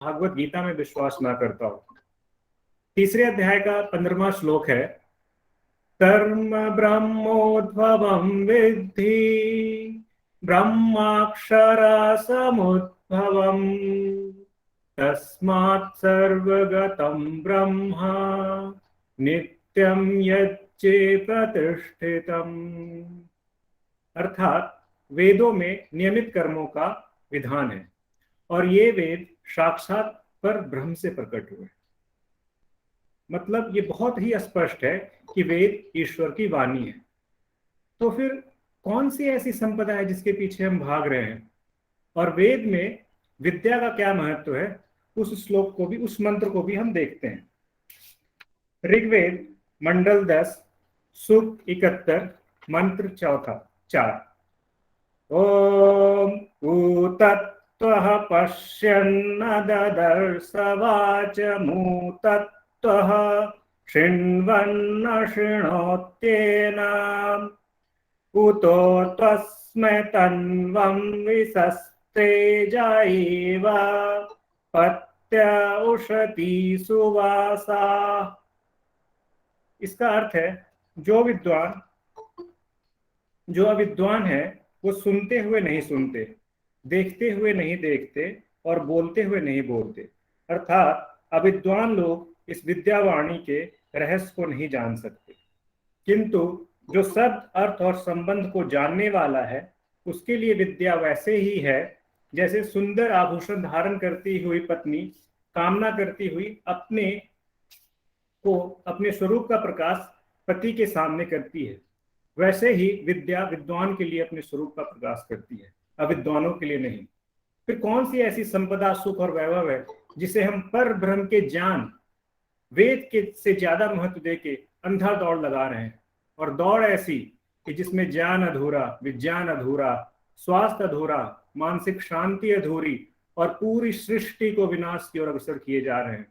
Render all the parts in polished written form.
भागवत गीता में विश्वास ना करता हो। तीसरे अध्याय का 15वां श्लोक है, कर्म ब्रह्मोद्भवं विद्धि ब्रह्माक्षरा समुद्भवम् तस्मात् सर्वगतं ब्रह्म नित्यं यच्चे प्रतिष्ठितम्। अर्थात वेदों में नियमित कर्मों का विधान है और ये वेद साक्षात पर ब्रह्म से प्रकट हुए। मतलब ये बहुत ही स्पष्ट है कि वेद ईश्वर की वाणी है। तो फिर कौन सी ऐसी संपदा है जिसके पीछे हम भाग रहे हैं, और वेद में विद्या का क्या महत्व है, उस श्लोक को भी, उस मंत्र को भी हम देखते हैं। ऋग्वेद मंडल 10 सूक्त 71 मंत्र चौथा 4। ओम ऊतत्वः पश्यन्न ददर्श वाचमूतत्वः शृण्वन्न शृणोत्येनाम् उतो त्वस्मै तन्वं विसस्ते जायेव पत्य उषति सुवासा। इसका अर्थ है, जो अविद्वान है वो सुनते हुए नहीं सुनते, देखते हुए नहीं देखते और बोलते हुए नहीं बोलते। अर्थात अविद्वान लोग इस विद्यावाणी के रहस्य को नहीं जान सकते, किंतु जो शब्द अर्थ और संबंध को जानने वाला है उसके लिए विद्या वैसे ही है जैसे सुंदर आभूषण धारण करती हुई पत्नी कामना करती हुई अपने स्वरूप का प्रकाश पति के सामने करती है। वैसे ही विद्या विद्वान के लिए अपने स्वरूप का प्रकाश करती है, अविद्वानों के लिए नहीं। फिर कौन सी ऐसी संपदा, सुख और वैभव है जिसे हम पर ब्रह्म के ज्ञान, वेद के से ज्यादा महत्व देके अंधा दौड़ लगा रहे हैं, और दौड़ ऐसी कि जिसमें ज्ञान अधूरा, विज्ञान अधूरा, स्वास्थ्य अधूरा, मानसिक शांति अधूरी और पूरी सृष्टि को विनाश की ओर अग्रसर किए जा रहे हैं।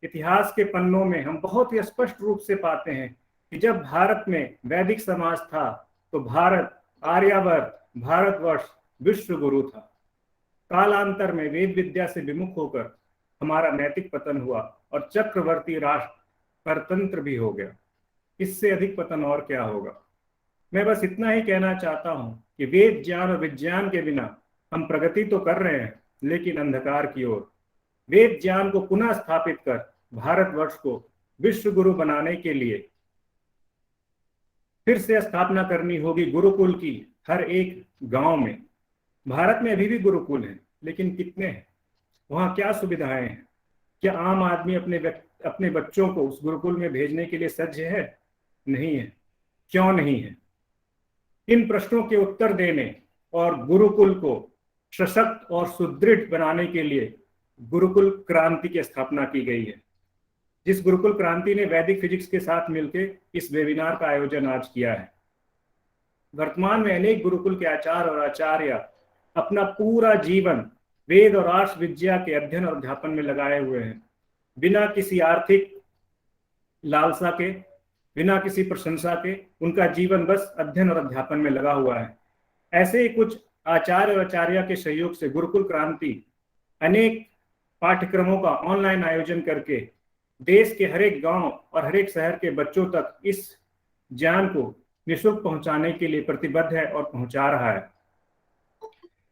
इतिहास के पन्नों में हम बहुत ही स्पष्ट रूप से पाते हैं कि जब भारत में वैदिक समाज था तो भारत, आर्यावर्त, भारतवर्ष विश्व गुरु था। कालांतर में वेद विद्या से विमुख होकर हमारा नैतिक पतन हुआ और चक्रवर्ती राष्ट्र परतंत्र भी हो गया। इससे अधिक पतन और क्या होगा। मैं बस इतना ही कहना चाहता हूं कि वेद ज्ञान और विज्ञान के बिना हम प्रगति तो कर रहे हैं, लेकिन अंधकार की ओर। वेद ज्ञान को पुनः स्थापित कर भारतवर्ष को विश्व गुरु बनाने के लिए फिर से स्थापना करनी होगी गुरुकुल की हर एक गांव में। भारत में अभी भी गुरुकुल हैं, लेकिन कितने हैं, वहां क्या सुविधाएं हैं, क्या आम आदमी अपने बच्चों को उस गुरुकुल में भेजने के लिए सज्ज है? नहीं है। क्यों नहीं है? इन प्रश्नों के उत्तर देने और गुरुकुल को सशक्त और सुदृढ़ बनाने के लिए गुरुकुल क्रांति की स्थापना की गई है, जिस गुरुकुल क्रांति ने वैदिक फिजिक्स के साथ मिलकर इस वेबिनार का आयोजन आज किया है। वर्तमान में अनेक गुरुकुल के आचार्य और आचार्य अपना पूरा जीवन वेद और आर्ष विद्या के अध्ययन और अध्यापन में लगाए हुए हैं, बिना किसी आर्थिक लालसा के, बिना किसी प्रशंसा के। उनका जीवन बस अध्ययन और अध्यापन में लगा हुआ है। ऐसे ही कुछ आचार्य और आचार्य के सहयोग से गुरुकुल क्रांति अनेक पाठ्यक्रमों का ऑनलाइन आयोजन करके देश के हर एक गांव और हर एक शहर के बच्चों तक इस ज्ञान को निःशुल्क पहुंचाने के लिए प्रतिबद्ध है और पहुंचा रहा है।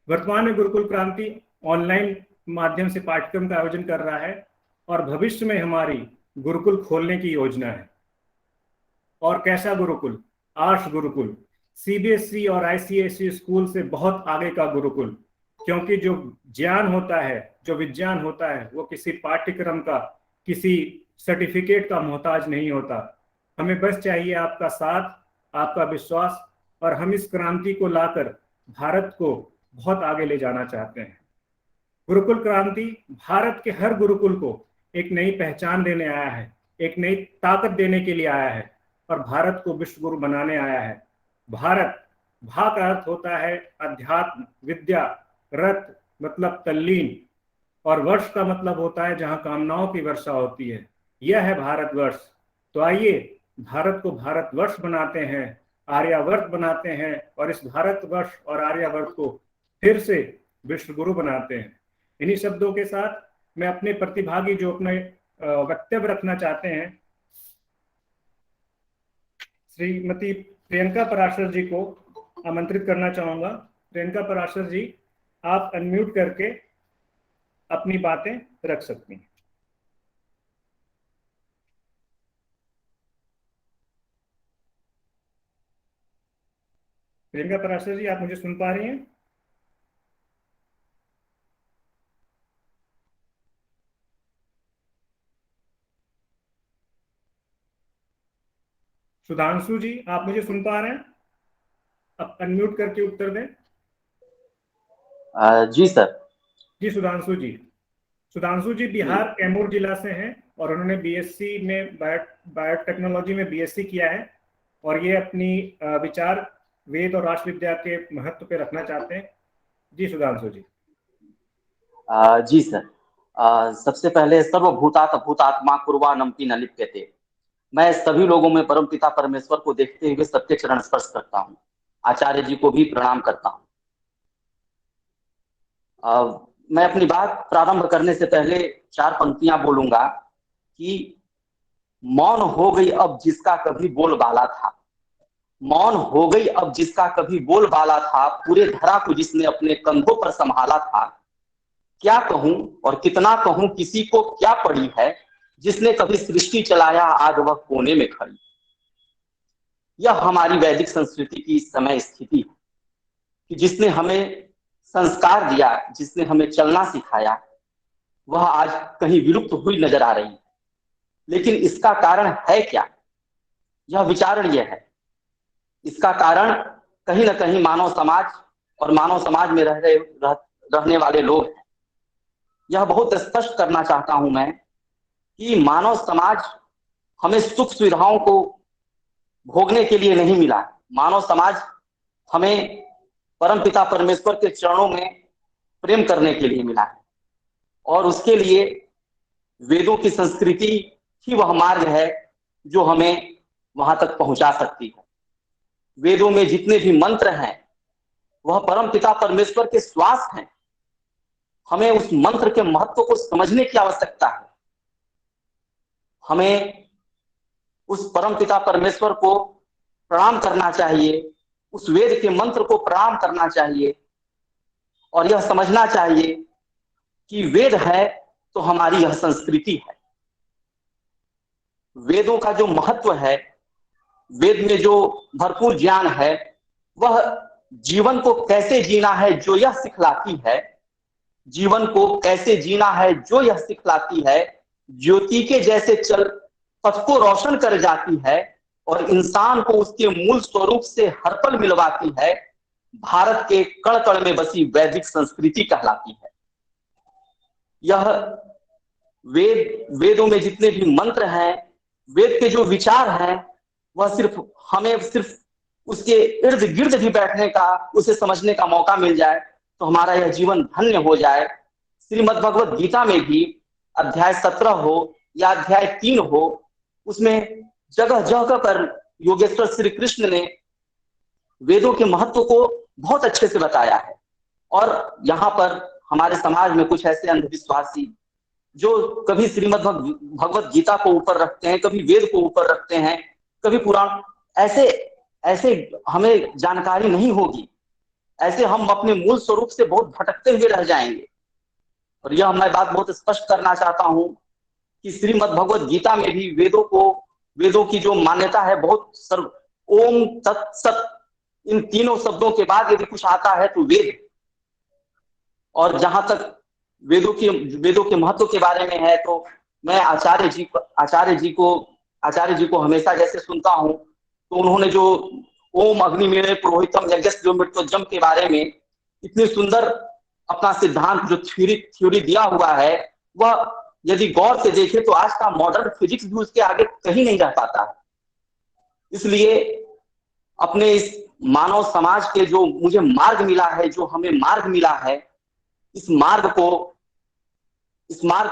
वर्तमान में गुरुकुल क्रांति ऑनलाइन माध्यम से पाठ्यक्रम का आयोजन कर रहा है और भविष्य में हमारी गुरुकुल खोलने की योजना है। और कैसा गुरुकुल? आर्ष गुरुकुल, सीबीएसई और आईसीएसई स्कूल से बहुत आगे का गुरुकुल। क्योंकि जो ज्ञान होता है, जो विज्ञान होता है, वो किसी पाठ्यक्रम का, किसी सर्टिफिकेट का मोहताज नहीं होता। हमें बस चाहिए आपका साथ, आपका विश्वास, और हम इस क्रांति को लाकर भारत को बहुत आगे ले जाना चाहते हैं। गुरुकुल क्रांति भारत के हर गुरुकुल को एक नई पहचान देने आया है, एक नई ताकत देने के लिए आया है और भारत को विश्व गुरु बनाने आया है। भारत, भा का अर्थ होता है अध्यात्म, विद्या, रत मतलब तल्लीन, और वर्ष का मतलब होता है जहां कामनाओं की वर्षा होती है। यह है भारतवर्ष। तो आइए भारत को भारतवर्ष बनाते हैं, आर्यावर्त बनाते हैं, और इस भारतवर्ष और आर्यावर्त को फिर से विश्व गुरु बनाते हैं। इन्हीं शब्दों के साथ मैं अपने प्रतिभागी जो अपने वक्तव्य रखना चाहते हैं, श्रीमती प्रियंका पराशर जी को आमंत्रित करना चाहूंगा। प्रियंका पराशर जी, आप अनम्यूट करके अपनी बातें रख सकती हैं। प्रियंका पराशर जी, आप मुझे सुन पा रही हैं? सुधांशु जी, आप मुझे सुन पा रहे हैं? आप अनम्यूट करके उत्तर दें। जी सर। जी सुधांशु जी। सुधांशु जी बिहार कैमूर जिला से हैं और उन्होंने बीएससी में बायोटेक्नोलॉजी में बीएससी किया है और ये अपनी विचार वेद और राष्ट्र विद्या के महत्व पे रखना चाहते हैं। जी सुधांशु जी। जी सर। सबसे पहले सर्वभूतात भूतात्मा कुर्वाणमपि न लिप्यते। मैं सभी लोगों में परमपिता परमेश्वर को देखते हुए सबके चरण स्पर्श करता हूँ। आचार्य जी को भी प्रणाम करता हूँ। मैं अपनी बात प्रारंभ करने से पहले 4 पंक्तियां बोलूंगा कि मौन हो गई अब जिसका कभी बोलबाला था, मौन हो गई अब जिसका कभी बोलबाला था, पूरे धरा को जिसने अपने कंधों पर संभाला था। क्या कहूं और कितना कहूं, किसी को क्या पड़ी है, जिसने कभी सृष्टि चलाया आज वह कोने में खड़ी। यह हमारी वैदिक संस्कृति की इस समय स्थिति है कि जिसने हमें संस्कार दिया, जिसने हमें चलना सिखाया, वह आज कहीं विलुप्त हुई नजर आ रही है। लेकिन इसका कारण है क्या? यह विचारणीय है। इसका कारण कहीं ना कहीं मानव समाज और मानव समाज में रहने वाले लोग हैं। यह बहुत स्पष्ट करना चाहता हूं मैं कि मानव समाज हमें सुख सुविधाओं को भोगने के लिए नहीं मिला। मानव समाज हमें परमपिता परमेश्वर के चरणों में प्रेम करने के लिए मिला है और उसके लिए वेदों की संस्कृति ही वह मार्ग है जो हमें वहां तक पहुंचा सकती है। वेदों में जितने भी मंत्र हैं वह परमपिता परमेश्वर के श्वास हैं। हमें उस मंत्र के महत्व को समझने की आवश्यकता है। हमें उस परमपिता परमेश्वर को प्रणाम करना चाहिए, उस वेद के मंत्र को प्रणाम करना चाहिए और यह समझना चाहिए कि वेद है तो हमारी यह संस्कृति है। वेदों का जो महत्व है, वेद में जो भरपूर ज्ञान है, वह जीवन को कैसे जीना है जो यह सिखलाती है। जीवन को कैसे जीना है जो यह सिखलाती है। ज्योति के जैसे चल पथ को रोशन कर जाती है और इंसान को उसके मूल स्वरूप से हर पल मिलवाती है। भारत के कण कण में बसी वैदिक संस्कृति कहलाती है। यह वेदों में जितने भी मंत्र हैं, वेद के जो विचार हैं, वह सिर्फ उसके इर्द गिर्द भी बैठने का, उसे समझने का मौका मिल जाए तो हमारा यह जीवन धन्य हो जाए। श्रीमद् भगवत गीता में भी अध्याय 17 हो या अध्याय 3 हो, उसमें जगह जगह पर योगेश्वर श्री कृष्ण ने वेदों के महत्व को बहुत अच्छे से बताया है। और यहाँ पर हमारे समाज में कुछ ऐसे अंधविश्वासी जो कभी श्रीमद् भगवत गीता को ऊपर रखते हैं, कभी वेद को ऊपर रखते हैं, कभी पुराण, ऐसे हमें जानकारी नहीं होगी। ऐसे हम अपने मूल स्वरूप से बहुत भटकते हुए रह जाएंगे। और यह मैं बात बहुत स्पष्ट करना चाहता हूं कि श्रीमद् भगवत गीता में भी वेदों की जो मान्यता है बहुत ओम तत्सत, इन तीनों शब्दों के बाद यदि कुछ आता है तो वेद। और जहां तक वेदों के महत्व के बारे में है तो मैं आचार्य जी को हमेशा जैसे सुनता हूं तो उन्होंने जो ओम अग्निमीळे पुरोहितम यज्ञ के बारे में इतनी सुंदर अपना सिद्धांत जो थ्योरी दिया हुआ है, वह यदि गौर से देखे तो आज का मॉडर्न फिजिक्स भी उसके आगे कहीं नहीं रह पाता है। इसलिए अपने इस मानव समाज के जो मुझे मार्ग मिला है, जो हमें मार्ग मिला है, इस मार्ग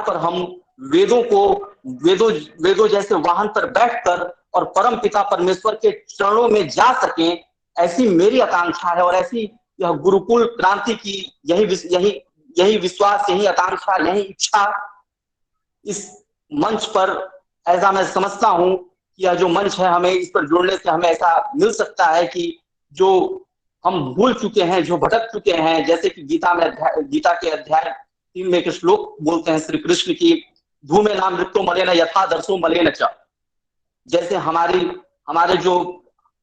पर हम वेदों जैसे वाहन पर बैठकर और परम पिता परमेश्वर के चरणों में जा सकें, ऐसी मेरी आकांक्षा है। और ऐसी यह गुरुकुल क्रांति की यही विश्वास, यही आकांक्षा, यही इच्छा इस मंच पर, ऐसा मैं समझता हूं कि यह जो मंच है, हमें इस पर जुड़ने से हमें ऐसा मिल सकता है कि जो हम भूल चुके हैं, जो भटक चुके हैं, जैसे कि गीता के अध्याय 3 में एक श्लोक बोलते हैं श्री कृष्ण की, धूमे नाम मृत्यो मलेन यथा दर्शो मलेन च। जैसे हमारे जो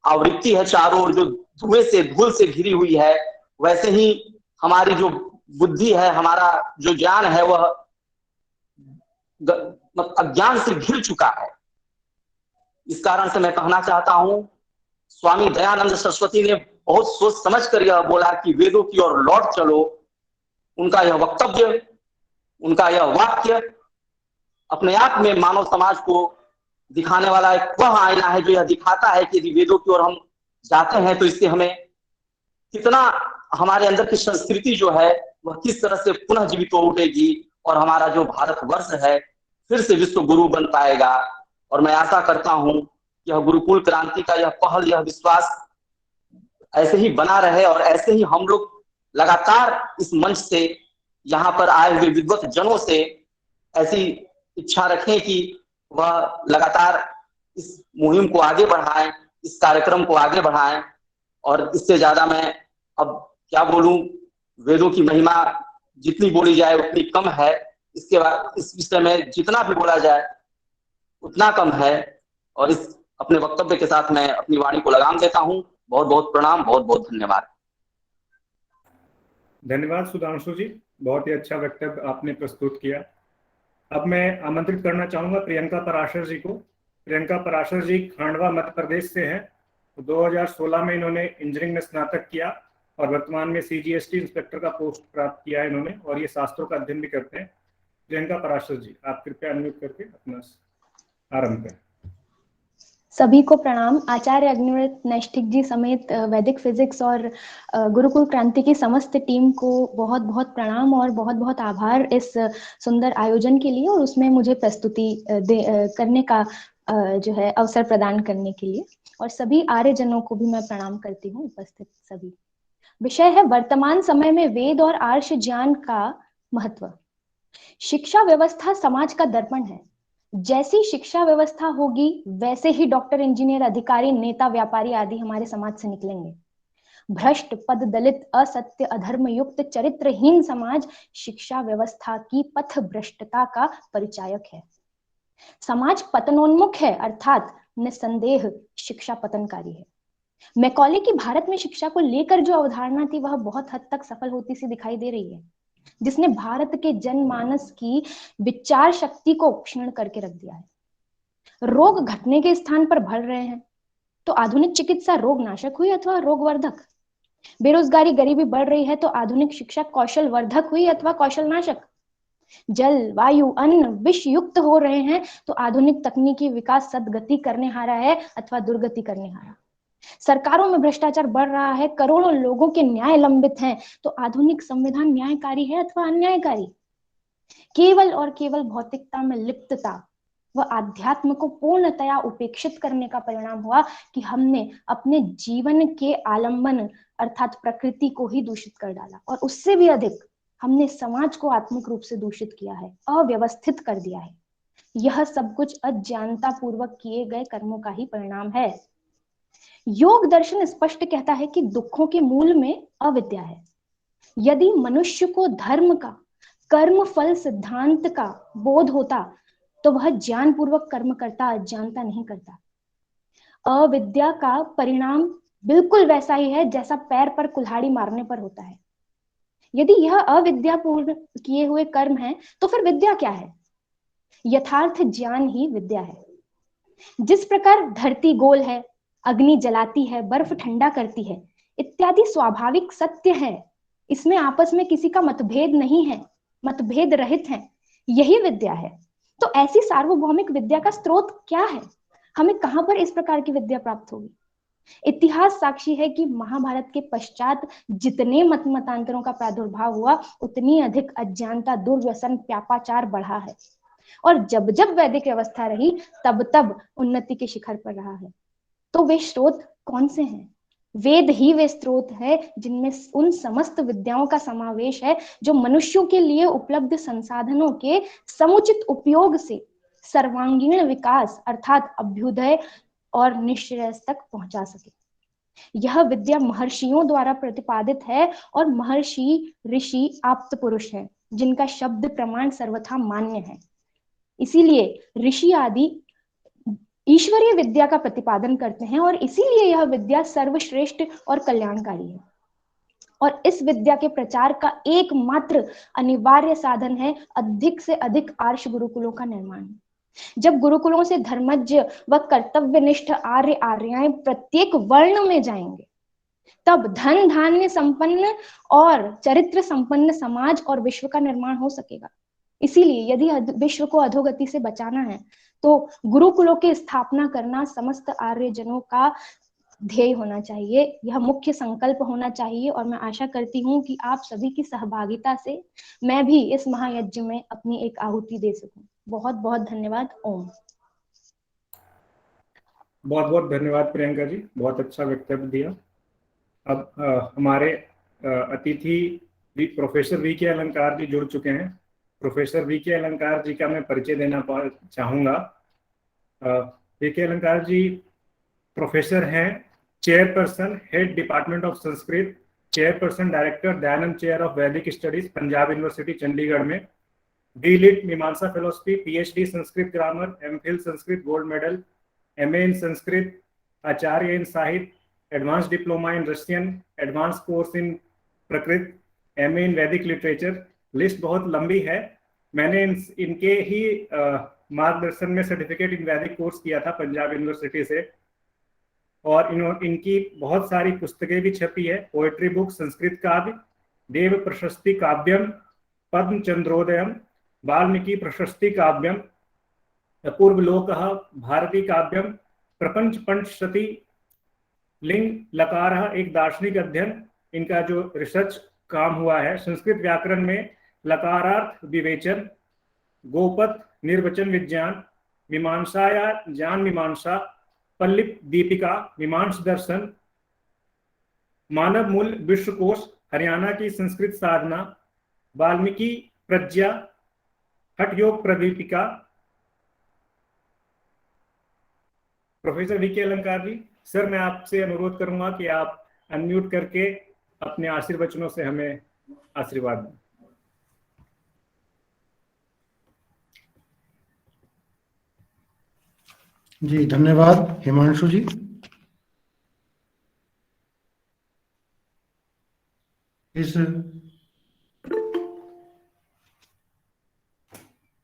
आवृत्ति है चारों ओर, जो धुएं से, धूल से घिरी हुई है, वैसे ही हमारी जो बुद्धि है, हमारा जो ज्ञान है, वह अज्ञान से घिर चुका है। इस कारण से मैं कहना चाहता हूं, स्वामी दयानंद सरस्वती ने बहुत सोच समझ कर यह बोला कि वेदों की ओर लौट चलो। उनका यह वक्तव्य, उनका यह वाक्य अपने आप में मानव समाज को दिखाने वाला एक वह आईना है, जो यह दिखाता है कि यदि वेदों की ओर हम जाते हैं तो इससे हमें कितना, हमारे अंदर की संस्कृति जो है वह किस तरह से पुनः जीवित हो उठेगी, और हमारा जो भारतवर्ष है फिर से विश्व गुरु बन पाएगा। और मैं आशा करता हूं कि यह गुरुकुल क्रांति का यह पहल, यह विश्वास ऐसे ही बना रहे, और ऐसे ही हम लोग लगातार इस मंच से, यहाँ पर आए हुए विद्वत जनों से ऐसी इच्छा रखें कि वह लगातार इस मुहिम को आगे बढ़ाएं, इस कार्यक्रम को आगे बढ़ाएं। और इससे ज्यादा मैं अब क्या बोलूं, वेदों की महिमा जितनी बोली जाए उतनी कम है। इसके बाद इस विषय में जितना भी बोला जाए उतना कम है। और इस अपने वक्तव्य के साथ मैं अपनी वाणी को लगाम देता हूं। बहुत बहुत प्रणाम, बहुत बहुत धन्यवाद। धन्यवाद सुधांशु जी, बहुत ही अच्छा वक्तव्य आपने प्रस्तुत किया। अब मैं आमंत्रित करना चाहूंगा प्रियंका पराशर जी को। प्रियंका पराशर जी खांडवा मध्य प्रदेश से हैं। 2016 में इन्होंने इंजीनियरिंग में स्नातक किया और वर्तमान में सीजीएसटी इंस्पेक्टर का पोस्ट प्राप्त किया है इन्होंने, और ये शास्त्रों का अध्ययन भी करते हैं। प्रियंका पराशर जी, आप कृपया अनम्यूट करके अपना आरंभ करें। सभी को प्रणाम। आचार्य अग्निव्रत नैष्ठिक जी समेत वैदिक फिजिक्स और गुरुकुल क्रांति की समस्त टीम को बहुत बहुत प्रणाम और बहुत बहुत आभार इस सुंदर आयोजन के लिए, और उसमें मुझे प्रस्तुति करने का जो है अवसर प्रदान करने के लिए। और सभी आर्यजनों को भी मैं प्रणाम करती हूँ, उपस्थित सभी। विषय है वर्तमान समय में वेद और आर्ष ज्ञान का महत्व। शिक्षा व्यवस्था समाज का दर्पण है। जैसी शिक्षा व्यवस्था होगी वैसे ही डॉक्टर, इंजीनियर, अधिकारी, नेता, व्यापारी आदि हमारे समाज से निकलेंगे। भ्रष्ट, पद दलित, असत्य, अधर्म युक्त, चरित्रहीन समाज शिक्षा व्यवस्था की पथ भ्रष्टता का परिचायक है। समाज पतनोन्मुख है, अर्थात निसंदेह शिक्षा पतनकारी है। मैकॉले की भारत में शिक्षा को लेकर जो अवधारणा थी वह बहुत हद तक सफल होती सी दिखाई दे रही है, जिसने भारत के जनमानस की विचार शक्ति को क्षीण करके रख दिया है। रोग घटने के स्थान पर बढ़ रहे हैं, तो आधुनिक चिकित्सा रोग नाशक हुई अथवा रोगवर्धक। बेरोजगारी, गरीबी बढ़ रही है, तो आधुनिक शिक्षा कौशल वर्धक हुई अथवा कौशल नाशक। जल, वायु, अन्न विष युक्त हो रहे हैं, तो आधुनिक तकनीकी विकास सदगति करने हारा है अथवा दुर्गति करने हारा। सरकारों में भ्रष्टाचार बढ़ रहा है, करोड़ों लोगों के न्याय लंबित हैं, तो आधुनिक संविधान न्यायकारी है अथवा अन्यायकारी। केवल और केवल भौतिकता में लिप्तता व आध्यात्म को पूर्णतया उपेक्षित करने का परिणाम हुआ कि हमने अपने जीवन के आलंबन अर्थात प्रकृति को ही दूषित कर डाला, और उससे भी अधिक हमने समाज को आत्मिक रूप से दूषित किया है, अव्यवस्थित कर दिया है। यह सब कुछ अज्ञानता पूर्वक किए गए कर्मों का ही परिणाम है। योग दर्शन स्पष्ट कहता है कि दुखों के मूल में अविद्या है। यदि मनुष्य को धर्म का, कर्म फल सिद्धांत का बोध होता तो वह ज्ञान पूर्वक कर्म करता, अज्ञानता नहीं करता। अविद्या का परिणाम बिल्कुल वैसा ही है जैसा पैर पर कुल्हाड़ी मारने पर होता है। यदि यह अविद्यापूर्ण किए हुए कर्म है तो फिर विद्या क्या है? यथार्थ ज्ञान ही विद्या है। जिस प्रकार धरती गोल है, अग्नि जलाती है, बर्फ ठंडा करती है इत्यादि स्वाभाविक सत्य है, इसमें आपस में किसी का मतभेद नहीं है, मतभेद रहित है, यही विद्या है। तो ऐसी सार्वभौमिक विद्या का स्रोत क्या है? हमें कहां पर इस प्रकार की विद्या प्राप्त होगी? इतिहास साक्षी है कि महाभारत के पश्चात जितने मतांतरों का प्रादुर्भाव हुआ उतनी अधिक अज्ञानता, दुर्व्यसन, व्यापाचार बढ़ा है, और जब जब वैदिक व्यवस्था रही तब तब उन्नति के शिखर पर रहा है। तो वे स्रोत कौन से हैं? वेद ही वे स्रोत है जिनमें उन समस्त विद्याओं का समावेश है जो मनुष्यों के लिए उपलब्ध संसाधनों के समुचित उपयोग से सर्वांगीण विकास अर्थात अभ्युदय और निश्रेयस तक पहुंचा सके। यह विद्या महर्षियों द्वारा प्रतिपादित है और महर्षि ऋषि आप्त पुरुष है जिनका शब्द प्रमाण सर्वथा मान्य है। इसीलिए ऋषि आदि ईश्वरीय विद्या का प्रतिपादन करते हैं और इसीलिए यह विद्या सर्वश्रेष्ठ और कल्याणकारी है। और इस विद्या के प्रचार का एकमात्र अनिवार्य साधन है अधिक से अधिक आर्ष गुरुकुलों का निर्माण। जब गुरुकुलों से धर्मज्ञ व कर्तव्यनिष्ठ आर्य आर्याएं प्रत्येक वर्ण में जाएंगे, तब धन धान्य संपन्न और चरित्र संपन्न समाज और विश्व का निर्माण हो सकेगा। इसीलिए यदि विश्व को अधोगति से बचाना है तो गुरुकुलों की स्थापना करना समस्त आर्यजनों का ध्येय होना चाहिए, यह मुख्य संकल्प होना चाहिए। और मैं आशा करती हूँ कि आप सभी की सहभागिता से मैं भी इस महायज्ञ में अपनी एक आहुति दे सकूं। बहुत बहुत धन्यवाद। ओम। बहुत बहुत धन्यवाद प्रियंका जी, बहुत अच्छा वक्तव्य दिया। अब हमारे अतिथि प्रोफेसर वी के अलंकार जी जुड़ चुके हैं। प्रोफेसर वी के अलंकार जी का मैं परिचय देना चाहूँगा। V K Alankar ji professor हैं, chairperson head department of Sanskrit, chairperson director Dayanand chair of Vedic studies Punjab university Chandigarh में, DLitt Mimamsa fellowship, PhD Sanskrit grammar, MPhil Sanskrit gold medal, MA in Sanskrit, Acharya in Sahitya, advance diploma in Russian, advance course in Prakrit, MA इन वैदिक literature. List बहुत लंबी है। मैंने इनके ही मार्गदर्शन में सर्टिफिकेट इन वैदिक कोर्स किया था पंजाब यूनिवर्सिटी से, और इनकी बहुत सारी पुस्तकें भी छपी है। पोएट्री बुक, संस्कृत काव्य, देव प्रशस्ति काव्यम, पद्म चंद्रोदयम, वाल्मीकि प्रशस्ति काव्यम, पूर्व लोक भारती काव्यम, प्रपंच पंचशती, लिंग लकार एक दार्शनिक अध्ययन, इनका जो रिसर्च काम हुआ है। संस्कृत व्याकरण में लकारार्थ विवेचन, गोपथ निर्वचन विज्ञान, मीमांसा या ज्ञान मीमांसा, पल्लिप दीपिका, मीमांस दर्शन, मानव मूल विश्वकोश, हरियाणा की संस्कृत साधना, वाल्मीकि प्रज्ञा, हठ योग Pradipika. Professor V K Alankar जी, सर मैं आपसे अनुरोध करूंगा कि आप अनम्यूट करके अपने आशीर्वचनों से हमें आशीर्वाद दें। जी धन्यवाद हिमांशु जी। इस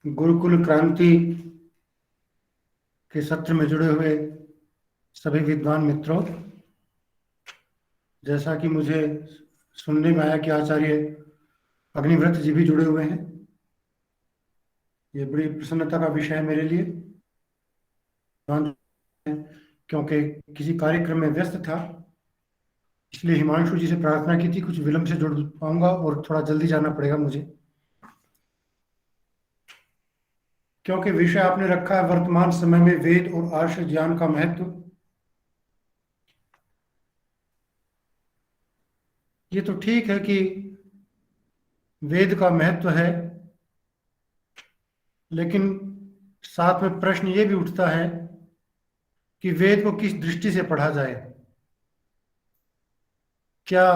गुरुकुल क्रांति के सत्र में जुड़े हुए सभी विद्वान मित्रों, जैसा कि मुझे सुनने में आया कि आचार्य अग्निव्रत जी भी जुड़े हुए हैं, ये बड़ी प्रसन्नता का विषय है मेरे लिए, क्योंकि किसी कार्यक्रम में व्यस्त था, इसलिए हिमांशु जी से प्रार्थना की थी कुछ विलंब से जुड़ पाऊंगा और थोड़ा जल्दी जाना पड़ेगा मुझे, क्योंकि विषय आपने रखा है वर्तमान समय में वेद और आर्ष ज्ञान का महत्व। ये तो ठीक है कि वेद का महत्व है, लेकिन साथ में प्रश्न ये भी उठता है कि वेद को किस दृष्टि से पढ़ा जाए। क्या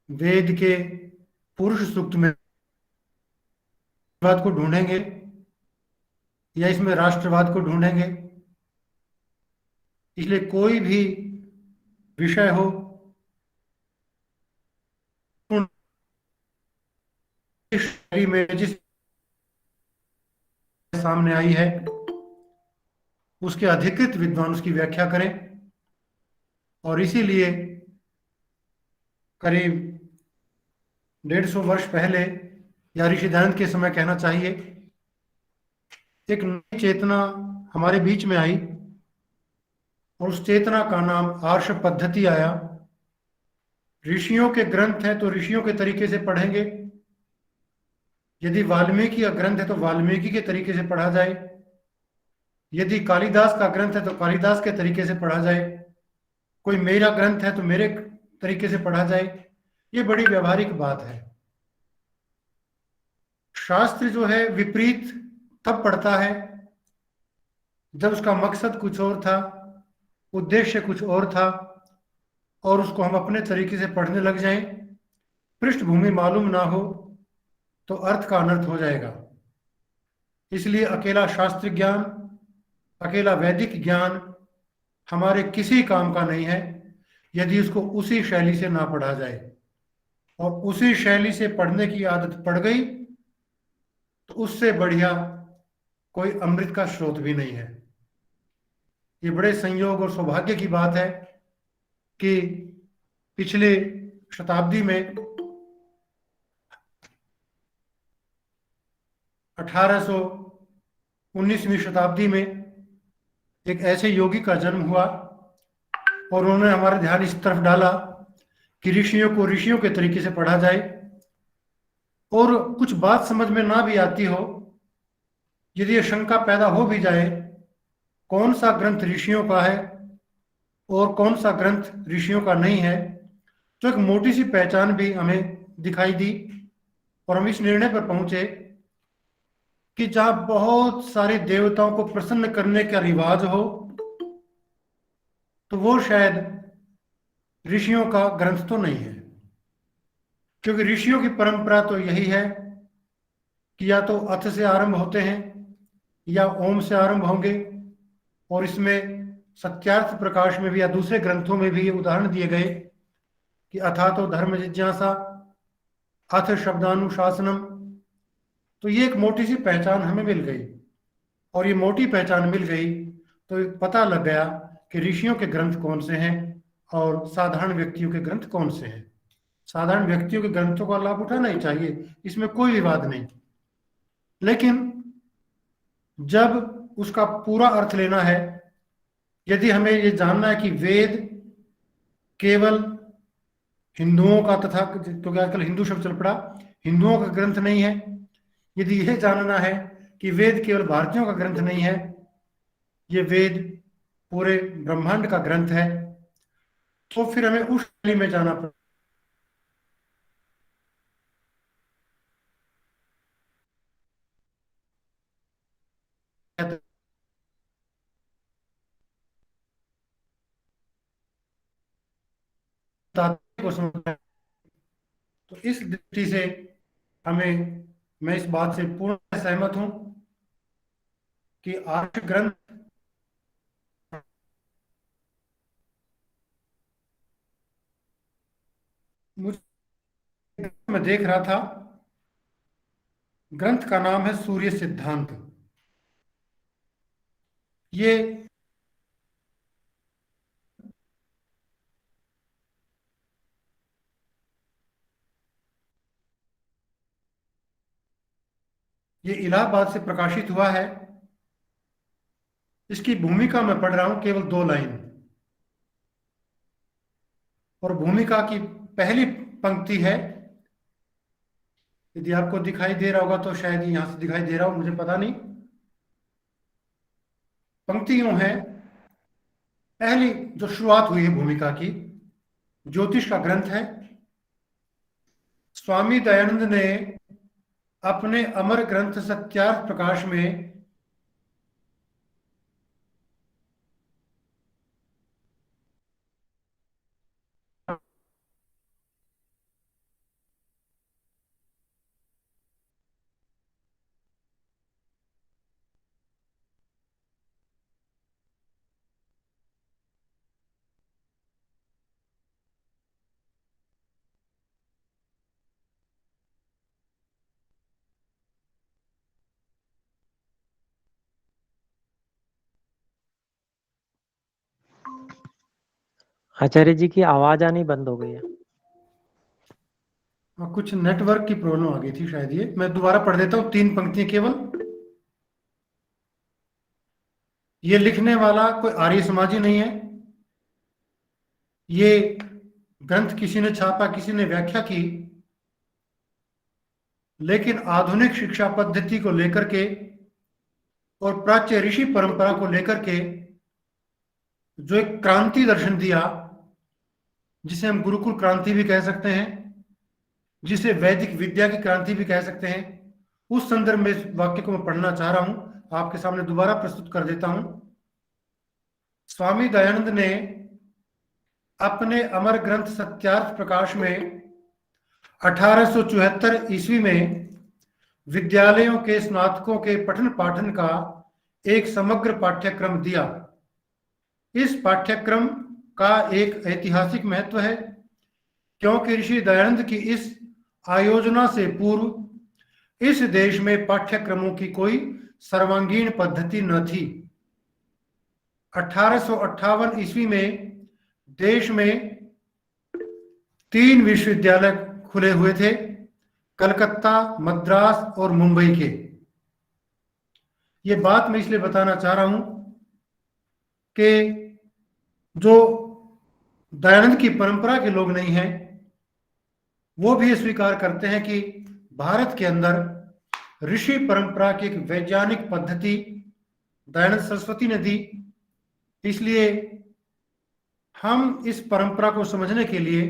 वेद के पुरुष सूक्त में बात को ढूंढेंगे या इसमें राष्ट्रवाद को ढूंढेंगे? इसलिए कोई भी विषय हो, में जिस सामने आई है उसके अधिकृत विद्वान उसकी व्याख्या करें, और इसीलिए करीब 150 वर्ष पहले या ऋषि दयानंद के समय कहना चाहिए, एक नई चेतना हमारे बीच में आई और उस चेतना का नाम आर्ष पद्धति आया। ऋषियों के ग्रंथ हैं तो ऋषियों के तरीके से पढ़ेंगे, यदि वाल्मीकि का ग्रंथ है तो वाल्मीकि के तरीके से पढ़ा जाए, यदि कालिदास का ग्रंथ है तो कालिदास के तरीके से पढ़ा जाए, कोई मेरा ग्रंथ है तो मेरे तरीके से पढ़ा जाए, ये बड़ी व्यवहारिक बात है। शास्त्र जो है विपरीत तब पढ़ता है जब उसका मकसद कुछ और था, उद्देश्य कुछ और था, और उसको हम अपने तरीके से पढ़ने लग जाएं, पृष्ठभूमि मालूम ना हो तो अर्थ का अनर्थ हो जाएगा। इसलिए अकेला शास्त्र ज्ञान, अकेला वैदिक ज्ञान हमारे किसी काम का नहीं है यदि उसको उसी शैली से ना पढ़ा जाए। और उसी शैली से पढ़ने की आदत पड़ गई तो उससे बढ़िया कोई अमृत का स्रोत भी नहीं है। ये बड़े संयोग और सौभाग्य की बात है कि पिछले शताब्दी में 1819वीं शताब्दी में एक ऐसे योगी का जन्म हुआ और उन्होंने हमारा ध्यान इस तरफ डाला कि ऋषियों को ऋषियों के तरीके से पढ़ा जाए, और कुछ बात समझ में ना भी आती हो, यदि ये शंका पैदा हो भी जाए कौन सा ग्रंथ ऋषियों का है और कौन सा ग्रंथ ऋषियों का नहीं है, तो एक मोटी सी पहचान भी हमें दिखाई दी और हम इस निर्णय पर पहुंचे कि जहां बहुत सारे देवताओं को प्रसन्न करने का रिवाज हो तो वो शायद ऋषियों का ग्रंथ तो नहीं है। क्योंकि ऋषियों की परंपरा तो यही है कि या तो अथ से आरंभ होते हैं या ओम से आरंभ होंगे, और इसमें सत्यार्थ प्रकाश में भी या दूसरे ग्रंथों में भी ये उदाहरण दिए गए कि अथा तो धर्म जिज्ञासा, अथ शब्दानुशासनम। तो ये एक मोटी सी पहचान हमें मिल गई, और ये मोटी पहचान मिल गई तो पता लग गया कि ऋषियों के ग्रंथ कौन से हैं और साधारण व्यक्तियों के ग्रंथ कौन से हैं। साधारण व्यक्तियों के ग्रंथों का लाभ उठाना ही चाहिए, इसमें कोई विवाद नहीं, लेकिन जब उसका पूरा अर्थ लेना है, यदि हमें ये जानना है कि वेद केवल हिंदुओं का तथा, क्योंकि आजकल हिंदू शब्द चल पड़ा, हिंदुओं का ग्रंथ नहीं है, यदि यह जानना है कि वेद केवल भारतीयों का ग्रंथ नहीं है, ये वेद पूरे ब्रह्मांड का ग्रंथ है, तो फिर हमें उस शैली में जाना पड़ेगा। को समझना, तो इस दृष्टि से मैं इस बात से पूर्ण सहमत हूं कि आर्ष ग्रंथ मैं देख रहा था, ग्रंथ का नाम है सूर्य सिद्धांत। ये इलाहाबाद से प्रकाशित हुआ है। इसकी भूमिका मैं पढ़ रहा हूं केवल 2 लाइन, और भूमिका की पहली पंक्ति है, यदि आपको दिखाई दे रहा होगा तो शायद यहां से दिखाई दे रहा हो, मुझे पता नहीं। पंक्ति यूं है, पहली जो शुरुआत हुई है भूमिका की, ज्योतिष का ग्रंथ है। स्वामी दयानंद ने अपने अमर ग्रंथ सत्यार्थ प्रकाश में आचार्य जी की आवाज आनी बंद हो गई है। कुछ नेटवर्क की प्रॉब्लम आ गई थी शायद। ये मैं दोबारा पढ़ देता हूं, 3 पंक्तियां केवल। ये लिखने वाला कोई आर्य समाजी नहीं है, ये ग्रंथ किसी ने छापा, किसी ने व्याख्या की, लेकिन आधुनिक शिक्षा पद्धति को लेकर के और प्राच्य ऋषि परंपरा को लेकर के जो एक क्रांति दर्शन दिया जिसे हम गुरुकुल क्रांति भी कह सकते हैं, जिसे वैदिक विद्या की क्रांति भी कह सकते हैं, उस संदर्भ में इस वाक्य को मैं पढ़ना चाह रहा हूं, आपके सामने दोबारा प्रस्तुत कर देता हूं। स्वामी दयानंद ने अपने अमर ग्रंथ सत्यार्थ प्रकाश में 1874 ईस्वी में विद्यालयों के स्नातकों के पठन पाठन का एक समग्र पाठ्यक्रम दिया। इस पाठ्यक्रम का एक ऐतिहासिक महत्व है, क्योंकि ऋषि दयानंद की इस आयोजना से पूर्व इस देश में पाठ्यक्रमों की कोई सर्वांगीण पद्धति न थी। 1858 ईस्वी में देश में 3 विश्वविद्यालय खुले हुए थे, कलकत्ता, मद्रास और मुंबई के। ये बात मैं इसलिए बताना चाह रहा हूं कि जो दयानंद की परंपरा के लोग नहीं हैं, वो भी स्वीकार करते हैं कि भारत के अंदर ऋषि परंपरा की एक वैज्ञानिक पद्धति दयानंद सरस्वती ने दी। इसलिए हम इस परंपरा को समझने के लिए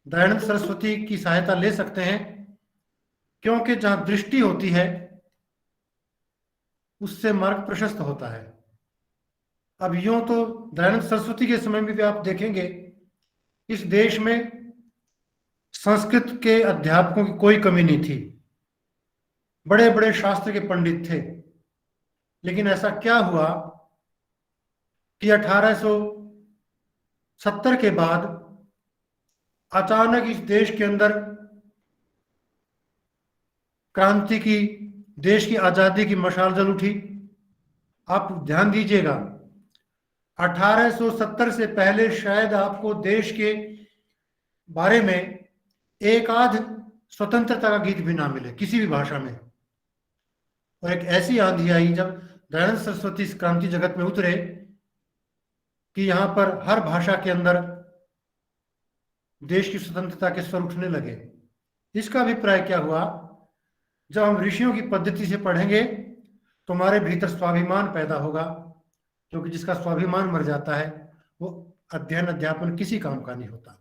दयानंद सरस्वती की सहायता ले सकते हैं, क्योंकि जहां दृष्टि होती है उससे मार्ग प्रशस्त होता है। अब यूं तो दयानंद सरस्वती के समय में भी आप देखेंगे इस देश में संस्कृत के अध्यापकों की कोई कमी नहीं थी, बड़े बड़े शास्त्र के पंडित थे। लेकिन ऐसा क्या हुआ कि 1870 के बाद अचानक इस देश के अंदर क्रांति की, देश की आजादी की मशाल जल उठी। आप ध्यान दीजिएगा, 1870 से पहले शायद आपको देश के बारे में एक आध स्वतंत्रता का गीत भी ना मिले किसी भी भाषा में। और एक ऐसी आंधी आई जब दयानंद सरस्वती इस क्रांति जगत में उतरे कि यहां पर हर भाषा के अंदर देश की स्वतंत्रता के स्वर उठने लगे। इसका अभिप्राय क्या हुआ, जब हम ऋषियों की पद्धति से पढ़ेंगे तो हमारे भीतर स्वाभिमान पैदा होगा, क्योंकि जिसका स्वाभिमान मर जाता है वो अध्ययन अध्यापन किसी काम का नहीं होता।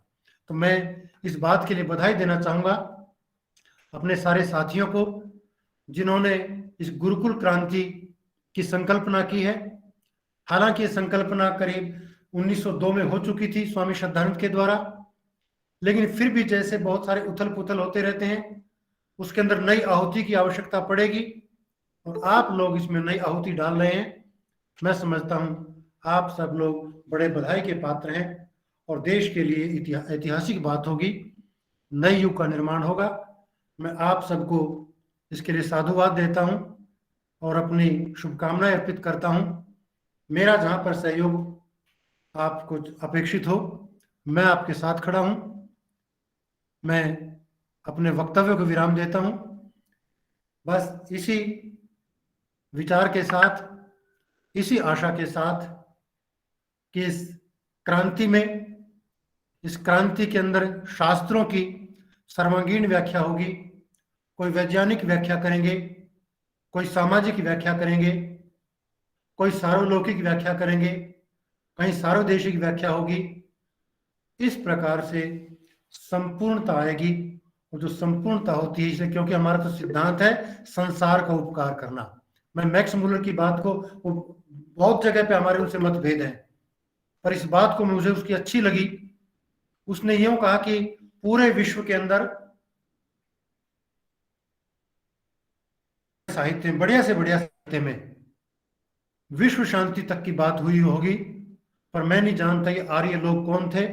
तो मैं इस बात के लिए बधाई देना चाहूंगा अपने सारे साथियों को जिन्होंने इस गुरुकुल क्रांति की संकल्पना की है। हालांकि ये संकल्पना करीब 1902 में हो चुकी थी स्वामी श्रद्धानंद के द्वारा, लेकिन फिर भी जैसे बहुत सारे उथल पुथल होते रहते हैं, उसके अंदर नई आहुति की आवश्यकता पड़ेगी और आप लोग इसमें नई आहुति डाल रहे हैं। मैं समझता हूं आप सब लोग बड़े बधाई के पात्र हैं और देश के लिए ऐतिहासिक बात होगी, नए युग का निर्माण होगा। मैं आप सबको इसके लिए साधुवाद देता हूं और अपनी शुभकामनाएं अर्पित करता हूं। मेरा जहां पर सहयोग आपको अपेक्षित हो, मैं आपके साथ खड़ा हूं। मैं अपने वक्तव्य को विराम देता हूं। बस इसी विचार के साथ, इसी आशा के साथ कि इस क्रांति में, इस क्रांति के अंदर शास्त्रों की सर्वांगीण व्याख्या होगी। कोई वैज्ञानिक व्याख्या करेंगे, कोई सामाजिक व्याख्या करेंगे, कोई सार्वलौकिक व्याख्या करेंगे, कहीं सार्वदेशिक व्याख्या होगी। इस प्रकार से संपूर्णता आएगी, और जो संपूर्णता होती है, इसलिए क्योंकि हमारा तो सिद्धांत है संसार का उपकार करना। मैं मैक्स मुलर की बात को, बहुत जगह पे हमारे उनसे मतभेद हैं, पर इस बात को मुझे उसकी अच्छी लगी। उसने यूं कहा कि पूरे विश्व के अंदर साहित्य, बढ़िया से बढ़िया साहित्य में विश्व शांति तक की बात हुई होगी, पर मैं नहीं जानता ये आर्य लोग कौन थे,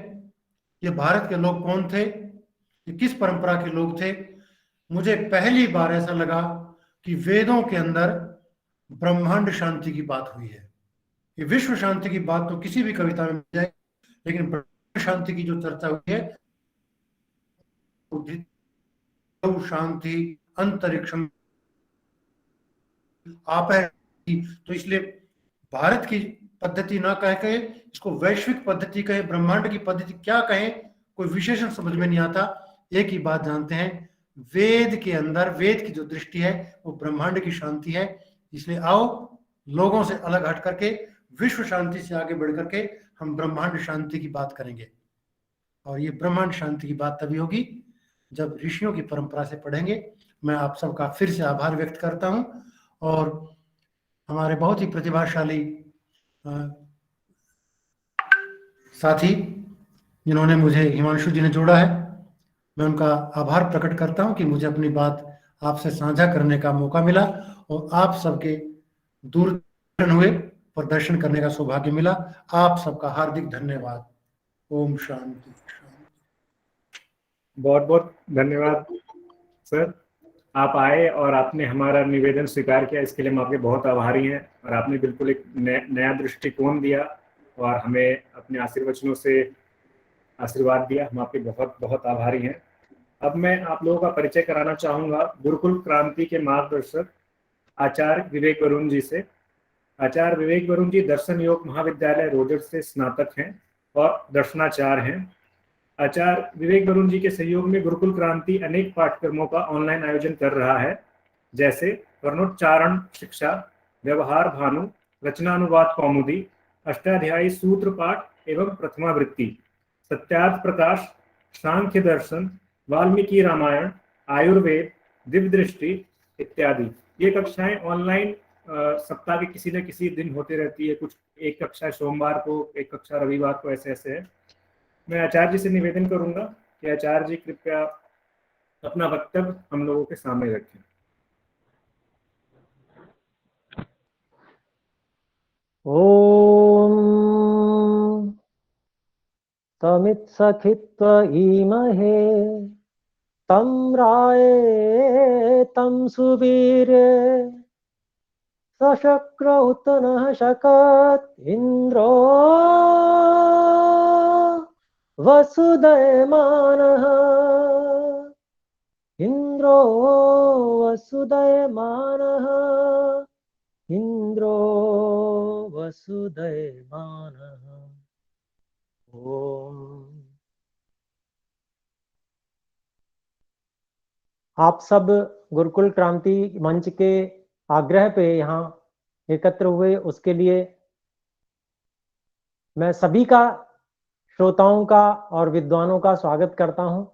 ये भारत के लोग कौन थे, ये किस परंपरा के लोग थे। मुझे पहली बार ऐसा लगा कि वेदों के अंदर ब्रह्मांड शांति की बात हुई है। ये विश्व शांति की बात तो किसी भी कविता में मिल जाए, लेकिन ब्रह्मांड शांति की जो चर्चा हुई है, शांति अंतरिक्ष आप है, तो इसलिए भारत की पद्धति ना कहे, इसको वैश्विक पद्धति कहे, ब्रह्मांड की पद्धति क्या कहें, कोई विशेषण समझ में नहीं आता। एक ही बात जानते हैं, वेद के अंदर, वेद की जो दृष्टि है वो ब्रह्मांड की शांति है। इसलिए आओ लोगों से अलग हट करके, विश्व शांति से आगे बढ़ करके हम ब्रह्मांड शांति की बात करेंगे। और ये ब्रह्मांड शांति की बात तभी होगी जब ऋषियों की परंपरा से पढ़ेंगे। मैं आप सबका फिर से आभार व्यक्त करता हूं और हमारे बहुत ही प्रतिभाशाली साथी जिन्होंने मुझे, हिमांशु जी ने जोड़ा है, मैं उनका आभार प्रकट करता हूं कि मुझे अपनी बात आपसे साझा करने का मौका मिला और आप सबके दूर हुए पर दर्शन करने का सौभाग्य मिला। आप सबका हार्दिक धन्यवाद। ओम शांति। बहुत बहुत धन्यवाद सर, आप आए और आपने हमारा निवेदन स्वीकार किया, इसके लिए हम आपके बहुत आभारी हैं। और आपने बिल्कुल एक नया दृष्टिकोण दिया और हमें अपने आशीर्वचनों से आशीर्वाद दिया, हम आपके बहुत बहुत आभारी हैं। अब मैं आप लोगों का परिचय कराना चाहूंगा गुरुकुल क्रांति के मार्गदर्शक आचार्य विवेक वरुण जी से। आचार्य विवेक वरुण जी दर्शन योग महाविद्यालय रोजर से स्नातक हैं और दर्शनाचार्य हैं। आचार्य विवेक वरुण जी के सहयोग में गुरुकुल क्रांति अनेक पाठ्यक्रमों का ऑनलाइन आयोजन कर रहा है, जैसे वर्णोच्चारण शिक्षा, व्यवहार भानु, रचनानुवाद कौमुदी, अष्टाध्यायी सूत्र पाठ एवं प्रथमावृत्ति, सत्यार्थ प्रकाश, सांख्य दर्शन, वाल्मीकि रामायण, आयुर्वेद, दिव्य दृष्टि इत्यादि। ये कक्षाएं ऑनलाइन सप्ताह के किसी न किसी दिन होते रहती है, कुछ एक कक्षा सोमवार को, एक कक्षा रविवार को, ऐसे ऐसे है। मैं आचार्य जी से निवेदन करूंगा कि आचार्य जी कृपया अपना वक्तव्य हम लोगों के सामने रखें। ओम तमित्सखित्व ईमहे तं राये तं सुवीर्ये सशक्र उत नः शकत् इन्द्रो वसुदयमानः इन्द्रो वसुदयमानः इन्द्रो वसुदयमानः। ओम। आप सब गुरुकुल क्रांति मंच के आग्रह पे यहाँ एकत्र हुए, उसके लिए मैं सभी का, श्रोताओं का और विद्वानों का स्वागत करता हूं।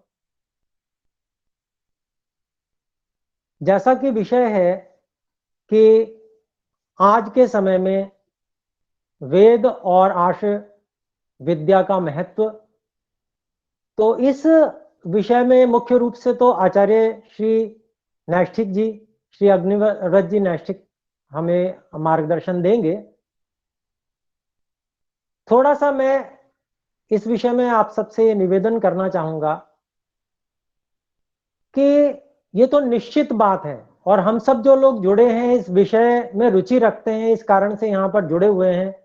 जैसा कि विषय है कि आज के समय में वेद और आर्ष विद्या का महत्व, तो इस विषय में मुख्य रूप से तो आचार्य श्री नैष्ठिक जी, श्री अग्निव्रत जी नैष्ठिक हमें मार्गदर्शन देंगे। थोड़ा सा मैं इस विषय में आप सबसे निवेदन करना चाहूंगा कि ये तो निश्चित बात है और हम सब जो लोग जुड़े हैं इस विषय में रुचि रखते हैं, इस कारण से यहाँ पर जुड़े हुए हैं।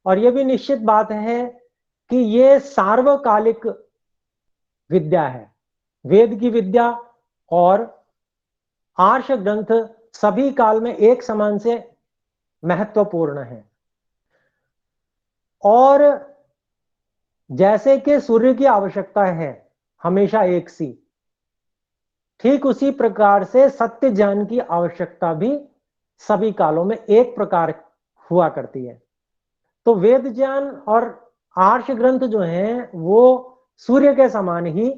और ये भी निश्चित बात है कि ये सार्वकालिक विद्या है। वेद की विद्या और आर्ष ग्रंथ सभी काल में एक समान से महत्वपूर्ण है। और जैसे कि सूर्य की आवश्यकता है हमेशा एक सी, ठीक उसी प्रकार से सत्य ज्ञान की आवश्यकता भी सभी कालों में एक प्रकार हुआ करती है। तो वेद ज्ञान और आर्ष ग्रंथ जो हैं वो सूर्य के समान ही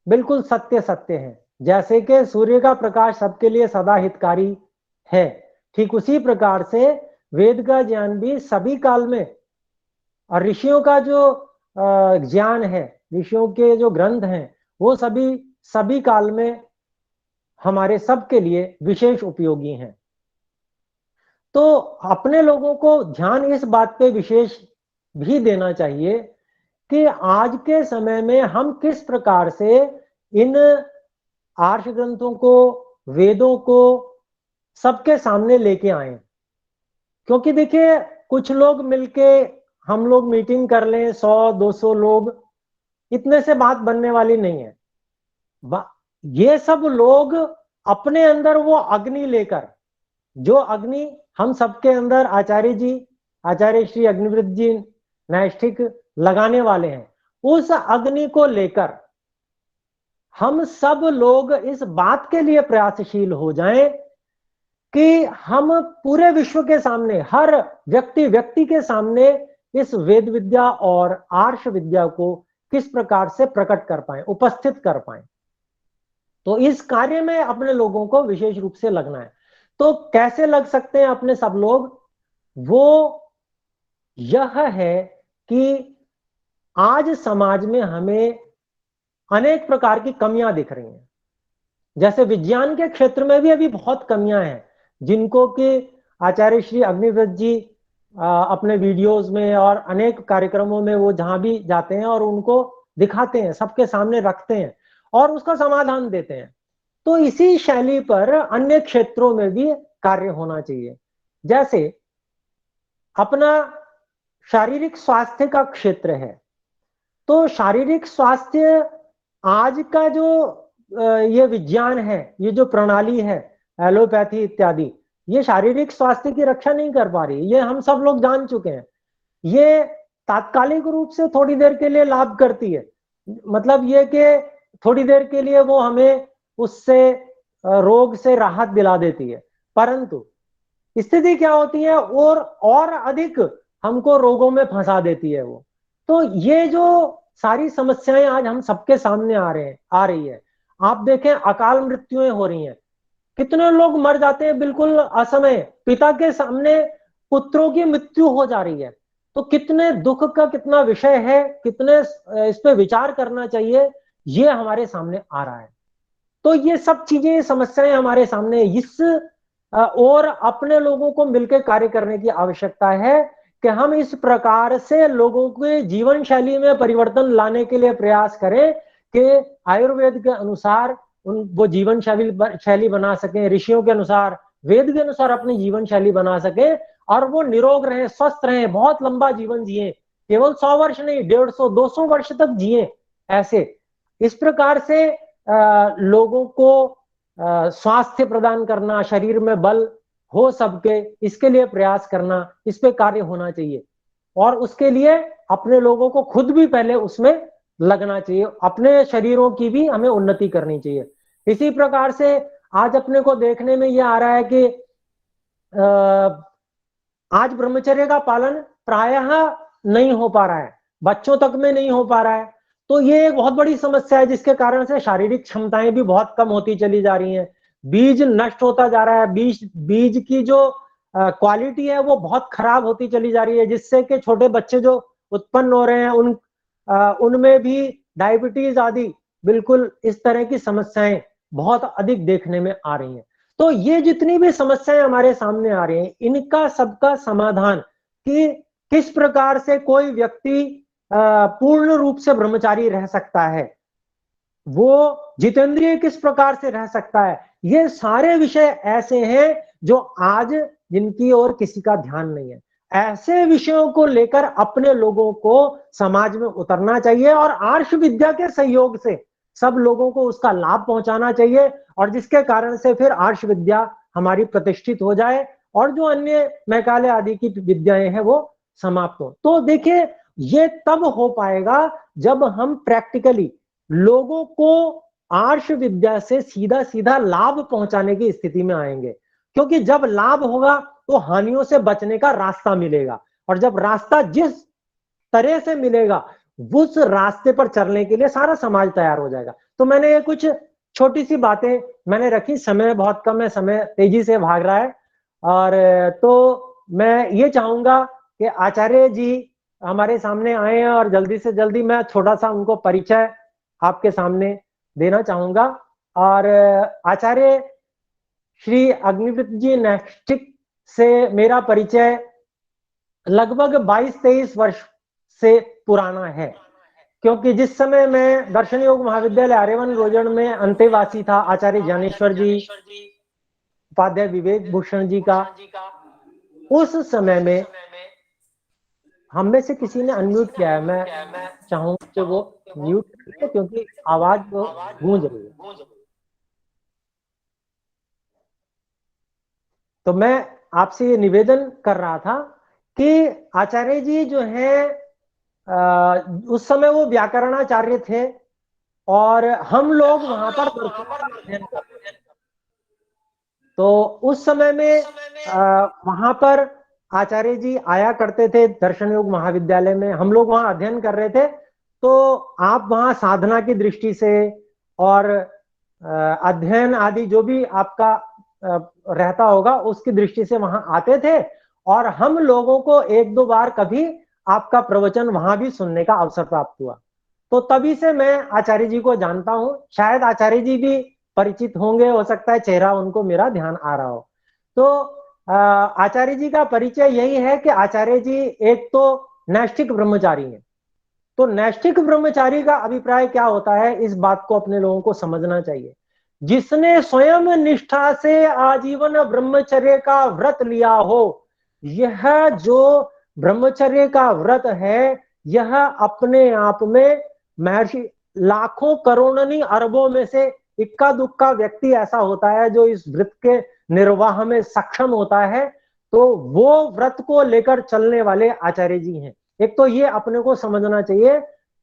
बिल्कुल सत्य सत्य है। जैसे कि सूर्य का प्रकाश सबके लिए सदा हितकारी है, ठीक उसी प्रकार से वेद का ज्ञान भी सभी काल में, और ऋषियों का जो ज्ञान है, ऋषियों के जो ग्रंथ हैं, वो सभी काल में हमारे सबके लिए विशेष उपयोगी हैं। तो अपने लोगों को ध्यान इस बात पे विशेष भी देना चाहिए कि आज के समय में हम किस प्रकार से इन आर्ष ग्रंथों को, वेदों को सबके सामने लेके आए। क्योंकि देखिए, कुछ लोग मिलके हम लोग मीटिंग कर लें, 100-200 लोग, इतने से बात बनने वाली नहीं है। ये सब लोग अपने अंदर वो अग्नि लेकर, जो अग्नि हम सबके अंदर आचार्य जी, आचार्य श्री अग्निव्रत जी नैष्ठिक लगाने वाले हैं, उस अग्नि को लेकर हम सब लोग इस बात के लिए प्रयासशील हो जाएं कि हम पूरे विश्व के सामने, हर व्यक्ति के सामने इस वेद विद्या और आर्ष विद्या को किस प्रकार से प्रकट कर पाए, उपस्थित कर पाए। तो इस कार्य में अपने लोगों को विशेष रूप से लगना है। तो कैसे लग सकते हैं अपने सब लोग, वो यह है कि आज समाज में हमें अनेक प्रकार की कमियां दिख रही हैं। जैसे विज्ञान के क्षेत्र में भी अभी बहुत कमियां हैं, जिनको कि आचार्य श्री अग्निव्रत जी अपने वीडियोस में और अनेक कार्यक्रमों में वो जहां भी जाते हैं और उनको दिखाते हैं, सबके सामने रखते हैं और उसका समाधान देते हैं। तो इसी शैली पर अन्य क्षेत्रों में भी कार्य होना चाहिए। जैसे अपना शारीरिक स्वास्थ्य का क्षेत्र है, तो शारीरिक स्वास्थ्य आज का जो ये विज्ञान है, ये जो प्रणाली है एलोपैथी इत्यादि, ये शारीरिक स्वास्थ्य की रक्षा नहीं कर पा रही। ये हम सब लोग जान चुके हैं। ये तात्कालिक रूप से थोड़ी देर के लिए लाभ करती है, मतलब ये कि थोड़ी देर के लिए वो हमें उससे रोग से राहत दिला देती है, परंतु स्थिति क्या होती है और अधिक हमको रोगों में फंसा देती है वो। तो ये जो सारी समस्याएं आज हम सबके सामने आ रही है। आप देखें, अकाल मृत्युएं हो रही हैं, कितने लोग मर जाते हैं बिल्कुल असमय, पिता के सामने पुत्रों की मृत्यु हो जा रही है। तो कितने दुख का कितना विषय है, कितने इस पे विचार करना चाहिए, ये हमारे सामने आ रहा है। तो ये सब चीजें, समस्याएं हमारे सामने, इस और अपने लोगों को मिलकर कार्य करने की आवश्यकता है कि हम इस प्रकार से लोगों के जीवन शैली में परिवर्तन लाने के लिए प्रयास करें कि आयुर्वेद के अनुसार वो जीवन शैली बना सकें, ऋषियों के अनुसार, वेद के अनुसार अपनी जीवन शैली बना सकें और वो निरोग रहे, स्वस्थ रहे, बहुत लंबा जीवन जिए, केवल 100 वर्ष नहीं, 150 200 वर्ष तक जिए। ऐसे इस प्रकार से लोगों को स्वास्थ्य प्रदान करना, शरीर में बल हो सबके, इसके लिए प्रयास करना, इस पे कार्य होना चाहिए। और उसके लिए अपने लोगों को खुद भी पहले उसमें लगना चाहिए, अपने शरीरों की भी हमें उन्नति करनी चाहिए। इसी प्रकार से आज अपने को देखने में यह आ रहा है कि आज ब्रह्मचर्य का पालन प्रायः नहीं हो पा रहा है, बच्चों तक में नहीं हो पा रहा है। तो ये एक बहुत बड़ी समस्या है, जिसके कारण से शारीरिक क्षमताएं भी बहुत कम होती चली जा रही हैं, बीज नष्ट होता जा रहा है, बीज की जो क्वालिटी है वो बहुत खराब होती चली जा रही है, जिससे कि छोटे बच्चे जो उत्पन्न हो रहे हैं उनमें भी डायबिटीज आदि बिल्कुल इस तरह की समस्याएं बहुत अधिक देखने में आ रही हैं। तो ये जितनी भी समस्याएं हमारे सामने आ रही हैं, इनका सबका समाधान कि किस प्रकार से कोई व्यक्ति पूर्ण रूप से ब्रह्मचारी रह सकता है, वो जितेंद्रिय किस प्रकार से रह सकता है, ये सारे विषय ऐसे हैं जो आज जिनकी ओर किसी का ध्यान नहीं है। ऐसे विषयों को लेकर अपने लोगों को समाज में उतरना चाहिए और आर्ष विद्या के सहयोग से सब लोगों को उसका लाभ पहुंचाना चाहिए, और जिसके कारण से फिर आर्ष विद्या हमारी प्रतिष्ठित हो जाए और जो अन्य मैकाले आदि की विद्याएं हैं वो समाप्त हो। तो देखिए, ये तब हो पाएगा जब हम प्रैक्टिकली लोगों को आर्ष विद्या से सीधा सीधा लाभ पहुंचाने की स्थिति में आएंगे, क्योंकि जब लाभ होगा तो हानियों से बचने का रास्ता मिलेगा, और जब रास्ता जिस तरह से मिलेगा उस रास्ते पर चलने के लिए सारा समाज तैयार हो जाएगा। तो मैंने ये कुछ छोटी सी बातें मैंने रखी, समय बहुत कम है, समय तेजी से भाग रहा है, और तो मैं ये चाहूंगा कि आचार्य जी हमारे सामने आए हैं और जल्दी से जल्दी मैं छोटा सा उनको परिचय आपके सामने देना चाहूंगा। और आचार्य श्री अग्निव्रत जी नैष्ठिक से मेरा परिचय लगभग 22-23 वर्ष से पुराना है, क्योंकि जिस समय मैं दर्शन योग महाविद्यालय आर्यवन रोजन में अंतेवासी था आचार्य ज्ञानेश्वर जी, उपाध्याय विवेक भूषण जी का, उस समय में हम में से किसी ने अनम्यूट किया है, मैं चाहूंगा कि वो म्यूट करें क्योंकि आवाज गूंज रही है। तो मैं आपसे ये निवेदन कर रहा था कि आचार्य जी जो है उस समय वो व्याकरणाचार्य थे और हम लोग वहां पर अध्ययन करते थे। तो उस समय में वहां पर आचार्य जी आया करते थे दर्शन योग महाविद्यालय में, हम लोग वहां अध्ययन कर रहे थे, तो आप वहां साधना की दृष्टि से और अध्ययन आदि जो भी आपका रहता होगा उसकी दृष्टि से वहां आते थे, और हम लोगों को एक दो बार कभी आपका प्रवचन वहां भी सुनने का अवसर प्राप्त हुआ। तो तभी से मैं आचार्य जी को जानता हूं, शायद आचार्य जी भी परिचित होंगे, हो सकता है चेहरा उनको मेरा ध्यान आ रहा हो। तो आचार्य जी का परिचय यही है कि आचार्य जी एक तो नैष्ठिक ब्रह्मचारी हैं। तो नैष्ठिक ब्रह्मचारी का अभिप्राय क्या होता है, इस बात को अपने लोगों को समझना चाहिए। जिसने स्वयं निष्ठा से आजीवन ब्रह्मचर्य का व्रत लिया हो, यह जो ब्रह्मचर्य का व्रत है, यह अपने आप में महर्षि लाखों करोड़ों नहीं अरबों में से इक्का दुक्का व्यक्ति ऐसा होता है जो इस व्रत के निर्वाह में सक्षम होता है। तो वो व्रत को लेकर चलने वाले आचार्य जी हैं। एक तो ये अपने को समझना चाहिए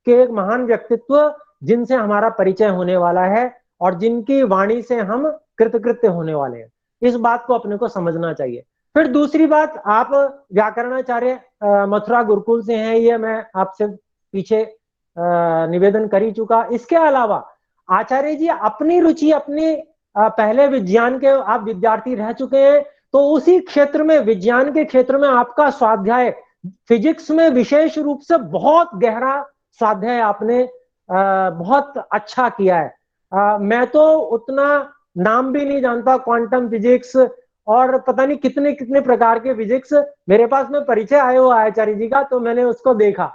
कि एक महान व्यक्तित्व जिनसे हमारा परिचय होने वाला है और जिनकी वाणी से हम कृतकृत्य होने वाले हैं, इस बात को अपने को समझना चाहिए। फिर दूसरी बात, आप व्याकरणाचार्य मथुरा गुरुकुल से हैं, ये मैं आपसे पीछे निवेदन कर ही चुका। इसके अलावा आचार्य जी अपनी रुचि, अपनी पहले विज्ञान के आप विद्यार्थी रह चुके हैं, तो उसी क्षेत्र में, विज्ञान के क्षेत्र में आपका स्वाध्याय फिजिक्स में विशेष रूप से बहुत गहरा स्वाध्याय आपने बहुत अच्छा किया है। मैं तो उतना नाम भी नहीं जानता, क्वांटम फिजिक्स और पता नहीं कितने कितने प्रकार के फिजिक्स मेरे पास में परिचय आए हुआ आचार्य जी का, तो मैंने उसको देखा,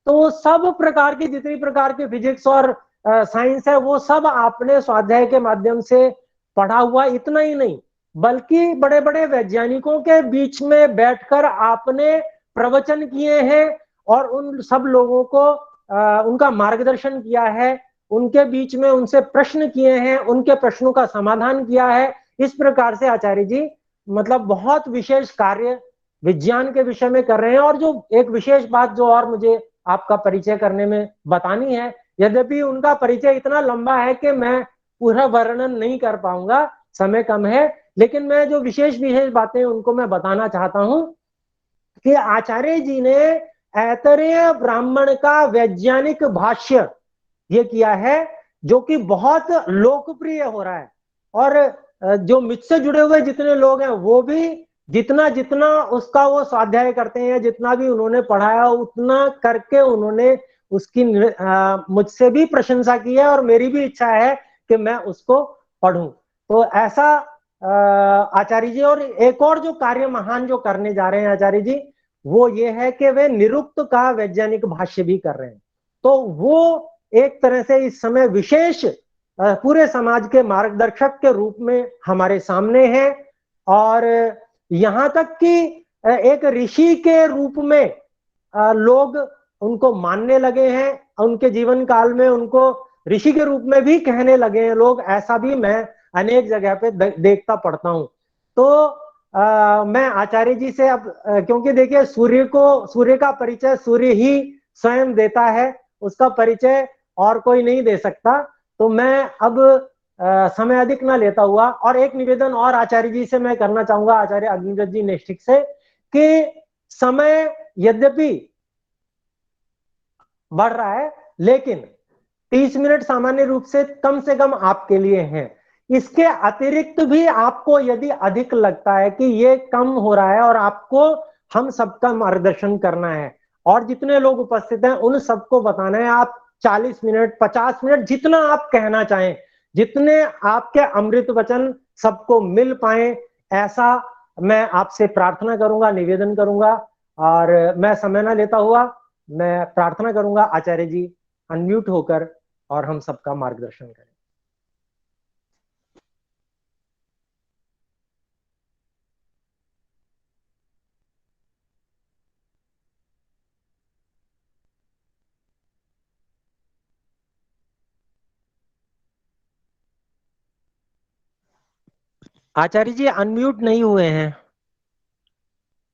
तो सब प्रकार की जितनी प्रकार के फिजिक्स और साइंस है वो सब आपने स्वाध्याय के माध्यम से पढ़ा हुआ। इतना ही नहीं बल्कि बड़े बड़े वैज्ञानिकों के बीच में बैठकर आपने प्रवचन किए हैं और उन सब लोगों को उनका मार्गदर्शन किया है, उनके बीच में उनसे प्रश्न किए हैं, उनके प्रश्नों का समाधान किया है। इस प्रकार से आचार्य जी मतलब बहुत विशेष कार्य विज्ञान के विषय में कर रहे हैं। और जो एक विशेष बात जो और मुझे आपका परिचय करने में बतानी है, यद्यपि उनका परिचय इतना लंबा है कि मैं पूरा वर्णन नहीं कर पाऊंगा, समय कम है, लेकिन मैं जो विशेष विशेष बातें उनको मैं बताना चाहता हूं कि आचार्य जी ने ऐतरेय ब्राह्मण का वैज्ञानिक भाष्य ये किया है, जो कि बहुत लोकप्रिय हो रहा है। और जो मुझसे जुड़े हुए जितने लोग हैं वो भी जितना जितना उसका वो स्वाध्याय करते हैं, जितना भी उन्होंने पढ़ाया उतना करके उन्होंने उसकी मुझसे भी प्रशंसा की है, और मेरी भी इच्छा है कि मैं उसको पढ़ूं। तो ऐसा आचार्य जी, और एक और जो कार्य महान जो करने जा रहे हैं आचार्य जी, वो ये है कि वे निरुक्त का वैज्ञानिक भाष्य भी कर रहे हैं। तो वो एक तरह से इस समय विशेष पूरे समाज के मार्गदर्शक के रूप में हमारे सामने हैं, और यहां तक कि एक ऋषि के रूप में लोग उनको मानने लगे हैं, उनके जीवन काल में उनको ऋषि के रूप में भी कहने लगे हैं लोग। ऐसा भी मैं अनेक जगह पे देखता पढ़ता हूं। तो मैं आचार्य जी से अब क्योंकि देखिए सूर्य का परिचय सूर्य ही स्वयं देता है, उसका परिचय और कोई नहीं दे सकता। तो मैं अब समय अधिक ना लेता हुआ और एक निवेदन और आचार्य जी से मैं करना चाहूंगा, आचार्य अग्निदत्त जी नैष्ठिक से, कि समय यद्यपि बढ़ रहा है लेकिन 30 मिनट सामान्य रूप से कम आपके लिए हैं। इसके अतिरिक्त भी आपको यदि अधिक लगता है कि ये कम हो रहा है और आपको हम सबका मार्गदर्शन करना है और जितने लोग उपस्थित हैं उन सबको बताना है, आप 40 मिनट 50 मिनट जितना आप कहना चाहें, जितने आपके अमृत वचन सबको मिल पाए, ऐसा मैं आपसे प्रार्थना करूंगा, निवेदन करूंगा। और मैं समय ना लेता हुआ मैं प्रार्थना करूंगा आचार्य जी अनम्यूट होकर और हम सबका मार्गदर्शन करें। आचार्य जी अनम्यूट नहीं हुए हैं,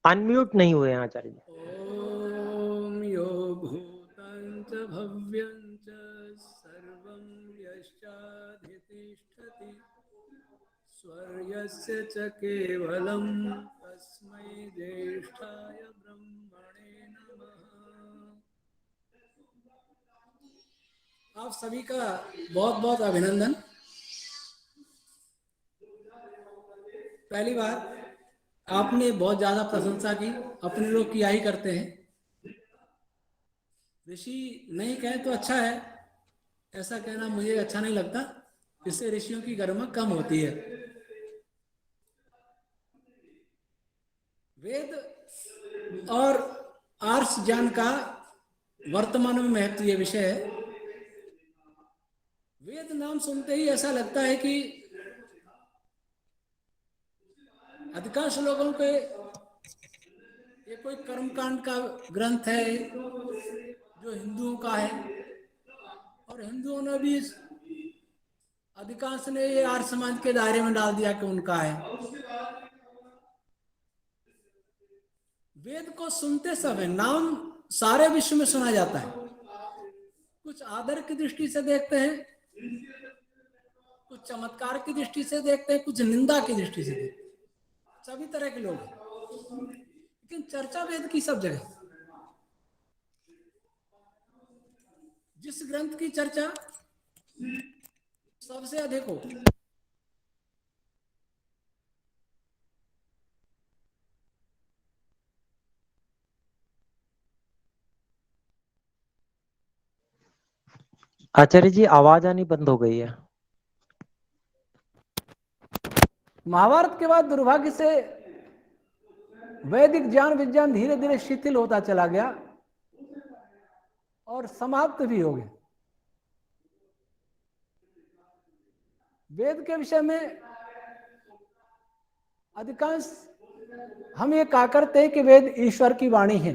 अनम्यूट नहीं हुए हैं आचार्य जी। ओम यो भूतं च भव्यं च सर्वं यश्चाधितिष्ठति स्वर्यस्य च केवलं तस्मै ज्येष्ठाय ब्रह्मणे नमः। आप सभी का बहुत बहुत अभिनंदन। पहली बार आपने बहुत ज्यादा प्रशंसा की, अपने लोग किया ही करते हैं। ऋषि नहीं कहे तो अच्छा है, ऐसा कहना मुझे अच्छा नहीं लगता, इससे ऋषियों की गरिमा कम होती है। वेद और आर्ष ज्ञान का वर्तमान में महत्वपूर्ण विषय है। वेद नाम सुनते ही ऐसा लगता है कि अधिकांश लोगों के ये कोई कर्मकांड का ग्रंथ है जो हिंदुओं का है, और हिंदुओं ने भी अधिकांश ने ये आर्य समाज के दायरे में डाल दिया कि उनका है। वेद को सुनते समय नाम सारे विश्व में सुना जाता है। कुछ आदर की दृष्टि से देखते हैं, कुछ चमत्कार की दृष्टि से देखते हैं, कुछ निंदा की दृष्टि से देखते हैं, सभी तरह के लोग हैं। लेकिन चर्चा वेद की सब जगह। जिस ग्रंथ की चर्चा सबसे अधिक हो, आचार्य जी आवाज आनी बंद हो गई है। महाभारत के बाद दुर्भाग्य से वैदिक ज्ञान विज्ञान धीरे धीरे शिथिल होता चला गया और समाप्त भी हो गया। वेद के विषय में अधिकांश हम ये कहा करते हैं कि वेद ईश्वर की वाणी है,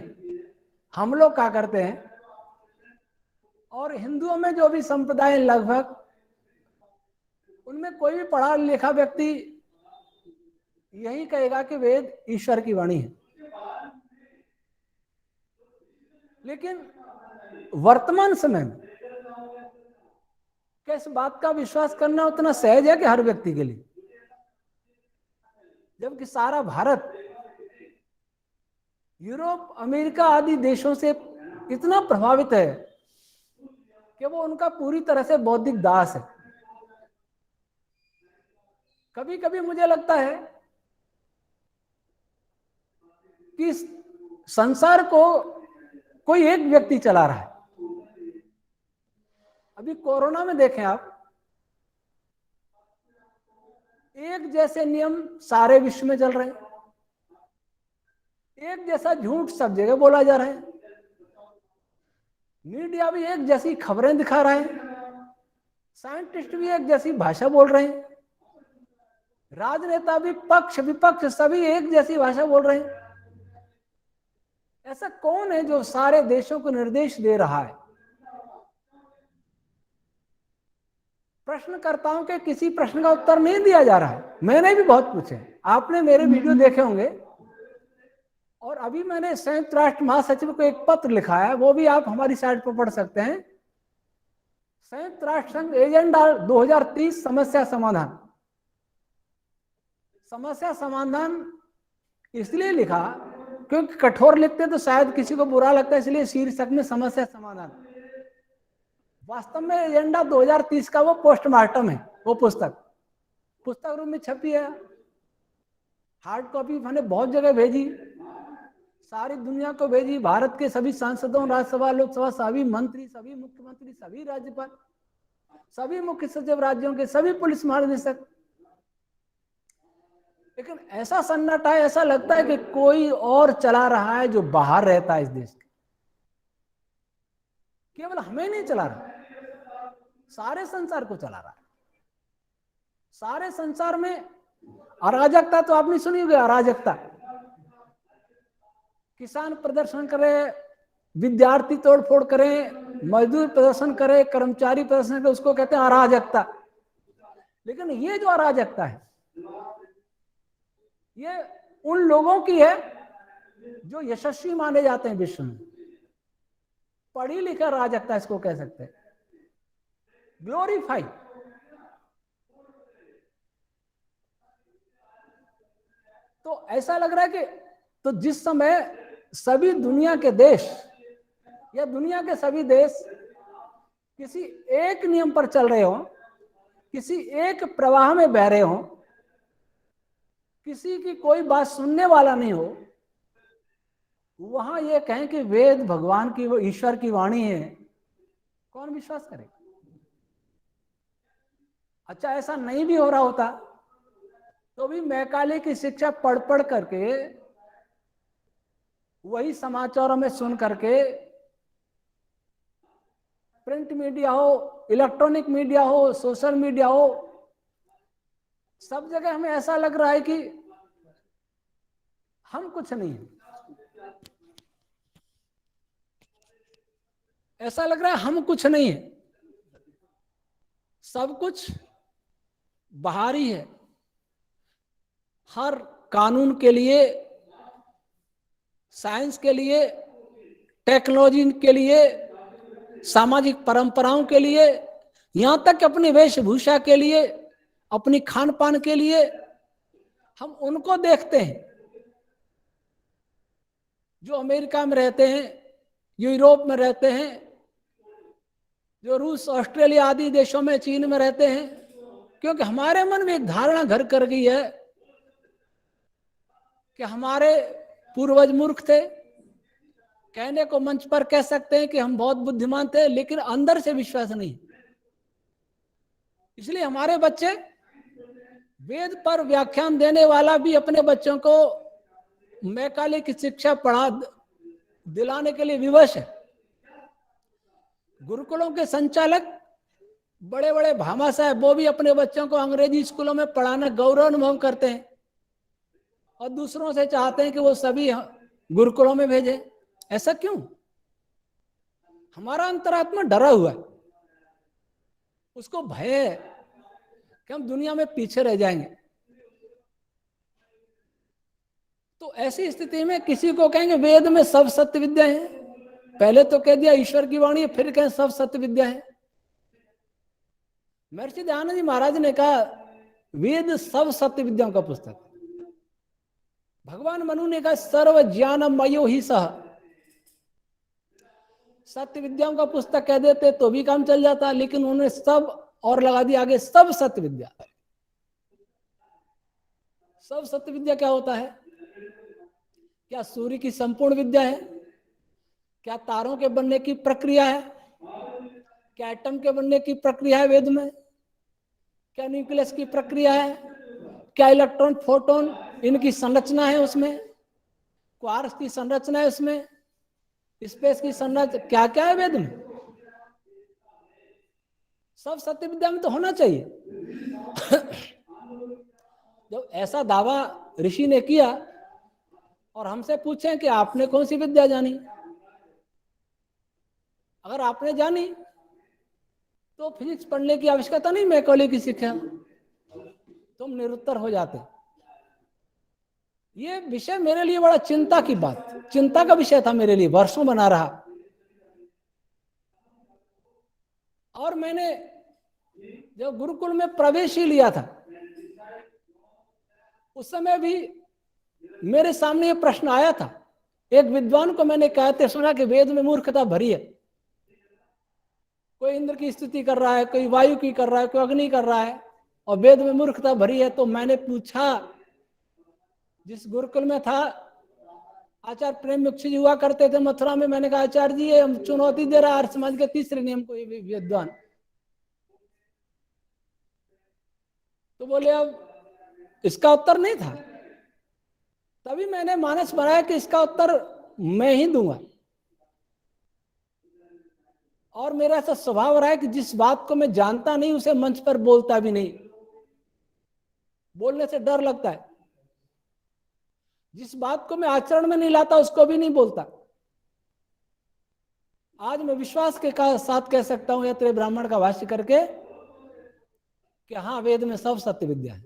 हम लोग कहा करते हैं। और हिंदुओं में जो भी संप्रदाय लगभग, उनमें कोई भी पढ़ा लिखा व्यक्ति यही कहेगा कि वेद ईश्वर की वाणी है। लेकिन वर्तमान समय में क्या इस बात का विश्वास करना उतना सहज है कि हर व्यक्ति के लिए? जबकि सारा भारत यूरोप, अमेरिका आदि देशों से इतना प्रभावित है कि वो उनका पूरी तरह से बौद्धिक दास है। कभी कभी मुझे लगता है कि संसार को कोई एक व्यक्ति चला रहा है। अभी कोरोना में देखें आप, एक जैसे नियम सारे विश्व में चल रहे हैं, एक जैसा झूठ सब जगह बोला जा रहा है, मीडिया भी एक जैसी खबरें दिखा रहा है, साइंटिस्ट भी एक जैसी भाषा बोल रहे हैं, राजनेता भी पक्ष विपक्ष सभी एक जैसी भाषा बोल रहे हैं। ऐसा कौन है जो सारे देशों को निर्देश दे रहा है? प्रश्नकर्ताओं के किसी प्रश्न का उत्तर नहीं दिया जा रहा है। मैंने भी बहुत पूछे, आपने मेरे वीडियो देखे होंगे, और अभी मैंने संयुक्त राष्ट्र महासचिव को एक पत्र लिखा है, वो भी आप हमारी साइट पर पढ़ सकते हैं। संयुक्त राष्ट्र संघ एजेंडा 2030 समस्या समाधान। समस्या समाधान इसलिए लिखा क्योंकि कठोर लिखते तो शायद किसी को बुरा लगता है, इसलिए शीर्षक में समस्या समाधान। वास्तव में एजेंडा 2030 का वो पोस्टमार्टम है। वो पुस्तक रूप में छपी है, हार्ड कॉपी मैंने बहुत जगह भेजी, सारी दुनिया को भेजी, भारत के सभी सांसदों, राज्यसभा, लोकसभा, सभी मंत्री, सभी मुख्यमंत्री, सभी राज्यपाल, सभी मुख्य सचिव राज्यों के, सभी पुलिस महानिदेशक। लेकिन ऐसा सन्नाटा है, ऐसा लगता है कि कोई और चला रहा है जो बाहर रहता है इस देश के। केवल हमें नहीं चला रहा, सारे संसार को चला रहा है। सारे संसार में अराजकता तो आपने सुनी होगी। अराजकता, किसान प्रदर्शन करे, विद्यार्थी तोड़फोड़ करें, मजदूर प्रदर्शन करे, कर्मचारी प्रदर्शन करे, उसको कहते हैं अराजकता। लेकिन ये जो अराजकता है, ये उन लोगों की है जो यशस्वी माने जाते हैं विश्व में। पढ़ी लिखी अराजकता इसको कह सकते हैं, ग्लोरीफाई। तो ऐसा लग रहा है कि तो जिस समय सभी दुनिया के देश या दुनिया के सभी देश किसी एक नियम पर चल रहे हो, किसी एक प्रवाह में बह रहे हो, किसी की कोई बात सुनने वाला नहीं हो, वहां ये कहें कि वेद भगवान की, वो ईश्वर की वाणी है, कौन विश्वास करेगा? अच्छा, ऐसा नहीं भी हो रहा होता तो भी मैकाले की शिक्षा पढ़ पढ़ करके, वही समाचारों में सुन करके, प्रिंट मीडिया हो, इलेक्ट्रॉनिक मीडिया हो, सोशल मीडिया हो, सब जगह हमें ऐसा लग रहा है कि हम कुछ नहीं है। ऐसा लग रहा है हम कुछ नहीं है, सब कुछ बाहरी है। हर कानून के लिए, साइंस के लिए, टेक्नोलॉजी के लिए, सामाजिक परंपराओं के लिए, यहां तक कि अपनी वेशभूषा के लिए, अपनी खान पान के लिए, हम उनको देखते हैं जो अमेरिका में रहते हैं, यूरोप में रहते हैं, जो रूस, ऑस्ट्रेलिया आदि देशों में, चीन में रहते हैं, क्योंकि हमारे मन में एक धारणा घर कर गई है कि हमारे पूर्वज मूर्ख थे। कहने को मंच पर कह सकते हैं कि हम बहुत बुद्धिमान थे, लेकिन अंदर से विश्वास नहीं। इसलिए हमारे बच्चे वेद पर व्याख्यान देने वाला भी अपने बच्चों को मैकाले की शिक्षा पढ़ा दिलाने के लिए विवश है। गुरुकुलों के संचालक बड़े बड़े भामा साहब, वो भी अपने बच्चों को अंग्रेजी स्कूलों में पढ़ाना गौरव अनुभव करते हैं और दूसरों से चाहते हैं कि वो सभी गुरुकुलों में भेजें। ऐसा क्यों? हमारा अंतरात्मा डरा हुआ है, उसको भय है कि हम दुनिया में पीछे रह जाएंगे। तो ऐसी स्थिति में किसी को कहेंगे वेद में सब सत्य विद्या है, पहले तो कह दिया ईश्वर की वाणी है, फिर कहें सब सत्य विद्या है। महर्षि दयानंद जी महाराज ने कहा वेद सब सत्य विद्याओं का पुस्तक। भगवान मनु ने कहा सर्व ज्ञानमयो ही सह। सत्य विद्याओं का पुस्तक कह देते तो भी काम चल जाता, लेकिन उन्होंने सब और लगा दिया आगे, सब सत्य विद्या। सब सत्य विद्या क्या होता है? क्या सूर्य की संपूर्ण विद्या है? क्या तारों के बनने की प्रक्रिया है? क्या एटम के बनने की प्रक्रिया है वेद में? क्या न्यूक्लियस की प्रक्रिया है? क्या इलेक्ट्रॉन, फोटोन, इनकी संरचना है उसमें? क्वार्क्स की संरचना है उसमें? स्पेस की संरचना, क्या क्या है वेद में? सब सत्य विद्या में तो होना चाहिए। जब ऐसा दावा ऋषि ने किया और हमसे पूछें कि आपने कौन सी विद्या जानी, अगर आपने जानी तो फिजिक्स पढ़ने की आवश्यकता नहीं, मैकाले की शिक्षा, तुम निरुत्तर हो जाते। ये विषय मेरे लिए बड़ा चिंता की बात, चिंता का विषय था मेरे लिए, वर्षों बना रहा। और मैंने जब गुरुकुल में प्रवेश ही लिया था, उस समय भी मेरे सामने ये प्रश्न आया था। एक विद्वान को मैंने कहते सुना कि वेद में मूर्खता भरी है। कोई इंद्र की स्तुति कर रहा है, कोई वायु की कर रहा है, कोई अग्नि कर रहा है, और वेद में मूर्खता भरी है। तो मैंने पूछा, जिस गुरुकुल में था आचार्य प्रेम मुखर्जी जी हुआ करते थे मथुरा में, मैंने कहा आचार्य जी ये हम चुनौती दे रहा है आर्य समाज के तीसरे नियम को, ये विद्वान। तो बोले अब इसका उत्तर नहीं था। तभी मैंने मानस बनाया कि इसका उत्तर मैं ही दूंगा। और मेरा ऐसा स्वभाव रहा है कि जिस बात को मैं जानता नहीं उसे मंच पर बोलता भी नहीं, बोलने से डर लगता है। जिस बात को मैं आचरण में नहीं लाता उसको भी नहीं बोलता। आज मैं विश्वास के साथ कह सकता हूं यत्र ब्राह्मण का भाष्य करके कि हाँ, वेद में सब सत्य विद्या है।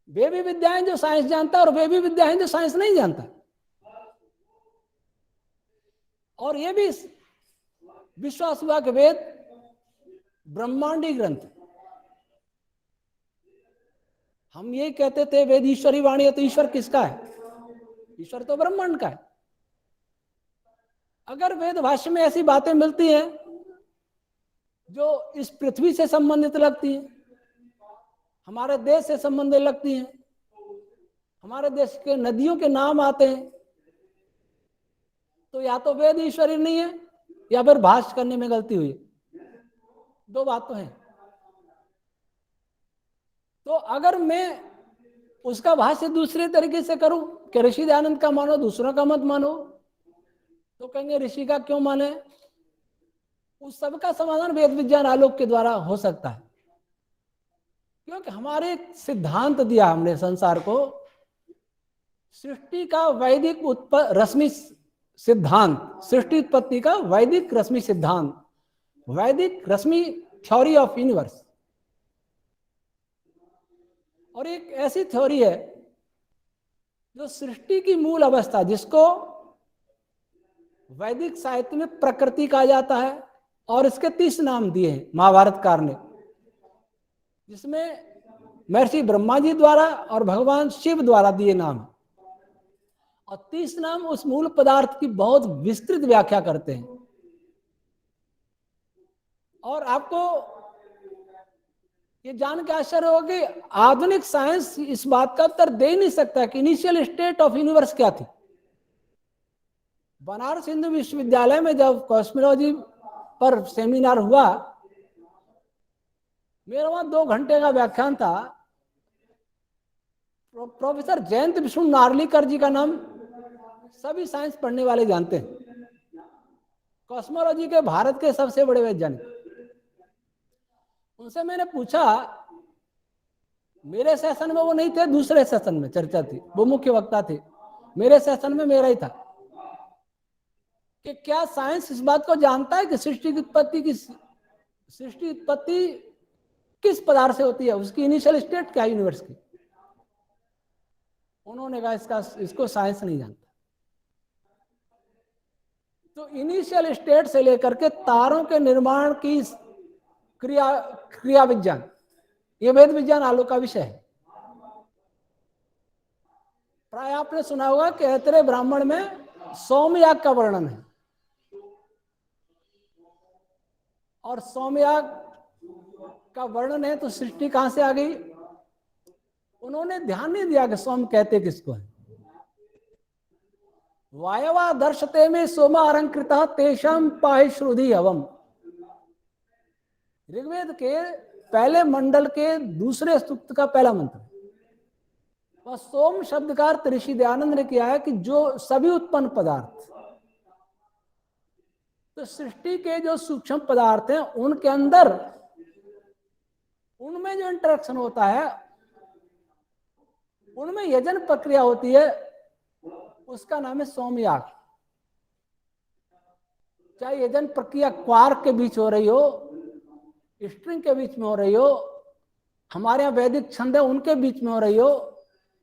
वे भी विद्याएं जो साइंस जानता है और वे भी विद्याएं जो साइंस नहीं जानता। और ये भी विश्वास हुआ कि वेद ब्रह्मांडी ग्रंथ, हम यही कहते थे वेद ईश्वरी वाणी है, तो ईश्वर किसका है? ईश्वर तो ब्रह्मांड का है। अगर वेद भाष्य में ऐसी बातें मिलती हैं जो इस पृथ्वी से संबंधित लगती हैं, हमारे देश से संबंधित लगती हैं, हमारे देश के नदियों के नाम आते हैं, तो या तो वेद ईश्वरी नहीं है या फिर भाष्य करने में गलती हुई। दो बात तो है। तो अगर मैं उसका भाष्य दूसरे तरीके से करूं कि ऋषि दयानंद का मानो, दूसरों का मत मानो, तो कहेंगे ऋषि का क्यों माने? उस सब का समाधान वेद विज्ञान आलोक के द्वारा हो सकता है, क्योंकि हमारे एक सिद्धांत दिया हमने संसार को, सृष्टि का वैदिक रश्मि सिद्धांत, सृष्टि उत्पत्ति का वैदिक रश्मि सिद्धांत, वैदिक रश्मि थ्योरी ऑफ यूनिवर्स। और एक ऐसी थ्योरी है जो सृष्टि की मूल अवस्था, जिसको वैदिक साहित्य में प्रकृति कहा जाता है, और इसके 30 नाम दिए हैं महाभारतकार ने, जिसमें महर्षि ब्रह्मा जी द्वारा और भगवान शिव द्वारा दिए नाम, और 30 नाम उस मूल पदार्थ की बहुत विस्तृत व्याख्या करते हैं। और आपको ये जान के आश्चर्य होगा कि आधुनिक साइंस इस बात का उत्तर दे ही नहीं सकता कि इनिशियल स्टेट ऑफ यूनिवर्स क्या थी। बनारस हिंदू विश्वविद्यालय में जब कॉस्मोलॉजी पर सेमिनार हुआ, मेरा वहां 2 घंटे का व्याख्यान था। प्रोफेसर जयंत विष्णु नार्लिकर जी का नाम सभी साइंस पढ़ने वाले जानते हैं, कॉस्मोलॉजी के भारत के सबसे बड़े वैज्ञानिक। उनसे मैंने पूछा, मेरे सेशन में वो नहीं थे, दूसरे सेशन में चर्चा थी, वो मुख्य वक्ता थे, मेरे सेशन में मेरा ही था, कि क्या साइंस इस बात को जानता है कि सृष्टि की उत्पत्ति किस पदार्थ से होती है, उसकी इनिशियल स्टेट क्या है यूनिवर्स की? उन्होंने कहा इसको साइंस नहीं जानता। तो इनिशियल स्टेट से लेकर के तारों के निर्माण की क्रिया विज्ञान, ये वेद विज्ञान आलोक का विषय है। प्राय आपने सुना होगा कि ऐतरेय ब्राह्मण में सोमयाग का वर्णन है, और सोमयाग का वर्णन है तो सृष्टि कहां से आ गई? उन्होंने ध्यान नहीं दिया कि सोम कहते किसको है। वायवा दर्शते में सोमा अलंकृता तेषाम पाहि श्रुधि हवम। ऋग्वेद के पहले मंडल के दूसरे सूक्त का पहला मंत्र, वह सोम शब्द का अर्थ ऋषि दयानंद ने किया है कि जो सभी उत्पन्न पदार्थ, तो सृष्टि के जो सूक्ष्म पदार्थ हैं उनके अंदर, उनमें जो इंटरेक्शन होता है, उनमें यजन प्रक्रिया होती है, उसका नाम है सोमयाग। चाहे यजन प्रक्रिया क्वार्क के बीच हो रही हो, स्ट्रिंग के बीच में हो रही हो, हमारे यहाँ वैदिक छंद है उनके बीच में हो रही हो,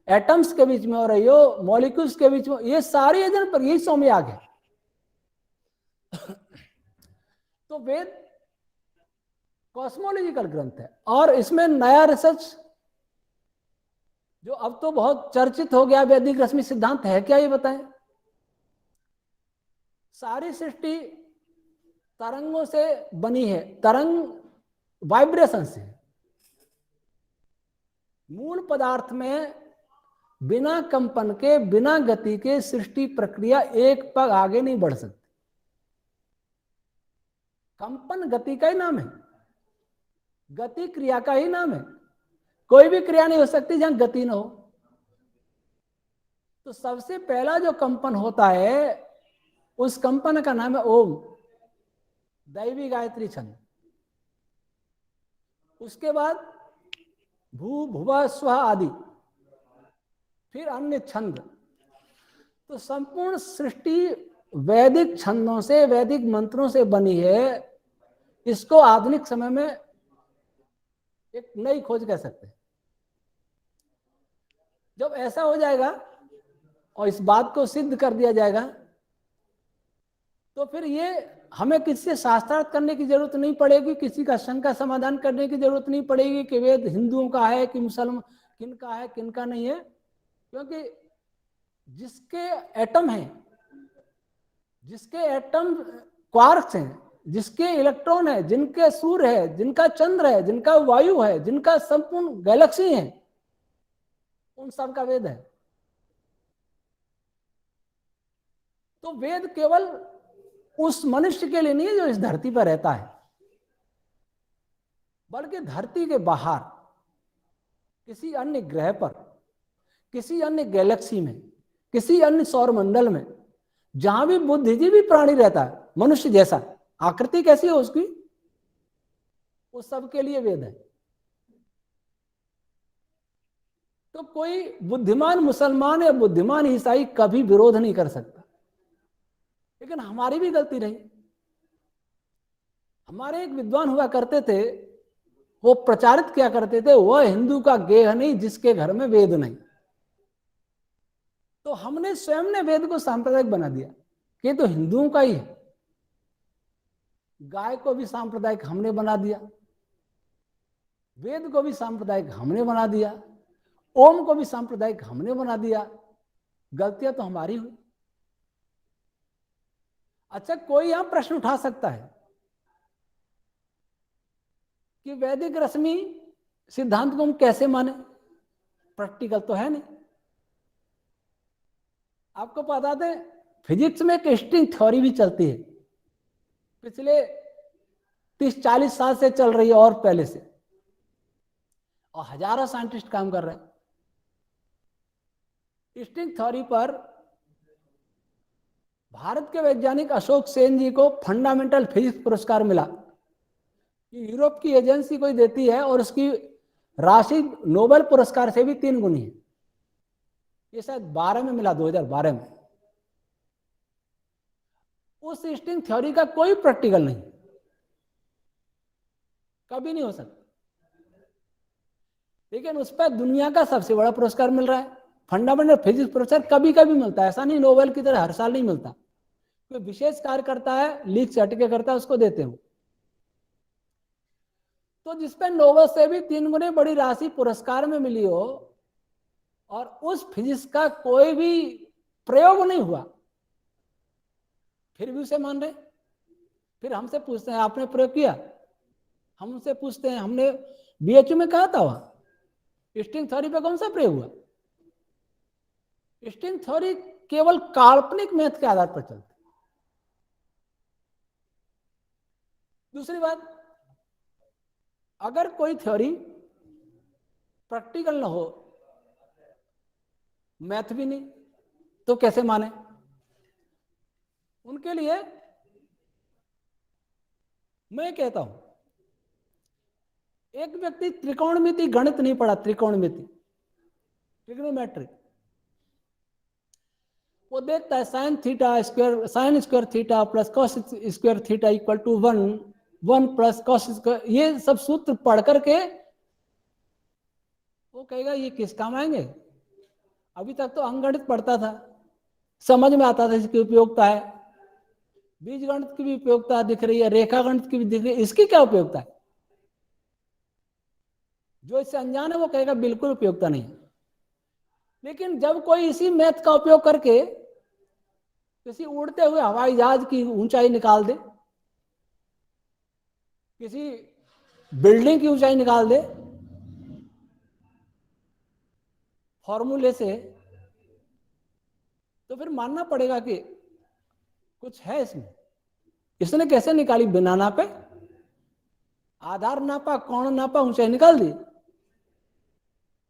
एटम्स के बीच में हो रही हो, मॉलिक्यूल्स के बीच में, ये सारी यजन पर यही सोमयाग है। तो वेद कॉस्मोलॉजिकल ग्रंथ है, और इसमें नया रिसर्च जो अब तो बहुत चर्चित हो गया, वैदिक रश्मि सिद्धांत है क्या, ये बताएं। सारी सृष्टि तरंगों से बनी है, तरंग वाइब्रेशन से। मूल पदार्थ में बिना कंपन के, बिना गति के सृष्टि प्रक्रिया एक पग आगे नहीं बढ़ सकती। कंपन गति का ही नाम है, गति क्रिया का ही नाम है। कोई भी क्रिया नहीं हो सकती जहां गति ना हो। तो सबसे पहला जो कंपन होता है, उस कंपन का नाम है ओम, दैवी गायत्री छंद। उसके बाद भू भुवा स्व आदि, फिर अन्य छंद। तो संपूर्ण सृष्टि वैदिक छंदों से, वैदिक मंत्रों से बनी है। इसको आधुनिक समय में एक नई खोज कह सकते हैं। जब ऐसा हो जाएगा और इस बात को सिद्ध कर दिया जाएगा, तो फिर ये हमें किसी से शास्त्रार्थ करने की जरूरत नहीं पड़ेगी, किसी का शंका समाधान करने की जरूरत नहीं पड़ेगी कि वेद हिंदुओं का है कि मुसलमान, किनका है किनका नहीं है, क्योंकि जिसके एटम हैं, जिसके एटम क्वार्क्स हैं, जिसके इलेक्ट्रॉन है, जिनके सूर्य है, जिनका चंद्र है, जिनका वायु है, जिनका संपूर्ण गैलेक्सी है, उन सब का वेद है। तो वेद केवल उस मनुष्य के लिए नहीं है जो इस धरती पर रहता है, बल्कि धरती के बाहर किसी अन्य ग्रह पर, किसी अन्य गैलेक्सी में, किसी अन्य सौर मंडल में, जहां भी बुद्धिजीवी प्राणी रहता है मनुष्य जैसा, आकृति कैसी है उसकी, उस सब के लिए वेद है। तो कोई बुद्धिमान मुसलमान या बुद्धिमान ईसाई कभी विरोध नहीं कर सकता। लेकिन हमारी भी गलती रही। हमारे एक विद्वान हुआ करते थे, वो प्रचारित किया करते थे, वह हिंदू का गेह नहीं जिसके घर में वेद नहीं। तो हमने स्वयं ने वेद को सांप्रदायिक बना दिया कि तो हिंदुओं का ही है। गाय को भी सांप्रदायिक हमने बना दिया, वेद को भी सांप्रदायिक हमने बना दिया, ओम को भी सांप्रदायिक हमने बना दिया। गलतियां तो हमारी हुई। अच्छा, कोई यहां प्रश्न उठा सकता है कि वैदिक रश्मि सिद्धांत को हम कैसे माने, प्रैक्टिकल तो है नहीं। आपको पता है फिजिक्स में एक स्ट्रिंग थ्योरी भी चलती है, पिछले 30-40 साल से चल रही है और पहले से, और हजारों साइंटिस्ट काम कर रहे हैं। स्ट्रिंग थ्योरी पर भारत के वैज्ञानिक अशोक सेन जी को फंडामेंटल फिजिक्स पुरस्कार मिला। यूरोप की एजेंसी कोई देती है और उसकी राशि नोबेल पुरस्कार से भी 3 गुनी है। ये शायद 12 में मिला, 2012 में। उस स्ट्रिंग थ्योरी का कोई प्रैक्टिकल नहीं, कभी नहीं हो सकता। लेकिन उस पर दुनिया का सबसे बड़ा पुरस्कार मिल रहा है। फंडामेंटल फिजिक्स पुरस्कार कभी कभी मिलता है, ऐसा नहीं नोबेल की तरह हर साल नहीं मिलता। कोई विशेष कार्य करता है, लीक से हटके करता है, उसको देते हो। तो जिसपे नोबेल से भी 3 गुने बड़ी राशि पुरस्कार में मिली हो और उस फिजिक्स का कोई भी प्रयोग नहीं हुआ, फिर भी उसे मान रहे। फिर हमसे पूछते हैं आपने प्रयोग किया, हम उनसे पूछते हैं हमने बीएचयू में कहा था वहां स्ट्रिंग थ्योरी पे कौन सा प्रयोग हुआ। स्ट्रिंग थ्योरी केवल काल्पनिक मैथ के आधार पर चलती। दूसरी बात, अगर कोई थ्योरी प्रैक्टिकल ना हो, मैथ भी नहीं, तो कैसे माने। उनके लिए मैं कहता हूं, एक व्यक्ति त्रिकोणमिति गणित नहीं पढ़ा, त्रिकोणमिति ट्रिग्नोमेट्री, वो देखता है sine square theta plus cos square theta equal to 1 plus cos square, ये सब सूत्र पढ़ करके वो कहेगा ये किस काम आएंगे। अभी तक तो अंकगणित पढ़ता था, समझ में आता था इसकी उपयोगिता है, बीजगणित की भी उपयोगिता दिख रही है, रेखा गणित की भी दिख रही है, इसकी क्या उपयोगिता है। जो इससे अनजान है वो कहेगा बिल्कुल उपयोगिता नहीं। लेकिन जब कोई इसी मैथ का उपयोग करके किसी उड़ते हुए हवाई जहाज की ऊंचाई निकाल दे, किसी बिल्डिंग की ऊंचाई निकाल दे फॉर्मूले से, तो फिर मानना पड़ेगा कि कुछ है इसमें। इसने कैसे निकाली, बिना नापे, आधार नापा, कोण नापा, ऊंचाई निकाल दी।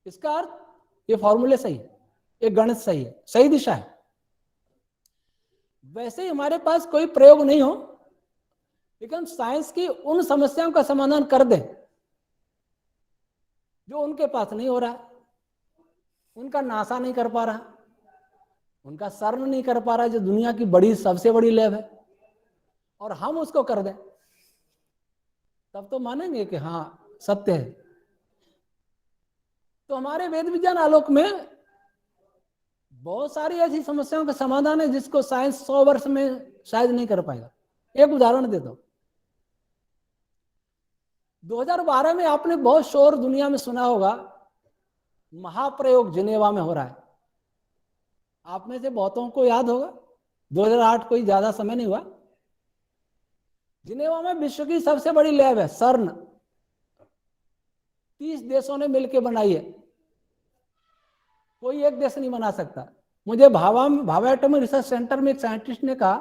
इसका अर्थ ये फॉर्मूले सही है, ये गणित सही है, सही दिशा है। वैसे ही हमारे पास कोई प्रयोग नहीं हो, लेकिन साइंस की उन समस्याओं का समाधान कर दें जो उनके पास नहीं हो रहा, उनका नासा नहीं कर पा रहा, उनका सर्न नहीं कर पा रहा, जो दुनिया की सबसे बड़ी लैब है, और हम उसको कर दें, तब तो मानेंगे कि हाँ सत्य है। तो हमारे वेद विज्ञान आलोक में बहुत सारी ऐसी समस्याओं का समाधान है जिसको साइंस 100 वर्ष में शायद नहीं कर पाएगा। एक उदाहरण देता हूं, 2012 में आपने बहुत शोर दुनिया में सुना होगा, महाप्रयोग जिनेवा में हो रहा है। आप में से बहुतों को याद होगा, 2008 कोई ज्यादा समय नहीं हुआ, जिनेवा में विश्व की सबसे बड़ी लैब है सर्न, 30 देशों ने मिलकर बनाई है, कोई एक देश नहीं बना सकता। मुझे भाभा एटॉमिक रिसर्च सेंटर में एक साइंटिस्ट ने कहा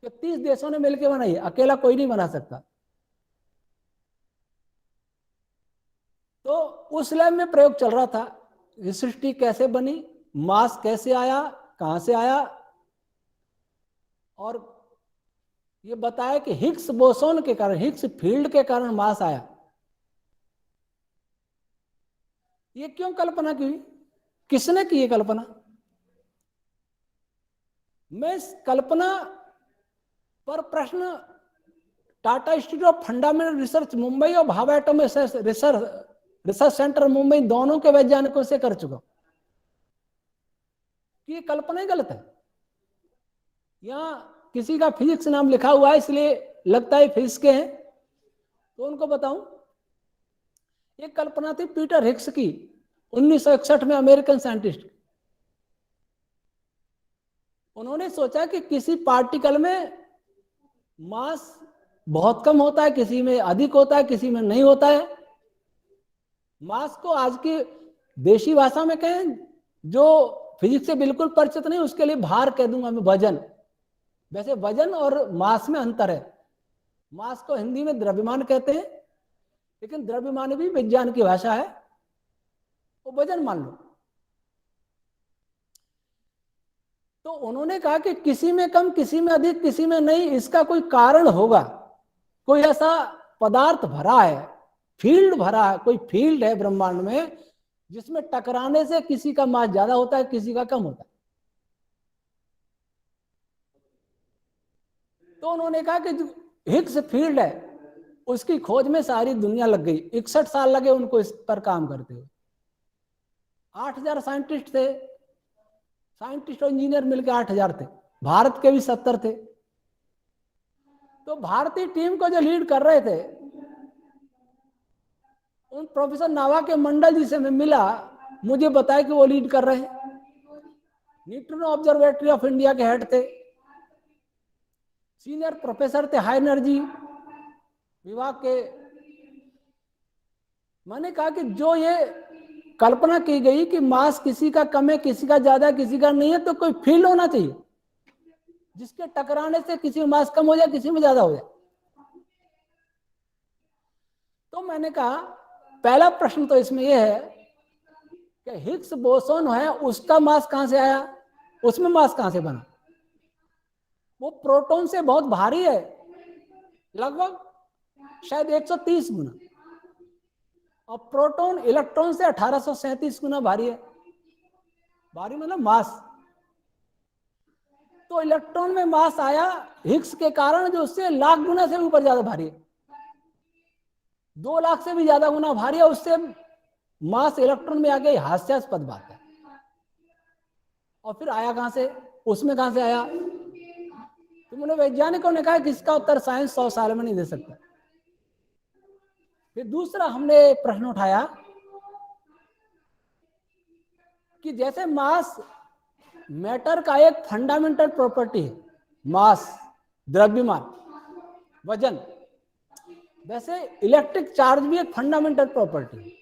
कि 30 देशों ने मिलकर बनाई है, अकेला कोई नहीं बना सकता। तो उस लैब में प्रयोग चल रहा था, ये सृष्टि कैसे बनी, मास कैसे आया, कहां से आया, और ये बताया कि हिग्स बोसोन के कारण, हिग्स फील्ड के कारण मास आया। ये क्यों कल्पना की, किसने की ये कल्पना? मैं इस कल्पना पर प्रश्न Tata institute of fundamental research Mumbai और Bhabha atomic research centre Mumbai दोनों के वैज्ञानिकों से कर चुका कि ये कल्पना ही गलत है। यहां किसी का फिजिक्स नाम लिखा हुआ है इसलिए लगता है फिजिक्स के हैं, तो उनको बताऊं, ये कल्पना थी पीटर हिग्स की, 1961 में, अमेरिकन साइंटिस्ट। उन्होंने सोचा कि किसी पार्टिकल में मास बहुत कम होता है, किसी में अधिक होता है, किसी में नहीं होता है। मास को आज की देशी भाषा में कहें, जो फिजिक्स से बिल्कुल परिचित नहीं उसके लिए भार कह दूंगा मैं, वजन। वैसे वजन और मास में अंतर है। मास को हिंदी में द्रव्यमान कहते हैं, लेकिन द्रव्यमान भी विज्ञान की भाषा है, वो वजन मान लो। तो उन्होंने कहा कि किसी में कम, किसी में अधिक, किसी में नहीं, इसका कोई कारण होगा, कोई ऐसा पदार्थ भरा है, फील्ड भरा है, कोई फील्ड है ब्रह्मांड में जिसमें टकराने से किसी का मास ज्यादा होता है, किसी का कम होता है। तो उन्होंने कहा कि जो हिग्स फील्ड है उसकी खोज में सारी दुनिया लग गई। 61 साल लगे उनको इस पर काम करते हुए। 8000 साइंटिस्ट थे, साइंटिस्ट और इंजीनियर मिलकर 8000 थे, भारत के भी 70 थे। तो भारतीय टीम को जो लीड कर रहे थे, उन प्रोफेसर नावा के मंडल जी से मैं मिला, मुझे बताया कि वो लीड कर रहे हैं। न्यूट्रिनो ऑब्जर्वेटरी ऑफ इंडिया के हेड थे, सीनियर प्रोफेसर थे हाई एनर्जी विभाग के। मैंने कहा कि जो ये कल्पना की गई कि मास किसी का कम है, किसी का ज्यादा, किसी का नहीं है, तो कोई फील्ड होना चाहिए जिसके टकराने से किसी में मास कम हो जाए, किसी में ज्यादा हो जाए। तो मैंने कहा पहला प्रश्न तो इसमें यह है कि हिग्स बोसोन है, उसका मास कहां से आया, उसमें मास कहां से बना? वो प्रोटॉन से बहुत भारी है, लगभग शायद 130 गुना, और प्रोटॉन इलेक्ट्रॉन से 1837 गुना भारी है। भारी मतलब मास। तो इलेक्ट्रॉन में मास आया हिग्स के कारण, जो उससे लाख गुना से ऊपर ज्यादा भारी है, 2 लाख से भी ज्यादा गुना भारी है। उससे मास इलेक्ट्रॉन में आ गई, हास्यास्पद बात है। और फिर आया कहां से, उसमें कहां से आया? तो मैंने वैज्ञानिकों ने कहा कि इसका उत्तर साइंस 100 साल में नहीं दे सकता। फिर दूसरा हमने प्रश्न उठाया कि जैसे मास मैटर का एक फंडामेंटल प्रॉपर्टी है, मास, द्रव्यमान, वजन, वैसे इलेक्ट्रिक चार्ज भी एक फंडामेंटल प्रॉपर्टी है।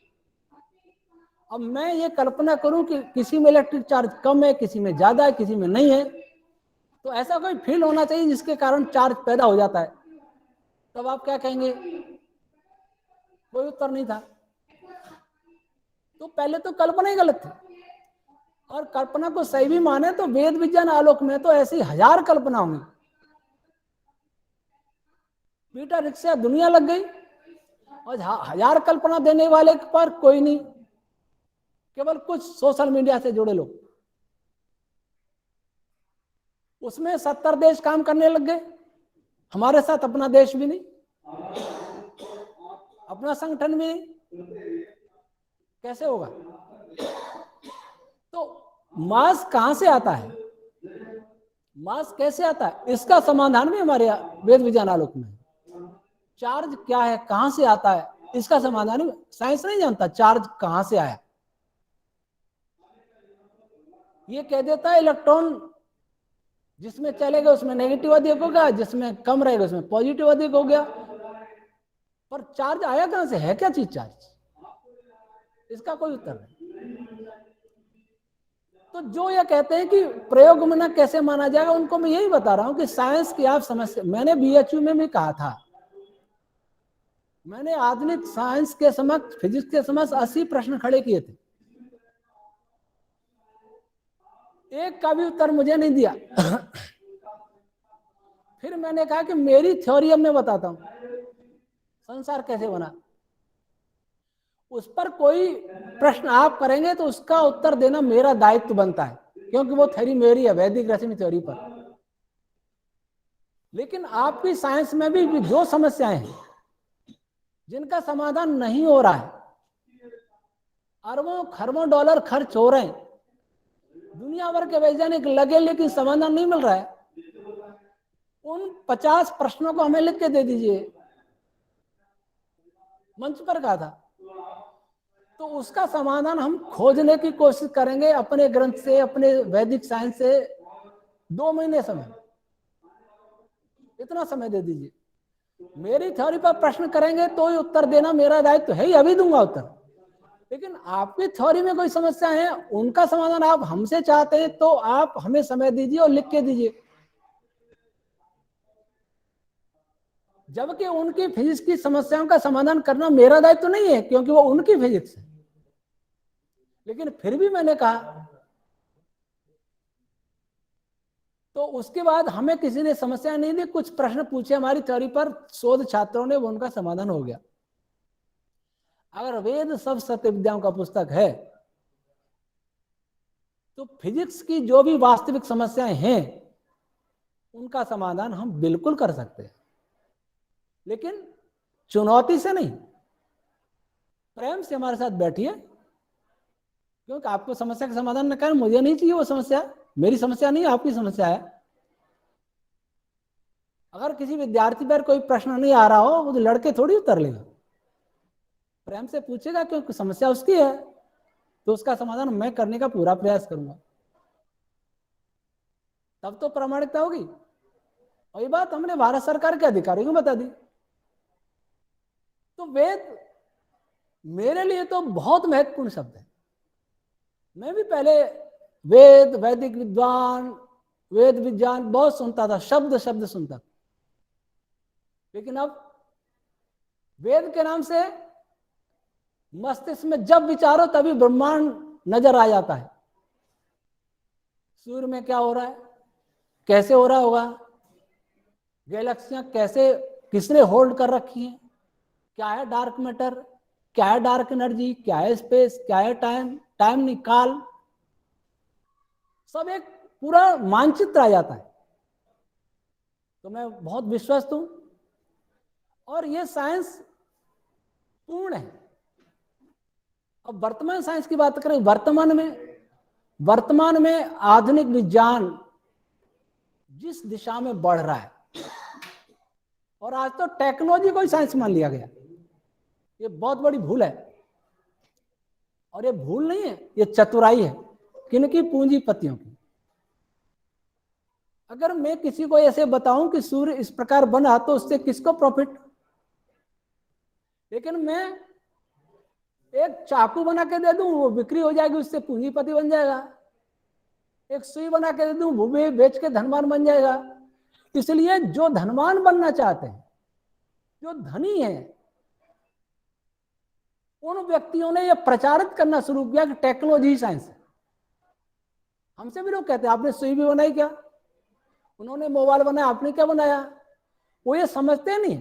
अब मैं ये कल्पना करूं कि किसी में इलेक्ट्रिक चार्ज कम है, किसी में ज्यादा है, किसी में नहीं है, तो ऐसा कोई फील्ड होना चाहिए जिसके कारण चार्ज पैदा हो जाता है। तब आप क्या कहेंगे? कोई उत्तर नहीं था। तो पहले तो कल्पना ही गलत थी, और कल्पना को सही भी माने तो वेद विज्ञान आलोक में तो ऐसी 1000 कल्पना होंगी। पीटर हिग्स से दुनिया लग गई, और 1000 कल्पना देने वाले पर कोई नहीं, केवल कुछ सोशल मीडिया से जुड़े लोग। उसमें 70 देश काम करने लग गए, हमारे साथ अपना देश भी नहीं, अपना संगठन भी नहीं, कैसे होगा? तो मास कहां से आता है, मास कैसे आता है, इसका समाधान भी हमारे वेद विज्ञान आलोक में। चार्ज क्या है, कहां से आता है, इसका समाधान साइंस नहीं जानता। चार्ज कहां से आया, ये कह देता है इलेक्ट्रॉन जिसमें चलेगा उसमें नेगेटिव अधिक होगा, जिसमें कम रहेगा उसमें पॉजिटिव अधिक हो गया। पर चार्ज आया कहां से, है क्या चीज चार्ज? इसका कोई उत्तर नहीं। तो जो ये कहते हैं कि प्रयोग में ना कैसे माना जाएगा, उनको मैं यही बता रहा हूं कि साइंस की आप समस्या, मैंने बीएचयू में भी कहा था, मैंने आधुनिक साइंस के समक्ष, फिजिक्स के समक्ष 80 प्रश्न खड़े किए थे, एक का भी उत्तर मुझे नहीं दिया। फिर मैंने कहा कि मेरी थ्योरी अब मैं बताता हूं, संसार कैसे बना। उस पर कोई प्रश्न आप करेंगे तो उसका उत्तर देना मेरा दायित्व बनता है, क्योंकि वो थ्योरी मेरी है, वैदिक रश्मि थ्योरी पर। लेकिन आपकी साइंस में भी जो समस्याएं हैं जिनका समाधान नहीं हो रहा है, अरबों खरबों डॉलर खर्च हो रहे हैं, दुनिया भर के वैज्ञानिक लगे लेकिन समाधान नहीं मिल रहा है, उन 50 प्रश्नों को हमें लिख के दे दीजिए, मंच पर कहा था। तो उसका समाधान हम खोजने की कोशिश करेंगे अपने ग्रंथ से, अपने वैदिक साइंस से। 2 महीने समय, इतना समय दे दीजिए। मेरी थ्योरी पर प्रश्न करेंगे तो ही उत्तर देना मेरा दायित्व है ही, अभी दूंगा उत्तर। लेकिन आपकी थ्योरी में कोई समस्या है, उनका समाधान आप हमसे चाहते हैं तो आप हमें समय दीजिए और लिख के दीजिए। जबकि उनकी फिजिक्स की समस्याओं का समाधान करना मेरा दायित्व नहीं है, क्योंकि वो उनकी फिजिक्स है। लेकिन फिर भी मैंने कहा, तो उसके बाद हमें किसी ने समस्या नहीं दी, कुछ प्रश्न पूछे हमारी थ्योरी पर शोध छात्रों ने, वो उनका समाधान हो गया। अगर वेद सब सत्य विद्याओं का पुस्तक है तो फिजिक्स की जो भी वास्तविक समस्याएं हैं उनका समाधान हम बिल्कुल कर सकते हैं, लेकिन चुनौती से नहीं, प्रेम से हमारे साथ बैठिए। क्योंकि आपको समस्या का समाधान न करें, मुझे नहीं चाहिए वो समस्या, मेरी समस्या नहीं, आपकी समस्या है। अगर किसी विद्यार्थी पर कोई प्रश्न नहीं आ रहा हो, वो तो लड़के थोड़ी उत्तर लेगा, प्रेम से पूछेगा, क्योंकि समस्या उसकी है, तो उसका समाधान मैं करने का पूरा प्रयास करूंगा, तब तो प्रामाणिकता होगी। और ये बात हमने भारत सरकार के अधिकारियों को बता दी। तो वेद मेरे लिए तो बहुत महत्वपूर्ण शब्द है। मैं भी पहले वेद, वैदिक विद्वान, वेद विज्ञान बहुत सुनता था, शब्द शब्द सुनता था। लेकिन अब वेद के नाम से मस्तिष्क में जब विचारो तभी ब्रह्मांड नजर आ जाता है। सूर्य में क्या हो रहा है, कैसे हो रहा होगा, गैलेक्सियां कैसे, किसने होल्ड कर रखी हैं, क्या है डार्क मैटर, क्या है डार्क एनर्जी, क्या है स्पेस, क्या है टाइम, टाइम निकाल, सब एक पूरा मानचित्र आ जाता है। तो मैं बहुत विश्वस्त हूं, और ये साइंस पूर्ण है। अब वर्तमान साइंस की बात करें, वर्तमान में आधुनिक विज्ञान जिस दिशा में बढ़ रहा है, और आज तो टेक्नोलॉजी को ही साइंस मान लिया गया, ये बहुत बड़ी भूल है। और ये भूल नहीं है, ये चतुराई है। किनकी? पूंजीपतियों की। अगर मैं किसी को ऐसे बताऊं कि सूर्य इस प्रकार बना तो उससे किसको प्रॉफिट? लेकिन मैं एक चाकू बना के दे दूं, वो बिक्री हो जाएगी, उससे पूंजीपति बन जाएगा। एक सुई बना के दे दूं, वो भी बेच के धनवान बन जाएगा। इसलिए जो धनवान बनना चाहते हैं, जो धनी है, उन व्यक्तियों ने यह प्रचारित करना शुरू किया कि टेक्नोलॉजी साइंस है। हमसे भी लोग कहते हैं आपने सुई भी बनाई क्या, उन्होंने मोबाइल बनाया, आपने क्या बनाया? वो ये समझते नहीं।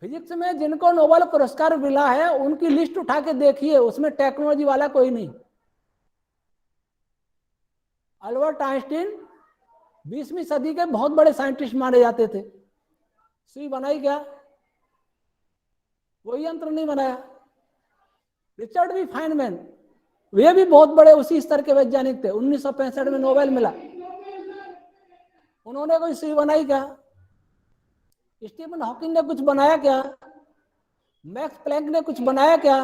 फिजिक्स में जिनको नोबेल पुरस्कार मिला है उनकी लिस्ट उठा के देखिए, उसमें टेक्नोलॉजी वाला कोई नहीं। अल्बर्ट आइंस्टीन 20वीं सदी के बहुत बड़े साइंटिस्ट माने जाते थे। सुई बनाई क्या? कोई यंत्र नहीं बनाया। रिचर्ड बी फाइनमैन, वे भी बहुत बड़े उसी स्तर के वैज्ञानिक थे, 1965 में नोबेल मिला, उन्होंने कोई सुई बनाई क्या? स्टीफन हॉकिंग ने कुछ बनाया क्या? मैक्स प्लैंक ने कुछ बनाया क्या?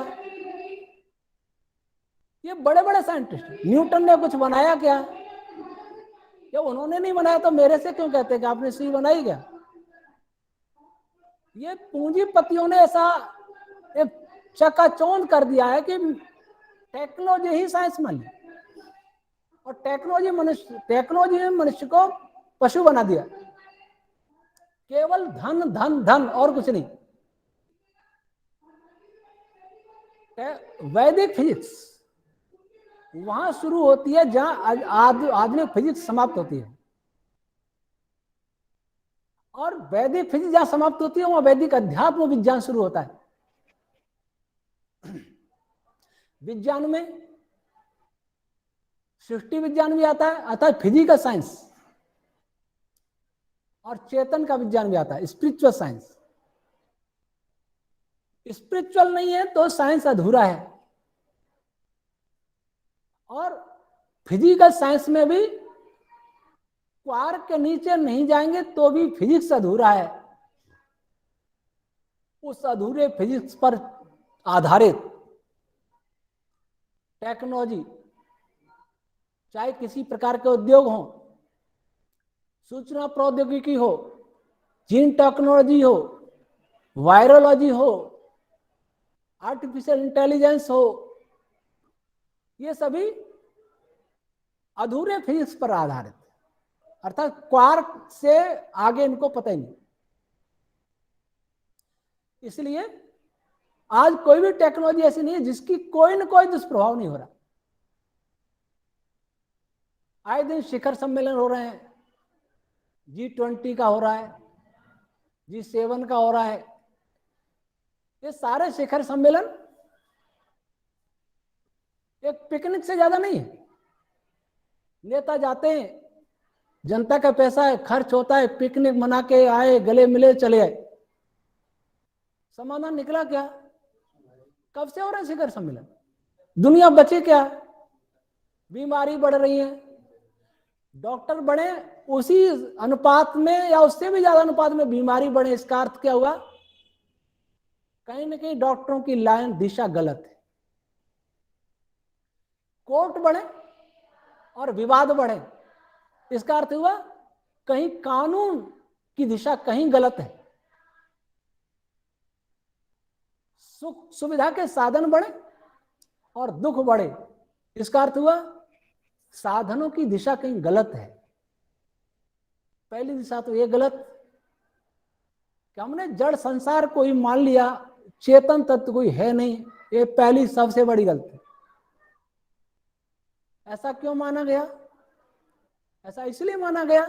ये बड़े बड़े साइंटिस्ट, न्यूटन ने कुछ बनाया क्या? क्या उन्होंने नहीं बनाया तो मेरे से क्यों कहते हैं कि आपने सुई बनाई क्या? ये पूंजीपतियों ने ऐसा एक चकाचौंध कर दिया है कि टेक्नोलॉजी ही साइंस मान ली, और टेक्नोलॉजी ने मनुष्य को पशु बना दिया। केवल धन धन धन और कुछ नहीं। वैदिक फिजिक्स वहां शुरू होती है जहां आधुनिक फिजिक्स समाप्त होती है, और वैदिक फिजिक्स जहां समाप्त होती है वहां वैदिक अध्यात्म विज्ञान शुरू होता है। विज्ञान में सृष्टि विज्ञान भी आता है, अर्थात फिजिकल साइंस, और चेतन का विज्ञान भी आता है, स्पिरिचुअल साइंस। स्पिरिचुअल नहीं है तो साइंस अधूरा है, और फिजिकल साइंस में भी क्वार्क के नीचे नहीं जाएंगे तो भी फिजिक्स अधूरा है। उस अधूरे फिजिक्स पर आधारित टेक्नोलॉजी, चाहे किसी प्रकार के उद्योग हो, सूचना प्रौद्योगिकी हो, जीन टेक्नोलॉजी हो, वायरोलॉजी हो, आर्टिफिशियल इंटेलिजेंस हो, ये सभी अधूरे फिजिक्स पर आधारित, अर्थात क्वार्क से आगे इनको पता ही नहीं। इसलिए आज कोई भी टेक्नोलॉजी ऐसी नहीं है जिसकी कोई न कोई दुष्प्रभाव नहीं हो रहा। आए दिन शिखर सम्मेलन हो रहे हैं, G20 का हो रहा है, G7 का हो रहा है। ये सारे शिखर सम्मेलन एक पिकनिक से ज्यादा नहीं है। नेता जाते हैं, जनता का पैसा है, खर्च होता है, पिकनिक मना के आए, गले मिले, चले आए। समाधान निकला क्या? कब से हो रहा है शिखर सम्मेलन? दुनिया बचे क्या? बीमारी बढ़ रही है, डॉक्टर बढ़े उसी अनुपात में या उससे भी ज्यादा अनुपात में बीमारी बढ़े। इसका अर्थ क्या हुआ? कहीं ना कहीं डॉक्टरों की लाइन दिशा गलत है। कोर्ट बढ़े और विवाद बढ़े, इसका अर्थ हुआ कहीं कानून की दिशा कहीं गलत है। सुख सुविधा के साधन बढ़े और दुख बढ़े, इसका अर्थ हुआ साधनों की दिशा कहीं गलत है। पहली दिशा तो ये गलत कि हमने जड़ संसार को ही मान लिया, चेतन तत्व कोई है नहीं। ये पहली सबसे बड़ी गलती। ऐसा क्यों माना गया? ऐसा इसलिए माना गया,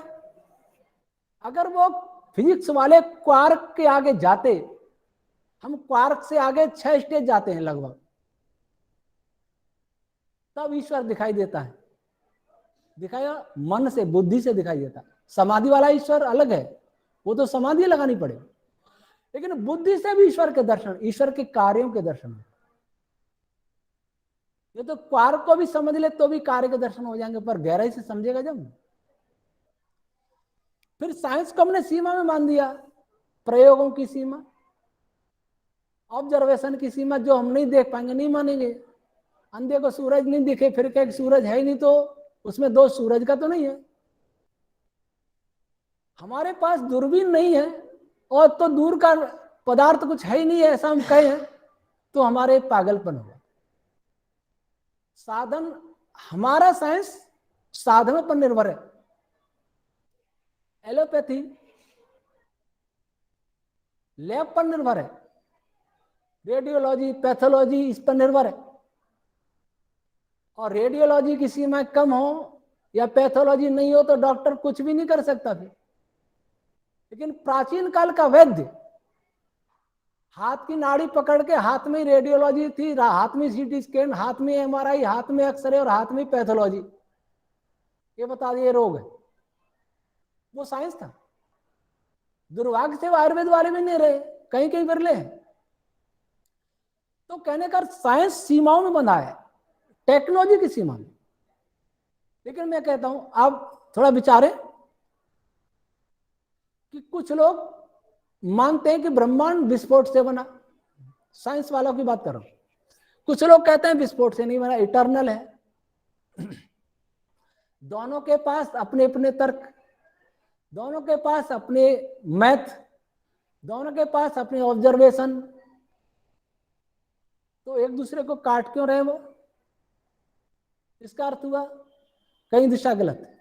अगर वो फिजिक्स वाले क्वार्क के आगे जाते, हम क्वार्क से आगे 6 स्टेज जाते हैं लगभग, तब ईश्वर दिखाई देता है। दिखाया मन से, बुद्धि से दिखाई देता। समाधि वाला ईश्वर अलग है, वो तो समाधि लगानी पड़ेगी, लेकिन बुद्धि से भी ईश्वर के दर्शन, ईश्वर के कार्यों के दर्शन है। ये तो क्वार्क को भी समझ ले तो भी कार्य के दर्शन हो जाएंगे, पर गहराई से समझेगा जब। फिर साइंस को हमने सीमा में मान दिया, प्रयोगों की सीमा, ऑब्जर्वेशन की सीमा। जो हम नहीं देख पाएंगे नहीं मानेंगे। अंधे को सूरज नहीं दिखे, फिर क्या सूरज है ही नहीं तो उसमें दोष सूरज का तो नहीं है। हमारे पास दूरबीन नहीं है और तो दूर का पदार्थ कुछ है ही नहीं है, ऐसा हम कहें तो हमारे पागलपन होगा। साधन, हमारा साइंस साधनों पर निर्भर है। एलोपैथी लैब पर निर्भर है, रेडियोलॉजी, पैथोलॉजी इस पर निर्भर है। और रेडियोलॉजी की सीमा कम हो या पैथोलॉजी नहीं हो तो डॉक्टर कुछ भी नहीं कर सकता फिर। लेकिन प्राचीन काल का वैद्य हाथ की नाड़ी पकड़ के, हाथ में रेडियोलॉजी थी, हाथ में सीटी स्कैन, हाथ में एमआरआई, हाथ में एक्सरे और हाथ में पैथोलॉजी, ये बता दिए रोग है। वो साइंस था। दुर्भाग्य से आयुर्वेद वाले भी नहीं रहे, कहीं कहीं बिरले हैं। तो कहने का साइंस सीमाओं में बंधा है, टेक्नोलॉजी की सीमा में। लेकिन मैं कहता हूं आप थोड़ा विचारें कि कुछ लोग मानते हैं कि ब्रह्मांड विस्फोट से बना, साइंस वालों की बात कर रहा हूं। कुछ लोग कहते हैं विस्फोट से नहीं बना, इटर्नल है। दोनों के पास अपने अपने तर्क, दोनों के पास अपने मैथ, दोनों के पास अपने ऑब्जर्वेशन, तो एक दूसरे को काट क्यों रहे वो? इसका अर्थ हुआ कहीं दिशा गलत है।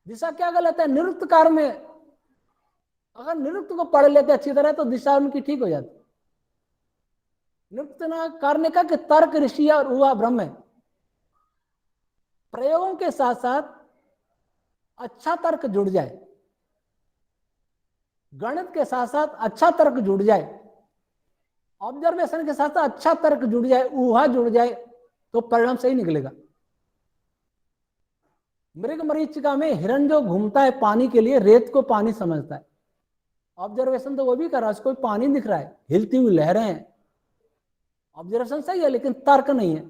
दिशा क्या गलत है? निरुक्तकार में अगर निरुक्त को पढ़ लेते अच्छी तरह तो दिशा उनकी ठीक हो जाती। निरुक्तकार ने कहा कि तर्क ऋषि और हुआ ब्रह्म है। प्रयोगों के साथ साथ अच्छा तर्क जुड़ जाए, गणित के साथ साथ अच्छा तर्क जुड़ जाए, ऑब्जर्वेशन के साथ साथ अच्छा तर्क जुड़ जाए, ऊहा जुड़ जाए, तो परिणाम सही निकलेगा। मृग मरीचिका में हिरण जो घूमता है पानी के लिए, रेत को पानी समझता है। ऑब्जर्वेशन तो वो भी कर रहा है, उसको पानी दिख रहा है, हिलती हुई लहरें हैं, ऑब्जर्वेशन सही है लेकिन तर्क नहीं है।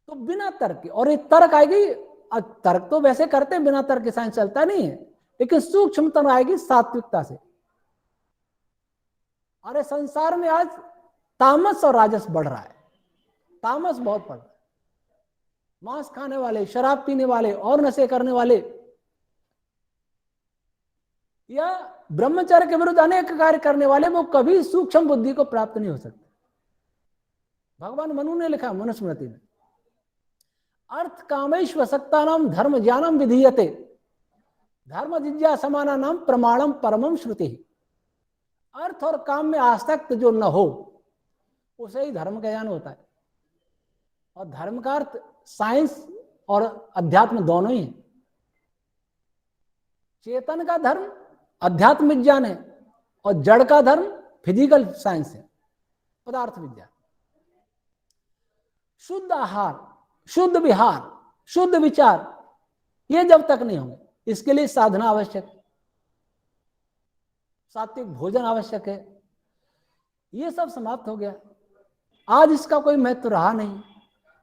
तो बिना तर्क, और ये तर्क आएगी, तर्क तो वैसे करते हैं, बिना तर्क के साइंस चलता नहीं है, लेकिन सूक्ष्मता आएगी सात्विकता से। अरे संसार में आज तामस और राजस बढ़ रहा है, तामस बहुत बढ़ रहा है। मांस खाने वाले, शराब पीने वाले और नशे करने वाले या ब्रह्मचर्य के विरुद्ध अनेक कार्य करने वाले, वो कभी सूक्ष्म बुद्धि को प्राप्त नहीं हो सकते। भगवान मनु ने लिखा मनुस्मृति में, अर्थ कामेश्व सत्ता नाम धर्म ज्ञानम विधीयते धर्म जिज्ञा समाना नाम प्रमाणम परमम श्रुति। अर्थ और काम में आसक्त जो न हो उसे ही धर्म का ज्ञान होता है। और धर्म का अर्थ साइंस और अध्यात्म दोनों ही है। चेतन का धर्म अध्यात्म विज्ञान है और जड़ का धर्म फिजिकल साइंस है, पदार्थ विज्ञान। शुद्ध आहार, शुद्ध विहार, शुद्ध विचार, ये जब तक नहीं होंगे, इसके लिए साधना आवश्यक है, सात्विक भोजन आवश्यक है। ये सब समाप्त हो गया, आज इसका कोई महत्व रहा नहीं।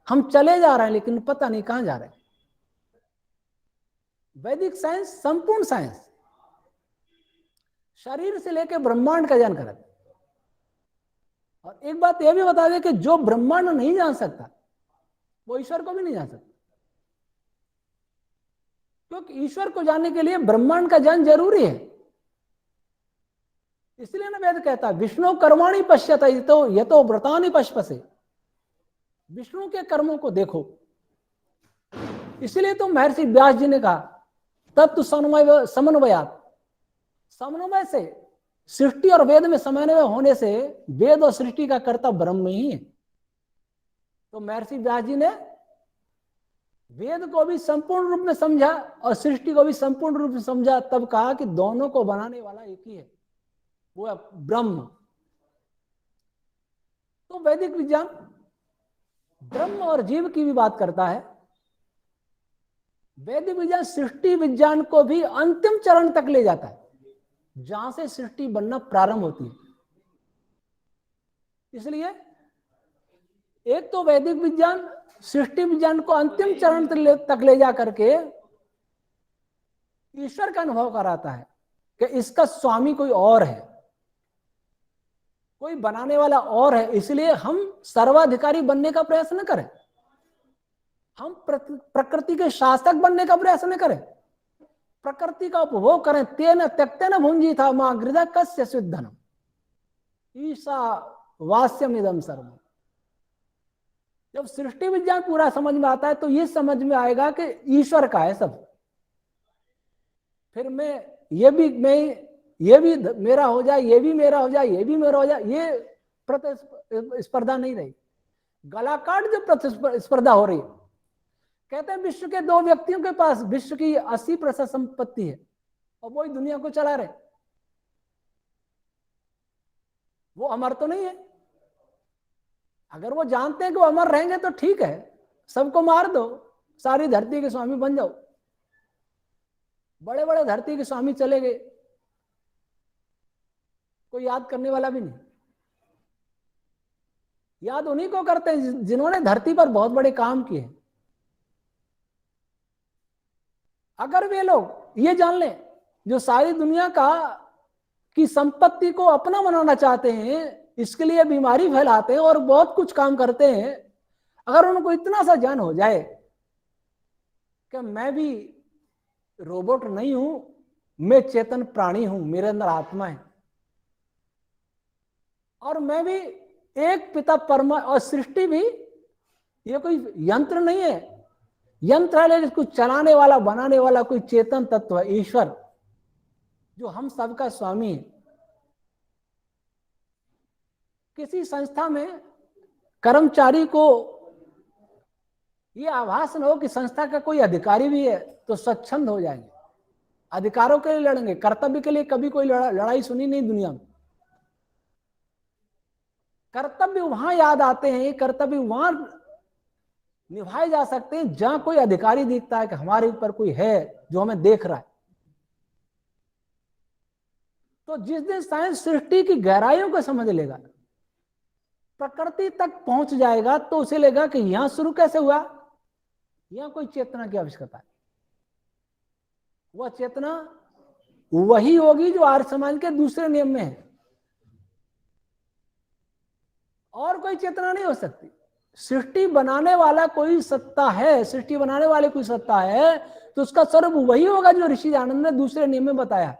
हम चले जा रहे हैं लेकिन पता नहीं कहां जा रहे हैं। वैदिक साइंस संपूर्ण साइंस शरीर से लेकर ब्रह्मांड का ज्ञान कराती। और एक बात यह भी बता दें कि जो ब्रह्मांड नहीं जान सकता वो ईश्वर को भी नहीं जान सकता, क्योंकि ईश्वर को जानने के लिए ब्रह्मांड का ज्ञान जरूरी है। इसलिए ना वेद कहता है विष्णु कर्माणि पश्यते यतो व्रतानि पश्यसे, विष्णु के कर्मों को देखो। इसलिए तो महर्षि व्यास जी ने कहा तत्व समन्वयात, समन्वय से सृष्टि और वेद में समन्वय होने से वेद और सृष्टि का कर्ता ब्रह्म ही है। तो महर्षि व्यास जी ने वेद को भी संपूर्ण रूप में समझा और सृष्टि को भी संपूर्ण रूप में समझा, तब कहा कि दोनों को बनाने वाला एक ही है, वो है ब्रह्म। तो वैदिक विज्ञान ब्रह्म और जीव की भी बात करता है। वैदिक विज्ञान सृष्टि विज्ञान को भी अंतिम चरण तक ले जाता है, जहां से सृष्टि बनना प्रारंभ होती है। इसलिए एक तो वैदिक विज्ञान सृष्टि विज्ञान को अंतिम चरण तक ले जा करके ईश्वर का अनुभव कराता है कि इसका स्वामी कोई और है, कोई बनाने वाला और है। इसलिए हम सर्वाधिकारी बनने का प्रयास न करें, हम प्रकृति के शासक बनने का प्रयास न करें, प्रकृति का उपभोग करें। तेन त्यक्तेन भुंजी था मां गृदा कस्य सिद्धनम ईशा वास्यम इदम सर्वम। जब सृष्टि विज्ञान पूरा समझ में आता है तो ये समझ में आएगा कि ईश्वर का है सब। फिर ये भी मेरा हो जाए, ये भी मेरा हो जाए, ये भी मेरा हो जाए, ये प्रतिस्पर्धा नहीं रही। गलाकाट जो प्रतिस्पर्धा हो रही है, कहते हैं विश्व के दो व्यक्तियों के पास विश्व की 80% संपत्ति है और वही दुनिया को चला रहे, वो अमर तो नहीं है। अगर वो जानते हैं कि वो अमर रहेंगे तो ठीक है, सबको मार दो, सारी धरती के स्वामी बन जाओ। बड़े बड़े धरती के स्वामी चले गए, कोई याद करने वाला भी नहीं। याद उन्हीं को करते हैं जिन्होंने धरती पर बहुत बड़े काम किए। अगर वे लोग ये जान लें जो सारी दुनिया की संपत्ति को अपना बनाना चाहते हैं इसके लिए बीमारी फैलाते हैं और बहुत कुछ काम करते हैं। अगर उनको इतना सा ज्ञान हो जाए कि मैं भी रोबोट नहीं हूं, मैं चेतन प्राणी हूं, मेरे अंदर आत्मा है और मैं भी एक पिता परमा, और सृष्टि भी ये कोई यंत्र नहीं है, यंत्र है लेकिन इसको चलाने वाला बनाने वाला कोई चेतन तत्व है, ईश्वर, जो हम सबका स्वामी है। किसी संस्था में कर्मचारी को ये आभास न हो कि संस्था का कोई अधिकारी भी है तो स्वच्छंद हो जाएंगे, अधिकारों के लिए लड़ेंगे, कर्तव्य के लिए कभी कोई लड़ाई सुनी नहीं दुनिया में। कर्तव्य वहां याद आते हैं, कर्तव्य वहां निभाए जा सकते हैं जहां कोई अधिकारी दिखता है कि हमारे ऊपर कोई है जो हमें देख रहा है। तो जिस दिन साइंस सृष्टि की गहराइयों को समझ लेगा, प्रकृति तक पहुंच जाएगा, तो उसे लेगा कि यहां शुरू कैसे हुआ, यहां कोई चेतना की आवश्यकता है। वह चेतना वही होगी जो आर्य समाज के दूसरे नियम में है, और कोई चेतना नहीं हो सकती। सृष्टि बनाने वाला कोई सत्ता है, सृष्टि बनाने वाले कोई सत्ता है, तो उसका स्वरूप वही होगा जो ऋषि आनंद ने दूसरे नियम में बताया,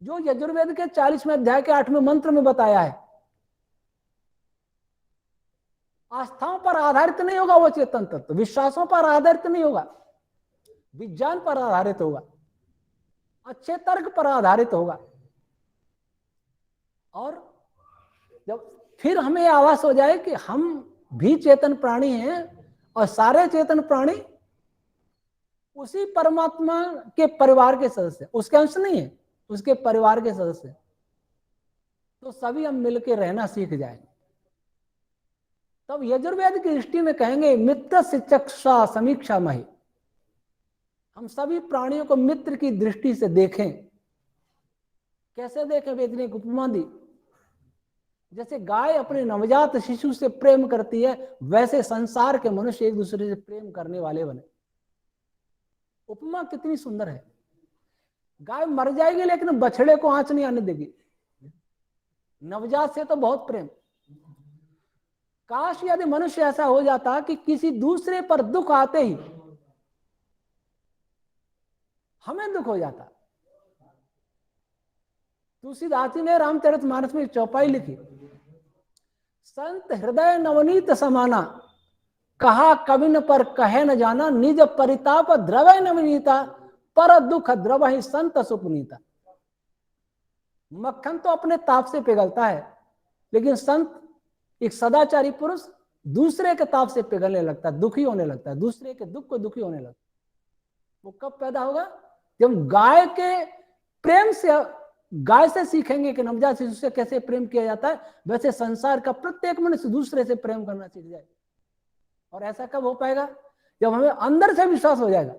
जो यजुर्वेद के 40वें अध्याय के 8वें मंत्र में बताया है। आस्थाओं पर आधारित नहीं होगा वो चेतन तत्व, विश्वासों पर आधारित नहीं होगा, विज्ञान पर आधारित होगा, अच्छे तर्क पर आधारित होगा। और जब फिर हमें आभास हो जाए कि हम भी चेतन प्राणी हैं और सारे चेतन प्राणी उसी परमात्मा के परिवार के सदस्य, उसके अंश नहीं है, उसके परिवार के सदस्य, तो सभी हम मिलकर रहना सीख जाएंगे। तब यजुर्वेद की दृष्टि में कहेंगे मित्र शिक्षक्षा समीक्षा मही, हम सभी प्राणियों को मित्र की दृष्टि से देखें। कैसे देखें? वेद ने एक उपमा दी, जैसे गाय अपने नवजात शिशु से प्रेम करती है, वैसे संसार के मनुष्य एक दूसरे से प्रेम करने वाले बने। उपमा कितनी सुंदर है। गाय मर जाएगी लेकिन बछड़े को आंच नहीं आने देगी, नवजात से तो बहुत प्रेम। काश यदि मनुष्य ऐसा हो जाता कि किसी दूसरे पर दुख आते ही हमें दुख हो जाता। तुलसीदास जी ने रामचरितमानस में चौपाई लिखी, संत हृदय नवनीत समाना, कहा कविन पर कहे न जाना, निज परिताप द्रवय नवनीता, पर दुख द्रवहि संत सुपुनीता। मक्खन तो अपने ताप से पिघलता है, लेकिन संत एक सदाचारी पुरुष दूसरे के ताप से पिघलने लगता है, दुखी होने लगता है, दूसरे के दुख को दुखी होने लगता है। वो कब पैदा होगा? जब गाय के प्रेम से, गाय से सीखेंगे कि नवजात शिशु से कैसे प्रेम किया जाता है, वैसे संसार का प्रत्येक मनुष्य दूसरे से प्रेम करना सीख जाए। और ऐसा कब हो पाएगा? जब हमें अंदर से विश्वास हो जाएगा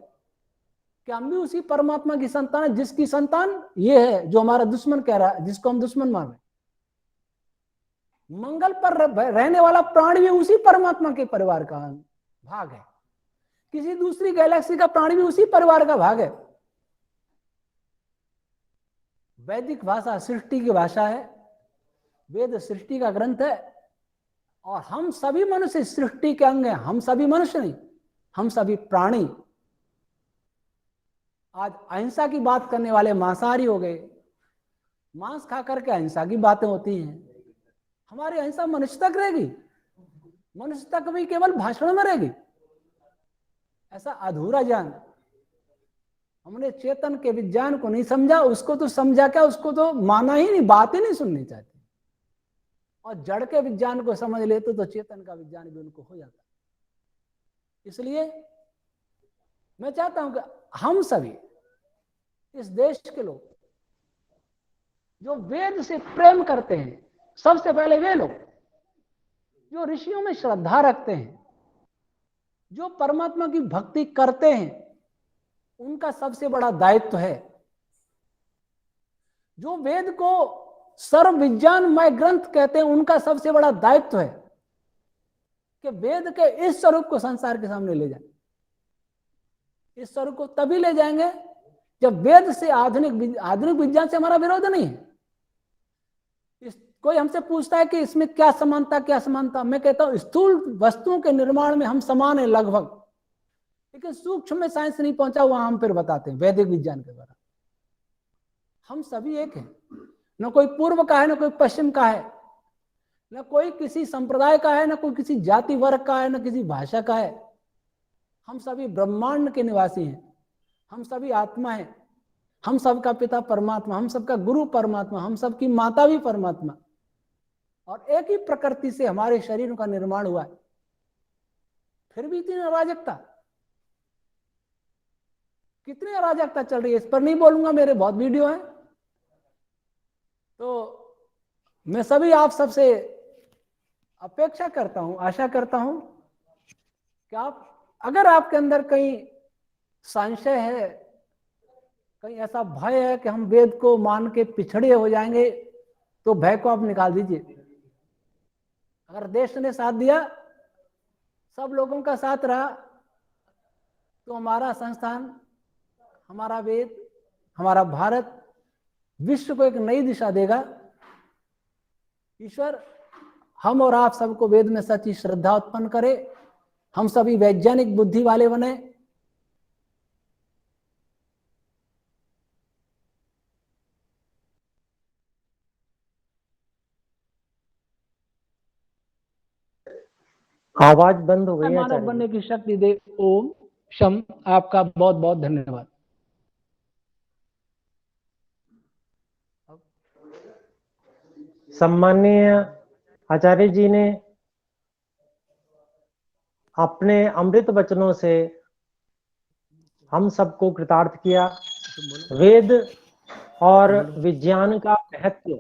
कि हम भी उसी परमात्मा की संतान है, जिसकी संतान ये है जो हमारा दुश्मन कह रहा है, जिसको हम दुश्मन मान रहे। मंगल पर रहने वाला प्राणी भी उसी परमात्मा के परिवार का भाग है, किसी दूसरी गैलेक्सी का प्राणी भी उसी परिवार का भाग है। वैदिक भाषा सृष्टि की भाषा है, वेद सृष्टि का ग्रंथ है, और हम सभी मनुष्य सृष्टि के अंग हैं। हम सभी मनुष्य नहीं, हम सभी प्राणी। आज अहिंसा की बात करने वाले मांसाहारी हो गए, मांस खा करके अहिंसा की बातें होती हैं। हमारी अहिंसा मनुष्य तक रहेगी? मनुष्य तक भी केवल भाषण में रहेगी? ऐसा अधूरा ज्ञान। हमने चेतन के विज्ञान को नहीं समझा, उसको तो समझा क्या, उसको तो माना ही नहीं, बात ही नहीं सुननी चाहती। और जड़ के विज्ञान को समझ लेते तो चेतन का विज्ञान भी उनको हो जाता। इसलिए मैं चाहता हूं कि हम सभी इस देश के लोग जो वेद से प्रेम करते हैं, सबसे पहले वे लोग जो ऋषियों में श्रद्धा रखते हैं, जो परमात्मा की भक्ति करते हैं, उनका सबसे बड़ा दायित्व है। जो वेद को सर्व विज्ञानमय ग्रंथ कहते हैं, उनका सबसे बड़ा दायित्व है कि वेद के इस स्वरूप को संसार के सामने ले जाएं। इस स्वरूप को तभी ले जाएंगे जब वेद से आधुनिक विज्ञान से हमारा विरोध नहीं है। कोई हमसे पूछता है कि इसमें क्या समानता क्या समानता, मैं कहता हूं स्थूल वस्तुओं के निर्माण में हम समान है लगभग, लेकिन सूक्ष्म में साइंस नहीं पहुंचा, वहां हम फिर बताते हैं वैदिक विज्ञान के द्वारा। हम सभी एक हैं, न कोई पूर्व का है न कोई पश्चिम का है, न कोई किसी संप्रदाय का है न कोई किसी जाति वर्ग का है न किसी भाषा का है। हम सभी ब्रह्मांड के निवासी हैं, हम सभी आत्मा हैं, हम सबका पिता परमात्मा, हम सबका गुरु परमात्मा, हम सबकी माता भी परमात्मा, और एक ही प्रकृति से हमारे शरीर का निर्माण हुआ है। फिर भी इतनी अराजकता, कितनी अराजकता चल रही है, इस पर नहीं बोलूंगा, मेरे बहुत वीडियो हैं। तो मैं सभी आप सबसे अपेक्षा करता हूं, आशा करता हूं कि आप, अगर आपके अंदर कहीं संशय है, कहीं ऐसा भय है कि हम वेद को मान के पिछड़े हो जाएंगे, तो भय को आप निकाल दीजिए। अगर देश ने साथ दिया, सब लोगों का साथ रहा, तो हमारा संस्थान, हमारा वेद, हमारा भारत विश्व को एक नई दिशा देगा। ईश्वर हम और आप सबको वेद में सच्ची श्रद्धा उत्पन्न करे, हम सभी वैज्ञानिक बुद्धि वाले बने। आवाज बंद हो गई है मानव आचार्य बनने जी। की शक्ति दे। ओम शम। आपका बहुत बहुत धन्यवाद। सम्माननीय आचार्य जी ने अपने अमृत वचनों से हम सबको कृतार्थ किया। वेद और विज्ञान का महत्व।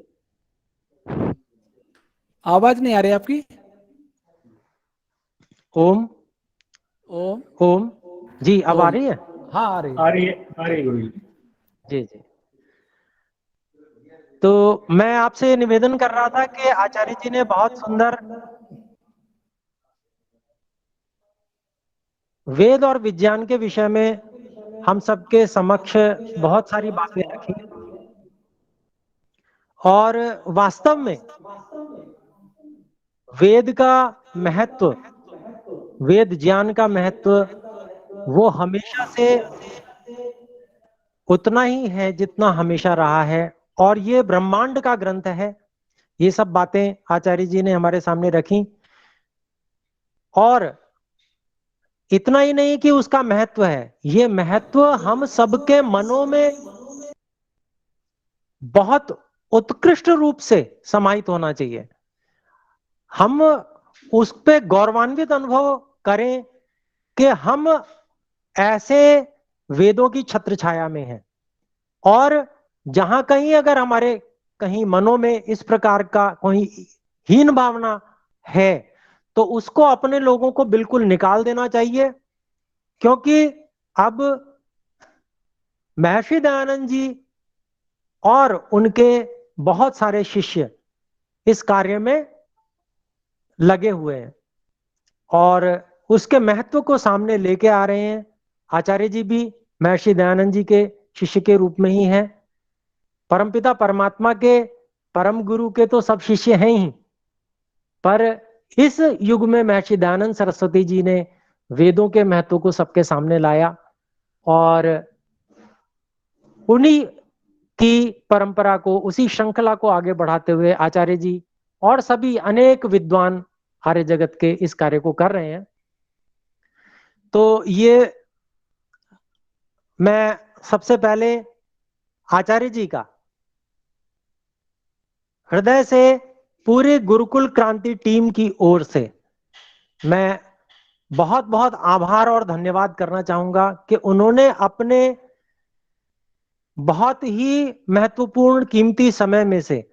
आवाज नहीं आ रही आपकी? ओम ओम ओम जी, अब आ रही है? हाँ आ रही है। आ रही है गुरु जी। जी जी। तो मैं आपसे निवेदन कर रहा था कि आचार्य जी ने बहुत सुंदर वेद और विज्ञान के विषय में हम सबके समक्ष बहुत सारी बातें रखी, और वास्तव में वेद का महत्व, वेद ज्ञान का महत्व वो हमेशा से उतना ही है जितना हमेशा रहा है, और ये ब्रह्मांड का ग्रंथ है। ये सब बातें आचार्य जी ने हमारे सामने रखी, और इतना ही नहीं कि उसका महत्व है, ये महत्व हम सबके मनों में बहुत उत्कृष्ट रूप से समाहित होना चाहिए। हम उस पे गौरवान्वित अनुभव करें कि हम ऐसे वेदों की छत्र छाया में हैं, और जहां कहीं अगर हमारे कहीं मनों में इस प्रकार का कोई हीन भावना है, तो उसको अपने लोगों को बिल्कुल निकाल देना चाहिए। क्योंकि अब महर्षि दयानंद जी और उनके बहुत सारे शिष्य इस कार्य में लगे हुए हैं, और उसके महत्व को सामने लेके आ रहे हैं। आचार्य जी भी महर्षि दयानंद जी के शिष्य के रूप में ही हैं। परमपिता परमात्मा के परम गुरु के तो सब शिष्य हैं ही, पर इस युग में महर्षि दयानंद सरस्वती जी ने वेदों के महत्व को सबके सामने लाया, और उन्हीं की परंपरा को, उसी श्रृंखला को आगे बढ़ाते हुए आचार्य जी और सभी अनेक विद्वान आर्य जगत के इस कार्य को कर रहे हैं। तो ये मैं सबसे पहले आचार्य जी का हृदय से पूरे गुरुकुल क्रांति टीम की ओर से मैं बहुत बहुत आभार और धन्यवाद करना चाहूंगा कि उन्होंने अपने बहुत ही महत्वपूर्ण कीमती समय में से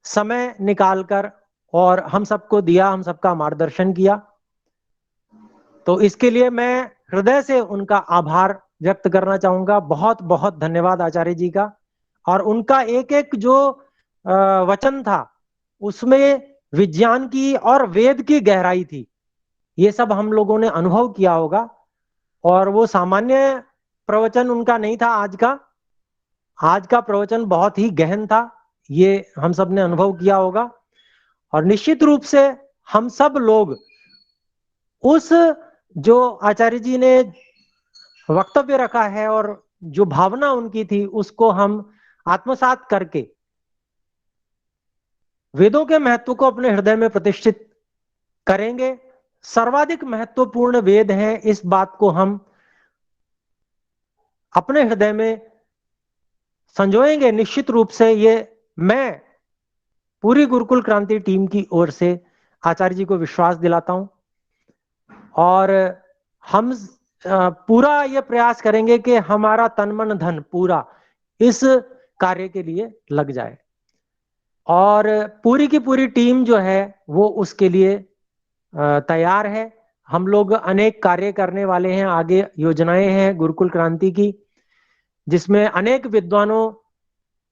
समय निकालकर और हम सबको दिया, हम सबका मार्गदर्शन किया। तो इसके लिए मैं हृदय से उनका आभार व्यक्त करना चाहूंगा। बहुत बहुत धन्यवाद आचार्य जी का। और उनका एक एक जो वचन था उसमें विज्ञान की और वेद की गहराई थी, ये सब हम लोगों ने अनुभव किया होगा। और वो सामान्य प्रवचन उनका नहीं था आज का प्रवचन बहुत ही गहन था। ये हम सब ने अनुभव किया होगा। और निश्चित रूप से हम सब लोग उस जो आचार्य जी ने वक्तव्य रखा है और जो भावना उनकी थी उसको हम आत्मसात करके वेदों के महत्व को अपने हृदय में प्रतिष्ठित करेंगे। सर्वाधिक महत्वपूर्ण वेद हैं, इस बात को हम अपने हृदय में संजोएंगे। निश्चित रूप से ये मैं पूरी गुरुकुल क्रांति टीम की ओर से आचार्य जी को विश्वास दिलाता हूं और हम पूरा ये प्रयास करेंगे कि हमारा तन मन धन पूरा इस कार्य के लिए लग जाए और पूरी की पूरी टीम जो है वो उसके लिए तैयार है। हम लोग अनेक कार्य करने वाले हैं, आगे योजनाएं हैं गुरुकुल क्रांति की, जिसमें अनेक विद्वानों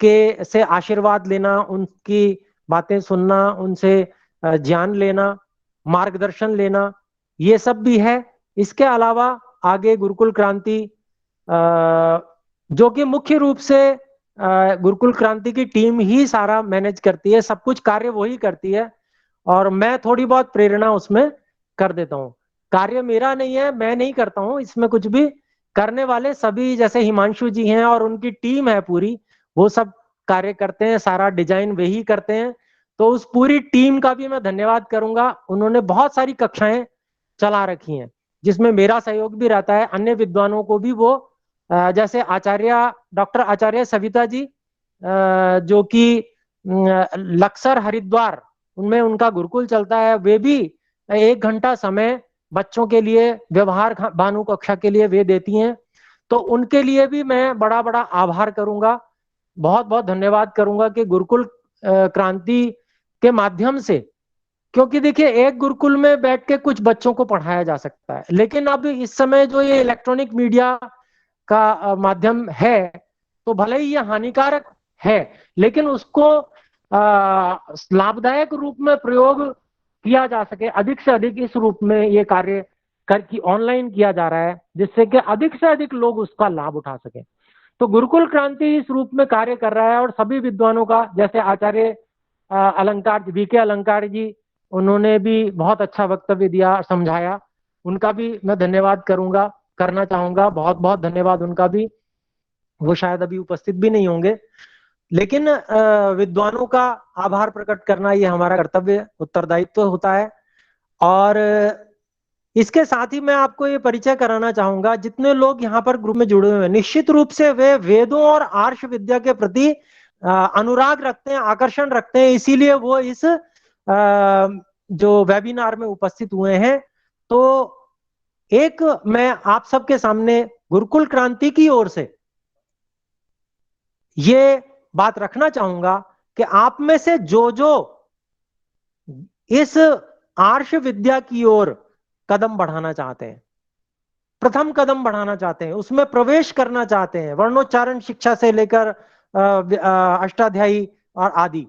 के से आशीर्वाद लेना, उनकी बातें सुनना, उनसे ज्ञान लेना, मार्गदर्शन लेना, ये सब भी है। इसके अलावा आगे गुरुकुल क्रांति जो कि मुख्य रूप से गुरुकुल क्रांति की टीम ही सारा मैनेज करती है, सब कुछ कार्य वही करती है और मैं थोड़ी बहुत प्रेरणा उसमें कर देता हूँ। कार्य मेरा नहीं है, मैं नहीं करता हूँ इसमें कुछ भी, करने वाले सभी जैसे हिमांशु जी हैं और उनकी टीम है पूरी, वो सब कार्य करते हैं, सारा डिजाइन वही करते हैं। तो उस पूरी टीम का भी मैं धन्यवाद करूंगा। उन्होंने बहुत सारी कक्षाएं चला रखी हैं जिसमें मेरा सहयोग भी रहता है। अन्य विद्वानों को भी वो जैसे डॉक्टर आचार्य सविता जी जो कि लक्सर हरिद्वार उनमें उनका गुरुकुल चलता है, वे भी 1 घंटा समय बच्चों के लिए व्यवहार भानु कक्षा के लिए वे देती हैं। तो उनके लिए भी मैं बड़ा बड़ा आभार करूंगा, बहुत बहुत धन्यवाद करूंगा कि गुरुकुल क्रांति के माध्यम से, क्योंकि देखिए एक गुरुकुल में बैठ के कुछ बच्चों को पढ़ाया जा सकता है, लेकिन अब इस समय जो ये इलेक्ट्रॉनिक मीडिया का माध्यम है तो भले ही ये हानिकारक है लेकिन उसको लाभदायक रूप में प्रयोग किया जा सके, अधिक से अधिक इस रूप में ये कार्य करके ऑनलाइन किया जा रहा है जिससे कि अधिक से अधिक लोग उसका लाभ उठा सके। तो गुरुकुल क्रांति इस रूप में कार्य कर रहा है और सभी विद्वानों का, जैसे आचार्य अलंकार वीके अलंकार जी, उन्होंने भी बहुत अच्छा वक्तव्य दिया, समझाया, उनका भी मैं धन्यवाद करना चाहूंगा। बहुत बहुत धन्यवाद उनका भी, वो शायद अभी उपस्थित भी नहीं होंगे, लेकिन विद्वानों का आभार प्रकट करना ये हमारा कर्तव्य उत्तरदायित्व होता है। और इसके साथ ही मैं आपको ये परिचय कराना चाहूंगा, जितने लोग यहाँ पर ग्रुप में जुड़े हुए हैं निश्चित रूप से वे वेदों और आर्ष विद्या के प्रति अनुराग रखते हैं, आकर्षण रखते हैं, इसीलिए वो इस जो वेबिनार में उपस्थित हुए हैं। तो एक मैं आप सबके सामने गुरुकुल क्रांति की ओर से ये बात रखना चाहूंगा कि आप में से जो जो इस आर्ष विद्या की ओर कदम बढ़ाना चाहते हैं, प्रथम कदम बढ़ाना चाहते हैं, उसमें प्रवेश करना चाहते हैं, वर्णोच्चारण शिक्षा से लेकर अष्टाध्यायी और आदि,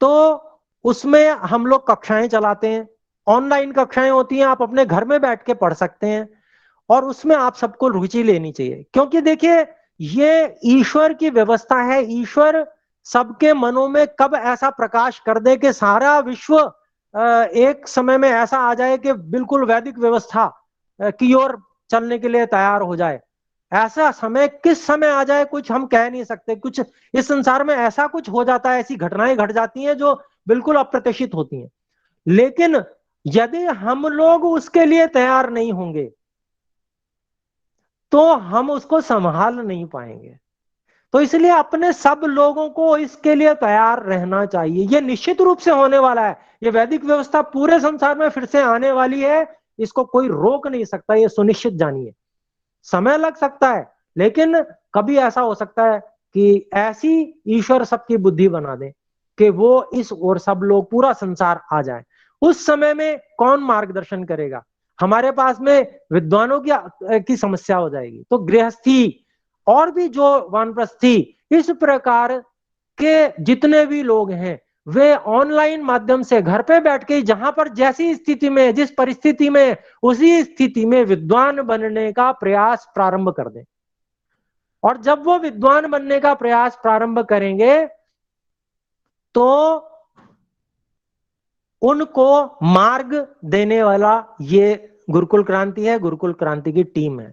तो उसमें हम लोग कक्षाएं चलाते हैं, ऑनलाइन कक्षाएं होती हैं, आप अपने घर में बैठ के पढ़ सकते हैं और उसमें आप सबको रुचि लेनी चाहिए। क्योंकि देखिए ये ईश्वर की व्यवस्था है, ईश्वर सबके मनों में कब ऐसा प्रकाश कर दे कि सारा विश्व एक समय में ऐसा आ जाए कि बिल्कुल वैदिक व्यवस्था की ओर चलने के लिए तैयार हो जाए। ऐसा समय किस समय आ जाए कुछ हम कह नहीं सकते, कुछ इस संसार में ऐसा कुछ हो जाता है, ऐसी घटनाएं घट जाती हैं जो बिल्कुल अप्रत्याशित होती हैं। लेकिन यदि हम लोग उसके लिए तैयार नहीं होंगे तो हम उसको संभाल नहीं पाएंगे। तो इसलिए अपने सब लोगों को इसके लिए तैयार रहना चाहिए। ये निश्चित रूप से होने वाला है, ये वैदिक व्यवस्था पूरे संसार में फिर से आने वाली है, इसको कोई रोक नहीं सकता, ये सुनिश्चित जानिए। समय लग सकता है लेकिन कभी ऐसा हो सकता है कि ऐसी ईश्वर सबकी बुद्धि बना दे कि वो इस ओर सब लोग, पूरा संसार आ जाए। उस समय में कौन मार्गदर्शन करेगा? हमारे पास में विद्वानों की समस्या हो जाएगी, तो गृहस्थी और भी जो वानप्रस्थी, इस प्रकार के जितने भी लोग हैं वे ऑनलाइन माध्यम से घर पे बैठ के जहां पर जैसी स्थिति में, जिस परिस्थिति में, उसी स्थिति में विद्वान बनने का प्रयास प्रारंभ कर दें। और जब वो विद्वान बनने का प्रयास प्रारंभ करेंगे तो उनको मार्ग देने वाला ये गुरुकुल क्रांति है, गुरुकुल क्रांति की टीम है।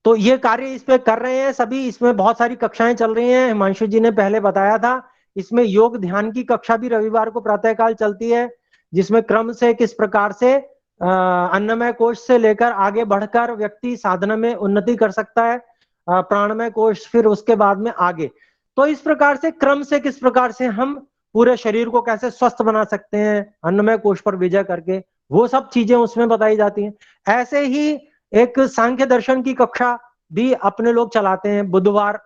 तो ये कार्य इस पे कर रहे हैं सभी। इसमें बहुत सारी कक्षाएं चल रही हैं, हिमांशु जी ने पहले बताया था। इसमें योग ध्यान की कक्षा भी रविवार को प्रातःकाल चलती है, जिसमें क्रम से किस प्रकार से अन्नमय कोश से लेकर आगे बढ़कर व्यक्ति साधना में उन्नति कर सकता है, प्राणमय कोश, फिर उसके बाद में आगे। तो इस प्रकार से क्रम से किस प्रकार से हम पूरे शरीर को कैसे स्वस्थ बना सकते हैं अन्नमय कोश पर विजय करके, वो सब चीजें उसमें बताई जाती हैं। ऐसे ही एक सांख्य दर्शन की कक्षा भी अपने लोग चलाते हैं, बुधवार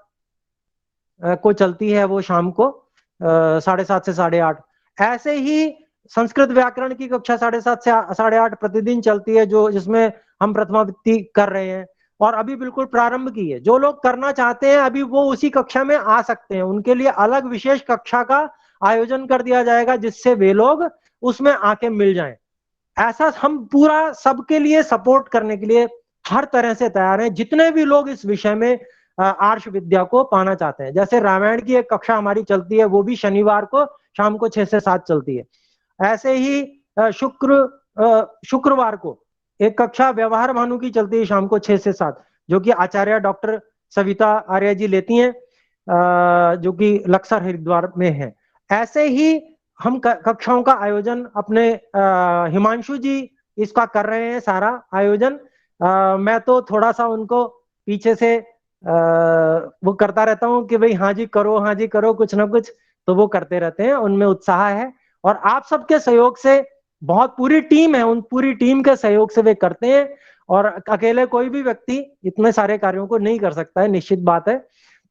को चलती है, वो शाम को 7:30 से 8:30। ऐसे ही संस्कृत व्याकरण की कक्षा 7:30 से 8:30 प्रतिदिन चलती है, जो जिसमें हम प्रथमावृत्ति कर रहे हैं और अभी बिल्कुल प्रारंभ की है। जो लोग करना चाहते हैं अभी वो उसी कक्षा में आ सकते हैं, उनके लिए अलग विशेष कक्षा का आयोजन कर दिया जाएगा जिससे वे लोग उसमें आके मिल जाएं। ऐसा हम पूरा सबके लिए सपोर्ट करने के लिए हर तरह से तैयार हैं, जितने भी लोग इस विषय में आर्ष विद्या को पाना चाहते हैं। जैसे रामायण की एक कक्षा हमारी चलती है, वो भी शनिवार को शाम को 6 से 7 चलती है। ऐसे ही शुक्रवार को एक कक्षा व्यवहार भानु की चलती है शाम को 6 से 7, जो कि आचार्य डॉक्टर सविता आर्य जी लेती हैं, जो कि लक्सर हरिद्वार में है। ऐसे ही हम कक्षाओं का आयोजन अपने हिमांशु जी इसका कर रहे हैं, सारा आयोजन। मैं तो थोड़ा सा उनको पीछे से वो करता रहता हूँ कि भाई हाँ जी करो कुछ ना कुछ, तो वो करते रहते हैं, उनमें उत्साह है। और आप सबके सहयोग से, बहुत पूरी टीम है, उन पूरी टीम के सहयोग से वे करते हैं। और अकेले कोई भी व्यक्ति इतने सारे कार्यों को नहीं कर सकता है, निश्चित बात है।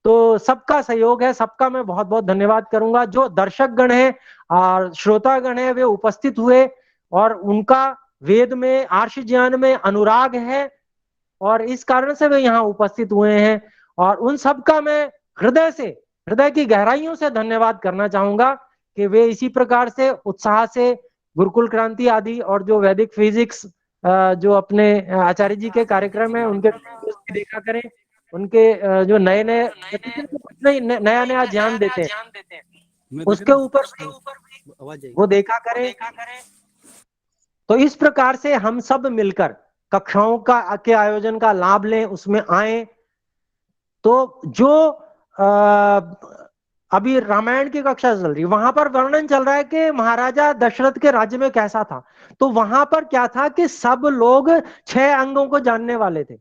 तो सबका सहयोग है, सबका मैं बहुत बहुत धन्यवाद करूंगा। जो दर्शक गण है और श्रोतागण है वे उपस्थित हुए और उनका वेद में आर्ष ज्ञान में अनुराग है और इस कारण से वे यहाँ उपस्थित हुए हैं। और उन सब का मैं हृदय से, हृदय की गहराइयों से धन्यवाद करना चाहूंगा कि वे इसी प्रकार से उत्साह से गुरुकुल क्रांति आदि और जो वैदिक फिजिक्स जो अपने आचार्य जी के कार्यक्रम है उनके देखा करें, उनके जो नए नए नया नया ज्ञान देते हैं उसके ऊपर वो देखा करें। तो इस प्रकार से हम सब मिलकर कक्षाओं का के आयोजन का लाभ लें, उसमें आए। तो जो अभी रामायण की कक्षा चल रही है, वहां पर वर्णन चल रहा है कि महाराजा दशरथ के राज्य में कैसा था। तो वहां पर क्या था कि सब लोग 6 अंगों को जानने वाले थे,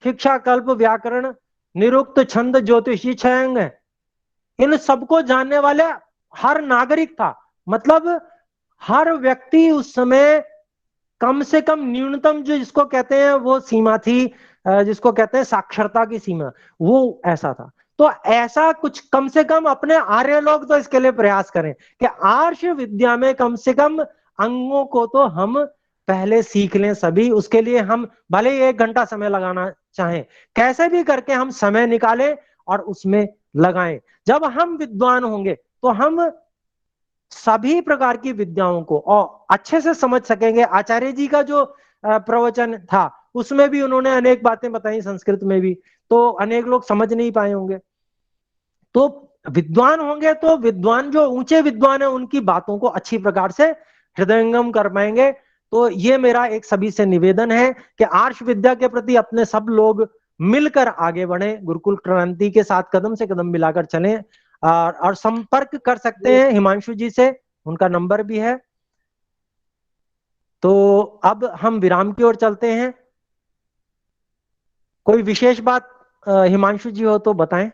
शिक्षा कल्प व्याकरण निरुक्त छंद ज्योतिषी 6 अंग है। इन सबको जानने वाले हर नागरिक था, मतलब हर व्यक्ति उस समय कम से कम न्यूनतम जो जिसको कहते हैं वो सीमा थी, जिसको कहते हैं साक्षरता की सीमा, वो ऐसा था। तो ऐसा कुछ कम से कम अपने आर्य लोग तो इसके लिए प्रयास करें कि आर्ष विद्या में कम से कम अंगों को तो हम पहले सीख लें सभी। उसके लिए हम भले ही 1 घंटा समय लगाना चाहें, कैसे भी करके हम समय निकालें और उसमें लगाएं। जब हम विद्वान होंगे तो हम सभी प्रकार की विद्याओं को और अच्छे से समझ सकेंगे। आचार्य जी का जो प्रवचन था उसमें भी उन्होंने अनेक बातें बताई संस्कृत में भी, तो अनेक लोग समझ नहीं पाए होंगे। तो विद्वान होंगे तो विद्वान जो ऊंचे विद्वान है उनकी बातों को अच्छी प्रकार से हृदयंगम कर पाएंगे। तो ये मेरा एक सभी से निवेदन है कि आर्ष विद्या के प्रति अपने सब लोग मिलकर आगे बढ़े, गुरुकुल क्रांति के साथ कदम से कदम मिलाकर चलें। और संपर्क कर सकते हैं हिमांशु जी से, उनका नंबर भी है। तो अब हम विराम की ओर चलते हैं। कोई विशेष बात हिमांशु जी हो तो बताएं।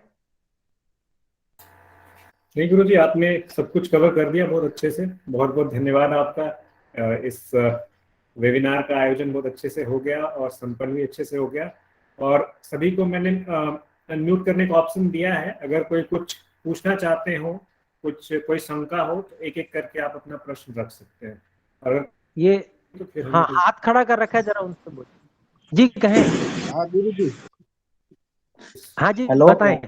नहीं गुरु जी, आपने सब कुछ कवर कर दिया बहुत अच्छे से। बहुत बहुत धन्यवाद आपका। इस वेबिनार का आयोजन बहुत अच्छे से हो गया और संपन्न भी अच्छे से हो गया। और सभी को मैंने अनम्यूट करने का ऑप्शन दिया है। अगर कोई कुछ पूछना चाहते हो, कोई शंका हो, तो एक एक करके आप अपना प्रश्न रख सकते हैं। अगर ये तो फिर हाँ हाथ खड़ा कर रखा है, जरा उनसे बोलिए जी, कहें। हाँ गुरु जी। हाँ जी हेलो बताएं।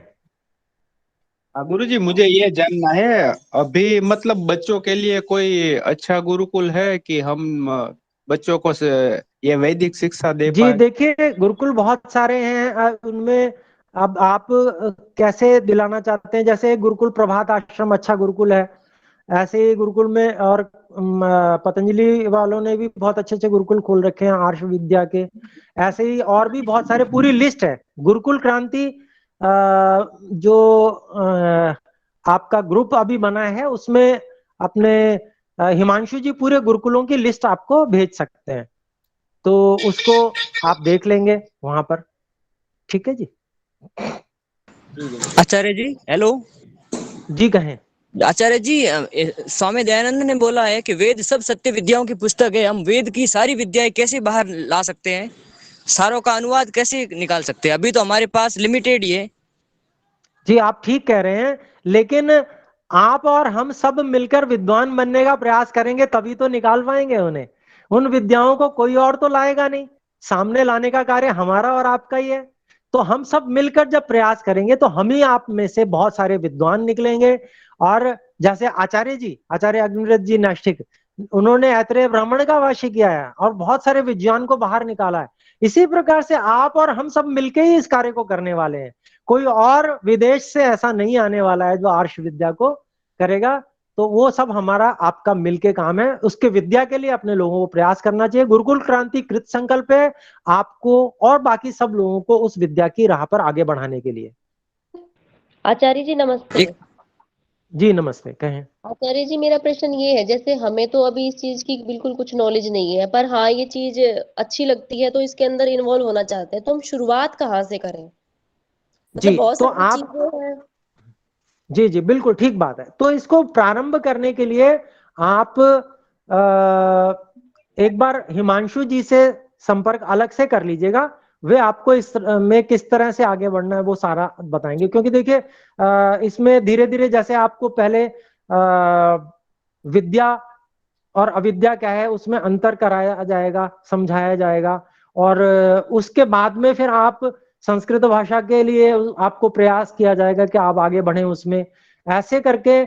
गुरु जी, मुझे ये जानना है अभी मतलब बच्चों के लिए कोई अच्छा गुरुकुल है कि हम बच्चों को ये वैदिक शिक्षा दे जी पाए? देखिए गुरुकुल बहुत सारे हैं, उनमें अब आप कैसे दिलाना चाहते हैं। जैसे गुरुकुल प्रभात आश्रम अच्छा गुरुकुल है, ऐसे ही गुरुकुल में, और पतंजलि वालों ने भी बहुत अच्छे अच्छे गुरुकुल खोल रखे हैं आर्ष विद्या के। ऐसे ही और भी बहुत सारे, पूरी लिस्ट है। गुरुकुल क्रांति जो आपका ग्रुप अभी बना है, उसमें अपने हिमांशु जी पूरे गुरुकुलों की लिस्ट आपको भेज सकते हैं, तो उसको आप देख लेंगे वहां पर। ठीक है जी। आचार्य जी हेलो। जी कहें। आचार्य जी, स्वामी दयानंद ने बोला है कि वेद सब सत्य विद्याओं की पुस्तक है। हम वेद की सारी विद्याएं कैसे बाहर ला सकते हैं, सारों का अनुवाद कैसे निकाल सकते हैं? अभी तो हमारे पास लिमिटेड ही है। जी आप ठीक कह रहे हैं, लेकिन आप और हम सब मिलकर विद्वान बनने का प्रयास करेंगे तभी तो निकाल पाएंगे उन्हें। उन विद्याओं को कोई और तो लाएगा नहीं, सामने लाने का कार्य हमारा और आपका ही है। तो हम सब मिलकर जब प्रयास करेंगे तो हम ही आप में से बहुत सारे विद्वान निकलेंगे। और जैसे आचार्य जी, आचार्य अग्निव्रत जी नैष्ठिक, उन्होंने ऐतरेय ब्राह्मण का भाष्य किया है और बहुत सारे विद्वान को बाहर निकाला है। इसी प्रकार से आप और हम सब मिलकर ही इस कार्य को करने वाले हैं। कोई और विदेश से ऐसा नहीं आने वाला है जो आर्ष विद्या को करेगा। तो वो सब हमारा आपका मिलके काम है। उसके विद्या के लिए अपने लोगों को प्रयास करना चाहिए। गुरुकुल क्रांति कृत संकल्प है आपको और बाकी सब लोगों को उस विद्या की राह पर आगे बढ़ाने के लिए। आचार्य जी नमस्ते। जी नमस्ते, कहें। आचार्य जी मेरा प्रश्न ये है, जैसे हमें तो अभी इस चीज की बिल्कुल कुछ नॉलेज नहीं है, पर हाँ ये चीज अच्छी लगती है तो इसके अंदर इन्वॉल्व होना चाहते हैं, तो हम शुरुआत कहाँ से करें? मतलब जी बहुत तो सारी आप, चीजें हैं। जी जी बिल्कुल ठीक बात है। तो इसको प्रारंभ करने के लिए आप एक बार हिमांशु जी से संपर्क अलग से कर लीजिएगा। वे आपको इस में किस तरह से आगे बढ़ना है वो सारा बताएंगे। क्योंकि देखिए इसमें धीरे धीरे जैसे आपको पहले विद्या और अविद्या क्या है उसमें अंतर कराया जाएगा, समझाया जाएगा, और उसके बाद में फिर आप संस्कृत भाषा के लिए आपको प्रयास किया जाएगा कि आप आगे बढ़े उसमें। ऐसे करके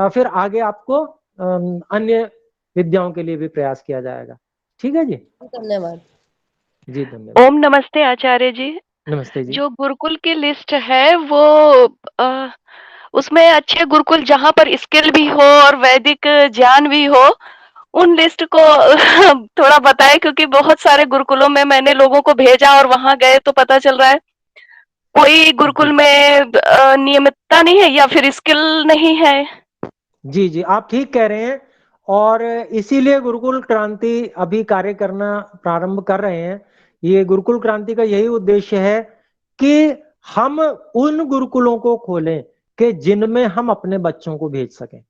फिर आगे आपको अन्य विद्याओं के लिए भी प्रयास किया जाएगा। ठीक है जी। धन्यवाद जी धन्यवाद। ओम नमस्ते आचार्य जी। नमस्ते जी। जो गुरुकुल की लिस्ट है वो उसमें अच्छे गुरुकुल जहाँ पर स्किल भी हो और वैदिक ज्ञान भी हो, उन लिस्ट को थोड़ा बताएं, क्योंकि बहुत सारे गुरुकुलों में मैंने लोगों को भेजा और वहां गए तो पता चल रहा है कोई गुरुकुल में नियमितता नहीं है या फिर स्किल नहीं है। जी जी आप ठीक कह रहे हैं, और इसीलिए गुरुकुल क्रांति अभी कार्य करना प्रारंभ कर रहे हैं। ये गुरुकुल क्रांति का यही उद्देश्य है कि हम उन गुरुकुलों को खोलें कि जिनमें हम अपने बच्चों को भेज सकें।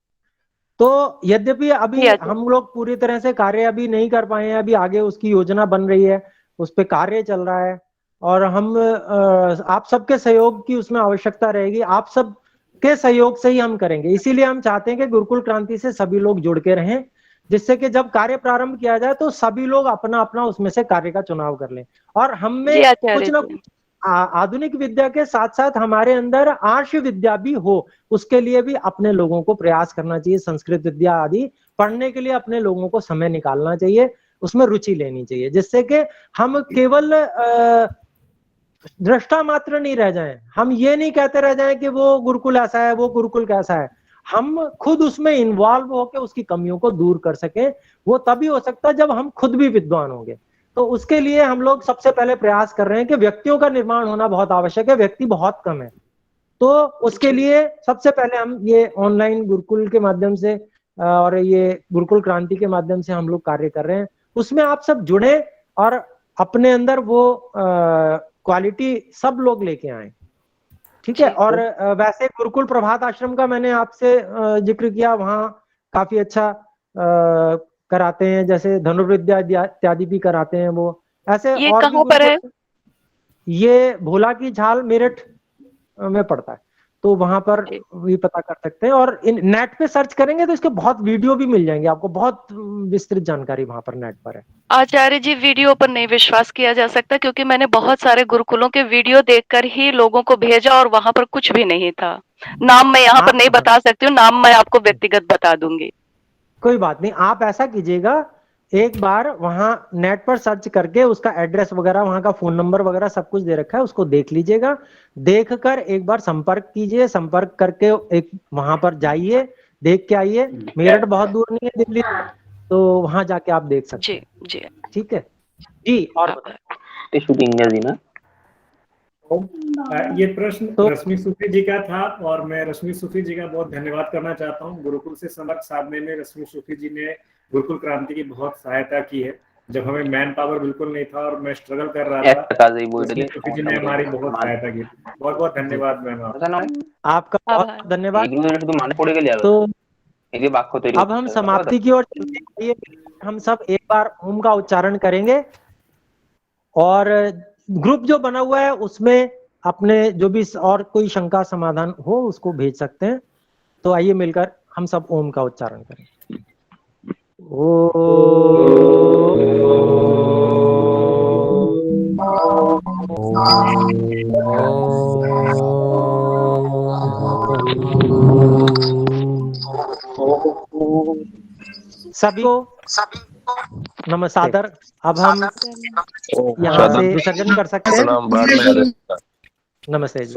तो यद्यपि अभी हम लोग पूरी तरह से कार्य अभी नहीं कर पाए हैं, अभी आगे उसकी योजना बन रही है, उस पर कार्य चल रहा है, और हम आप सबके सहयोग की उसमें आवश्यकता रहेगी। आप सब के सहयोग से ही हम करेंगे। इसीलिए हम चाहते हैं कि गुरुकुल क्रांति से सभी लोग जुड़ के रहें, जिससे कि जब कार्य प्रारंभ किया जाए तो सभी लोग अपना अपना उसमें से कार्य का चुनाव कर लें। और हमें कुछ ना कुछ आधुनिक विद्या के साथ साथ हमारे अंदर आर्ष विद्या भी हो, उसके लिए भी अपने लोगों को प्रयास करना चाहिए। संस्कृत विद्या आदि पढ़ने के लिए अपने लोगों को समय निकालना चाहिए, उसमें रुचि लेनी चाहिए, जिससे कि हम केवल दृष्टा मात्र नहीं रह जाएं। हम ये नहीं कहते रह जाएं कि वो गुरुकुल ऐसा है, वो गुरुकुल कैसा है। हम खुद उसमें इन्वॉल्व होकर उसकी कमियों को दूर कर सकें। वो तभी हो सकता है जब हम खुद भी विद्वान होंगे। तो उसके लिए हम लोग सबसे पहले प्रयास कर रहे हैं कि व्यक्तियों का निर्माण होना बहुत आवश्यक है। व्यक्ति बहुत कम है, तो उसके लिए सबसे पहले हम ये ऑनलाइन गुरुकुल के माध्यम से और ये गुरुकुल क्रांति के माध्यम से हम लोग कार्य कर रहे हैं। उसमें आप सब जुड़े और अपने अंदर वो क्वालिटी सब लोग लेके आए। ठीक है। और वैसे गुरुकुल प्रभात आश्रम का मैंने आपसे जिक्र किया, वहाँ काफी अच्छा कराते हैं, जैसे धनुर्विद्या इत्यादि भी कराते हैं वो। ऐसे ये और कहाँ भी पर है? ये भोला की झाल मेरठ में पड़ता है, तो वहां पर भी पता कर सकते हैं। और इन नेट पे सर्च करेंगे तो इसके बहुत वीडियो भी मिल जाएंगे आपको, बहुत विस्तृत जानकारी वहां पर नेट पर है। आचार्य जी वीडियो पर नहीं विश्वास किया जा सकता, क्योंकि मैंने बहुत सारे गुरुकुलों के वीडियो देखकर ही लोगों को भेजा और वहां पर कुछ भी नहीं था। नाम मैं यहाँ पर नहीं बता सकती हूँ, नाम मैं आपको व्यक्तिगत बता दूंगी। कोई बात नहीं, आप ऐसा कीजिएगा, एक बार वहां नेट पर सर्च करके उसका एड्रेस वगैरह, वहां का फोन नंबर वगैरह सब कुछ दे रखा है, उसको देख लीजिएगा। देखकर एक बार संपर्क कीजिए, संपर्क करके एक वहां पर जाइए, देख के आइए। मेरठ बहुत दूर नहीं है दिल्ली, तो वहां जाके आप देख सकते हैं। जी ठीक है जी। और बताइए। शूटिंग जी ना ये प्रश्न रश्मि सूफी जी का था और मैं रश्मि सूफी जी का बहुत धन्यवाद करना चाहता हूँ। गुरुकुल से संपर्क साधने में रश्मि सूफी जी ने गुरुकुल क्रांति की बहुत सहायता की है। जब हमें मैन पावर बिल्कुल नहीं था और मैं स्ट्रगल कर रहा था, रश्मि सूफी जी ने हमारी बहुत सहायता की। बहुत बहुत धन्यवाद मैम आपका बहुत धन्यवाद। तो अब हम समाप्ति की ओर चलते हैं। हम सब एक बार ओम का उच्चारण करेंगे और ग्रुप जो बना हुआ है उसमें अपने जो भी और कोई शंका समाधान हो उसको भेज सकते हैं। तो आइए मिलकर हम सब ओम का उच्चारण करें। सभी को नमस्कार। अब हम यहाँ से विसर्जन कर सकते हैं। नमस्ते जी।